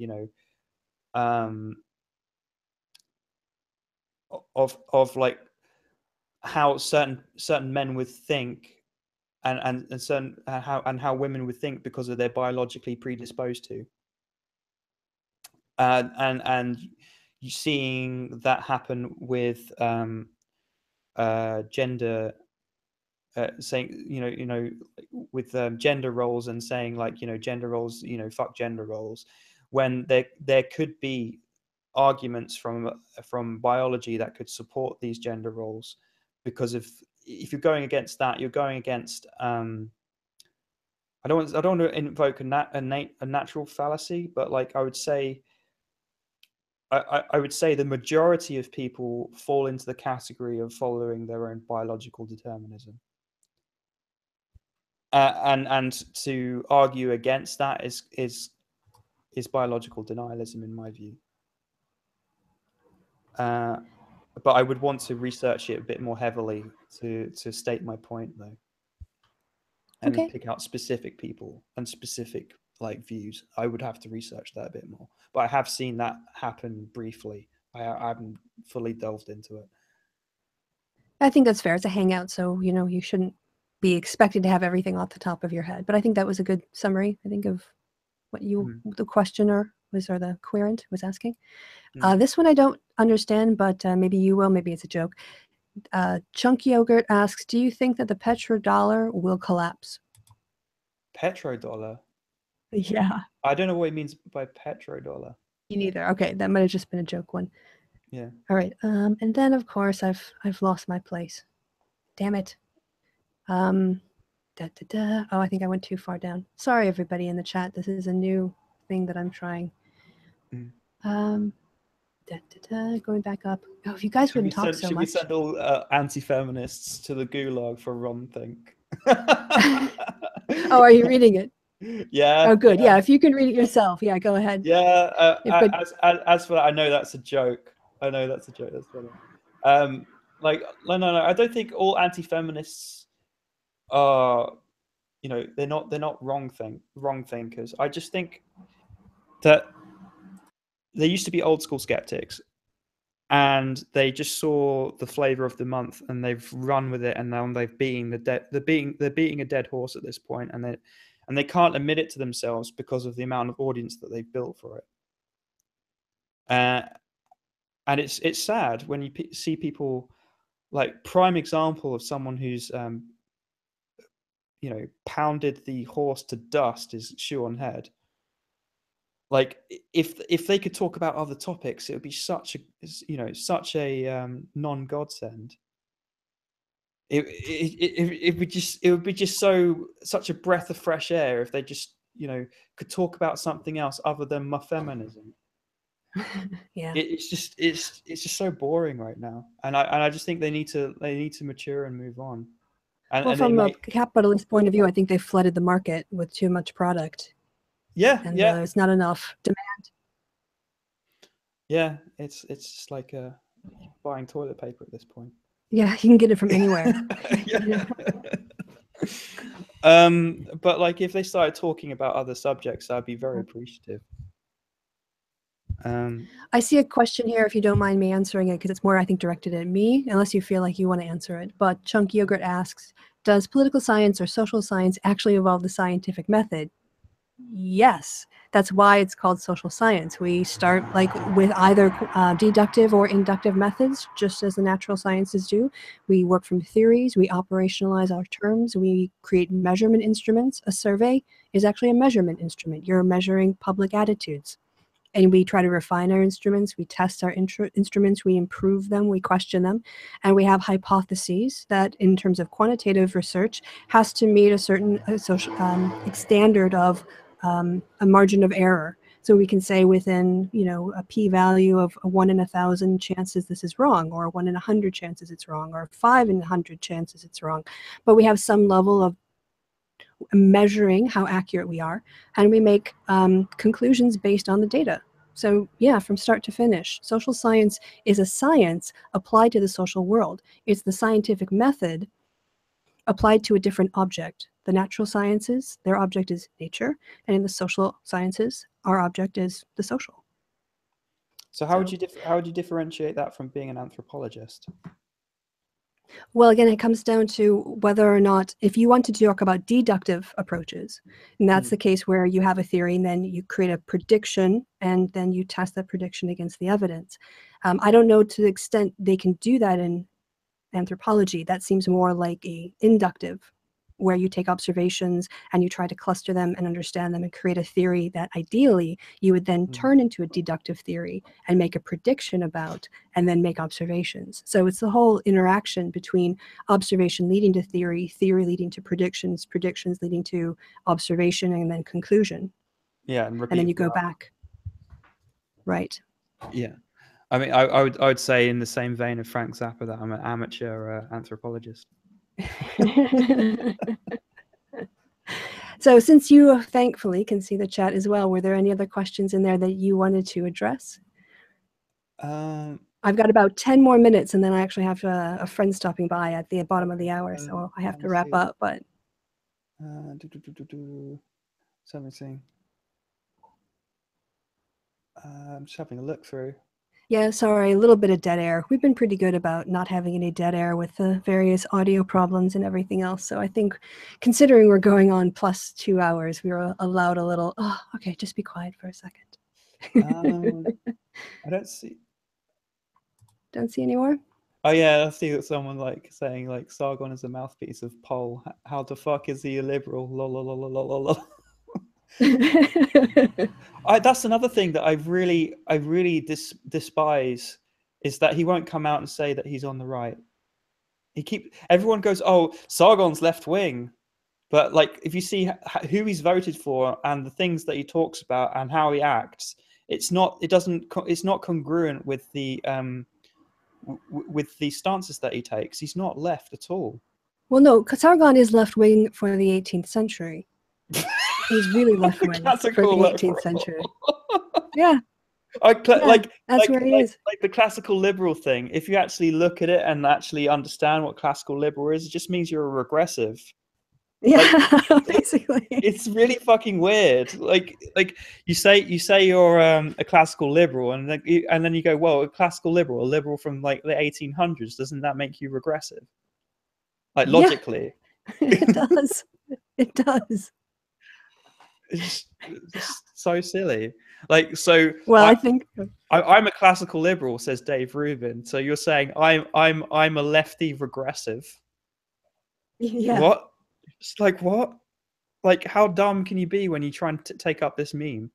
of like how certain men would think, and certain how women would think because of their biologically predisposed to, and you seeing that happen with gender, saying with gender roles, and saying like gender roles, fuck gender roles, when there could be arguments from biology that could support these gender roles, because if you're going against that, you're going against I don't want to invoke a natural fallacy, but like I would say the majority of people fall into the category of following their own biological determinism. And to argue against that is biological denialism, in my view. But I would want to research it a bit more heavily to state my point, though, and Okay. pick out specific people and specific like views. I would have to research that a bit more. But I have seen that happen briefly. I haven't fully delved into it. I think that's fair. It's a hangout, so you shouldn't be expected to have everything off the top of your head. But I think that was a good summary, I think, of what the questioner was, or the querent was asking. This one I don't understand, but maybe you will. Maybe it's a joke. Chunk Yogurt asks, do you think that the petrodollar will collapse? Petrodollar. Yeah. I don't know what he means by petrodollar. Me neither. Okay, that might have just been a joke one. Yeah. All right. And then of course I've lost my place. Damn it. Oh, I think I went too far down. Sorry, everybody in the chat. This is a new thing that I'm trying. Going back up. Oh, if you guys wouldn't talk so much. Should we send all anti-feminists to the gulag for Ron Think? Oh, are you reading it? Yeah. Oh, good. Yeah, if you can read it yourself, yeah, go ahead. Yeah. As for that, I know that's a joke. That's funny. Like, no. I don't think all anti-feminists are, they're not wrong thinkers. I just think that there used to be old school skeptics, and they just saw the flavor of the month, and they've run with it, and now they've beaten they're beating a dead horse at this point, and they can't admit it to themselves because of the amount of audience that they've built for it. And it's sad when you see people, like, prime example of someone who's pounded the horse to dust is Shoe on Head. Like, if they could talk about other topics, it would be such a non-godsend. It would be just such a breath of fresh air if they just could talk about something else other than my feminism. Yeah. It's just so boring right now, and I just think they need to mature and move on. Well, from a capitalist point of view, I think they flooded the market with too much product. And there's not enough demand. Yeah, it's just like buying toilet paper at this point. Yeah, you can get it from anywhere. Yeah. But like, if they started talking about other subjects, I'd be very appreciative. I see a question here, if you don't mind me answering it, because it's more, I think, directed at me, unless you feel like you want to answer it. But Chunk Yogurt asks, does political science or social science actually evolve the scientific method? Yes. That's why it's called social science. We start with either deductive or inductive methods, just as the natural sciences do. We work from theories, we operationalize our terms, we create measurement instruments. A survey is actually a measurement instrument. You're measuring public attitudes. And we try to refine our instruments, we test our instruments, we improve them, we question them, and we have hypotheses that, in terms of quantitative research, has to meet a certain social standard of a margin of error. So we can say within, a p-value of 1 in 1,000 chances this is wrong, or 1 in 100 chances it's wrong, or 5 in 100 chances it's wrong. But we have some level of measuring how accurate we are, and we make conclusions based on the data. So yeah, from start to finish, social science is a science applied to the social world. It's the scientific method applied to a different object. The natural sciences, their object is nature, and in the social sciences, our object is the social. So how would you differentiate that from being an anthropologist? Well, again, it comes down to whether or not, if you want to talk about deductive approaches, and that's the case where you have a theory and then you create a prediction and then you test that prediction against the evidence. I don't know to the extent they can do that in anthropology. That seems more like a inductive, where you take observations and you try to cluster them and understand them and create a theory that ideally you would then turn into a deductive theory and make a prediction about, and then make observations. So it's the whole interaction between observation leading to theory, theory leading to predictions, predictions leading to observation, and then conclusion. Yeah, and then you go back. Right. Yeah. I mean, I would say, in the same vein of Frank Zappa, that I'm an amateur anthropologist. So since you thankfully can see the chat as well, were there any other questions in there that you wanted to address? I've got about 10 more minutes, and then I actually have a friend stopping by at the bottom of the hour, so I have to wrap up. But something. I'm just having a look through. Yeah, sorry, a little bit of dead air. We've been pretty good about not having any dead air with the various audio problems and everything else. So I think, considering we're going on plus 2 hours, we were allowed a little, okay, just be quiet for a second. I don't see. Don't see any more? Oh yeah, I see that someone like saying like Sargon is a mouthpiece of Pole. How the fuck is he a liberal? Lol, lol, lol, lol, lol, lol. That's another thing that I really despise is that he won't come out and say that he's on the right. Everyone goes, oh, Sargon's left wing, but like if you see who he's voted for and the things that he talks about and how he acts, it's not congruent with the stances that he takes. He's not left at all. Well, no, Sargon is left wing for the 18th century. He's really left wing for the 18th century. Yeah. That's where he is. Like the classical liberal thing. If you actually look at it and actually understand what classical liberal is, it just means you're a regressive. Yeah, basically. It's really fucking weird. Like you say you're a classical liberal, and then you go, well, a classical liberal, a liberal from like the 1800s, doesn't that make you regressive? Like logically, it does. It does. It's so silly. Like so. Well, I think I'm a classical liberal, says Dave Rubin. So you're saying I'm a lefty regressive. Yeah. What? It's like what? Like how dumb can you be when you try and take up this meme?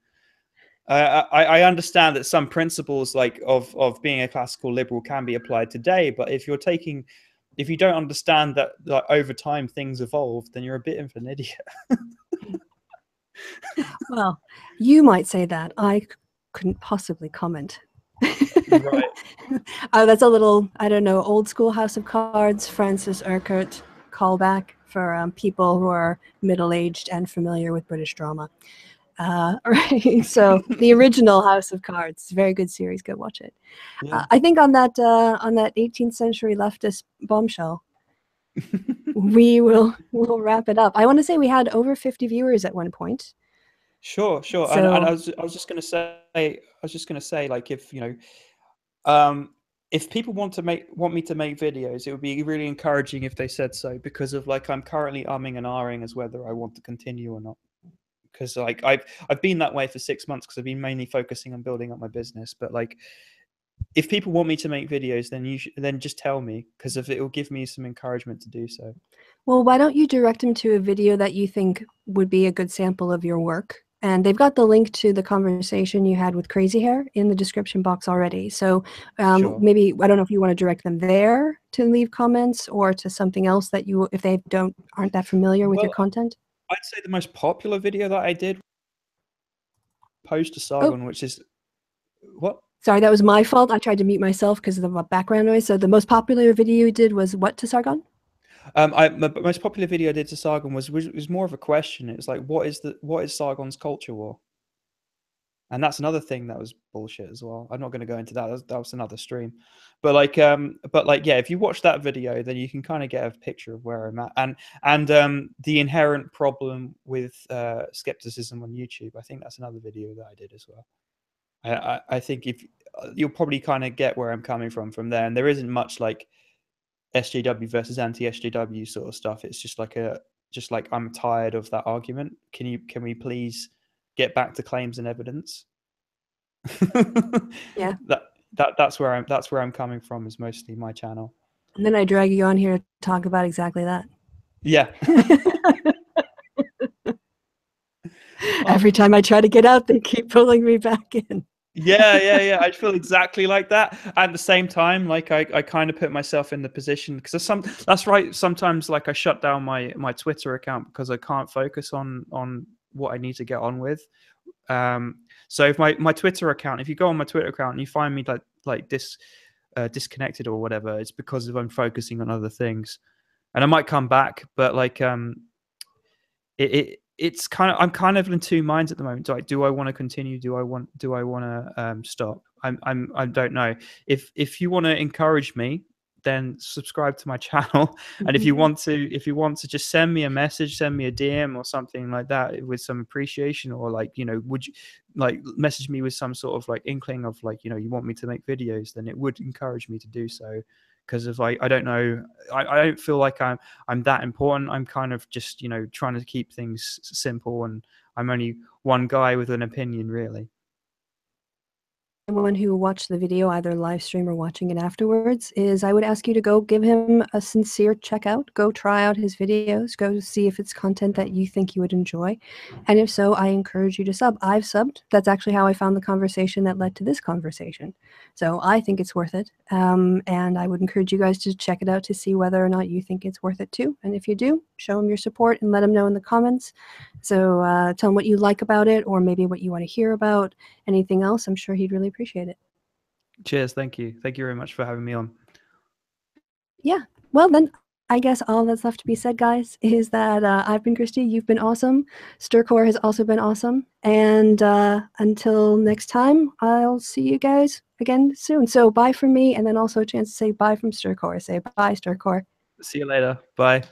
I understand that some principles like of being a classical liberal can be applied today, but if you don't understand that like over time things evolve, then you're a bit of an idiot. Well, you might say that. I couldn't possibly comment. Right. That's a little, I don't know, old school House of Cards, Francis Urquhart callback for people who are middle-aged and familiar with British drama. Right. So the original House of Cards, it's a very good series. Go watch it. Yeah. I think on that 18th century leftist bombshell, we'll wrap it up. I want to say we had over 50 viewers at one point. Sure. So, and I was just going to say, like, if if people want me to make videos, it would be really encouraging if they said so, because of like I'm currently umming and ahhing as whether I want to continue or not. Because like I've been that way for 6 months because I've been mainly focusing on building up my business. But like, if people want me to make videos, then just tell me, because if it will give me some encouragement to do so. Well, why don't you direct them to a video that you think would be a good sample of your work? And they've got the link to the conversation you had with Crazy Hair in the description box already. So sure. Maybe, I don't know if you want to direct them there to leave comments or to something else that if they aren't that familiar with your content. I'd say the most popular video that I did post to Sargon, which is what? Sorry, that was my fault. I tried to mute myself because of the background noise. So the most popular video you did was what to Sargon? My most popular video I did to Sargon was more of a question. It was like, what is Sargon's culture war? And that's another thing that was bullshit as well. I'm not going to go into that. That was another stream. But like, yeah, if you watch that video, then you can kind of get a picture of where I'm at and the inherent problem with skepticism on YouTube. I think that's another video that I did as well. I think if you'll probably kind of get where I'm coming from there, and there isn't much like SJW versus anti-SJW sort of stuff. It's just like I'm tired of that argument. Can we please get back to claims and evidence? Yeah. That's where I'm coming from, is mostly my channel. And then I drag you on here to talk about exactly that. Yeah. Every time I try to get out, they keep pulling me back in. Yeah. I feel exactly like that. At the same time, like I kind of put myself in the position, because that's right. Sometimes like I shut down my Twitter account because I can't focus on what I need to get on with. So if my Twitter account, if you go on my Twitter account and you find me like disconnected or whatever, it's because I'm focusing on other things, and I might come back, but like it's kind of, I'm kind of in two minds at the moment. Like, do I want to continue? Do I want to stop? I don't know. If you want to encourage me, then subscribe to my channel. And if you want to just send me a message, send me a DM or something like that with some appreciation, or like, would you like message me with some sort of like inkling of like, you want me to make videos, then it would encourage me to do so. Because if I don't know, I don't feel like I'm that important. I'm kind of just, trying to keep things simple, and I'm only one guy with an opinion, really. anyone who watched the video, either live stream or watching it afterwards, is I would ask you to go give him a sincere checkout. Go try out his videos. Go see if it's content that you think you would enjoy. And if so, I encourage you to sub. I've subbed. That's actually how I found the conversation that led to this conversation. So I think it's worth it. And I would encourage you guys to check it out to see whether or not you think it's worth it too. And if you do, show him your support and let him know in the comments. So tell him what you like about it, or maybe what you want to hear about. Anything else, I'm sure he'd really appreciate it. Cheers. Thank you. Thank you very much for having me on. Yeah. Well, then I guess all that's left to be said, guys, is that I've been Kristi. You've been awesome. Stercore has also been awesome. And until next time, I'll see you guys again soon. So bye from me, and then also a chance to say bye from Stercore. Say bye, Stercore. See you later. Bye.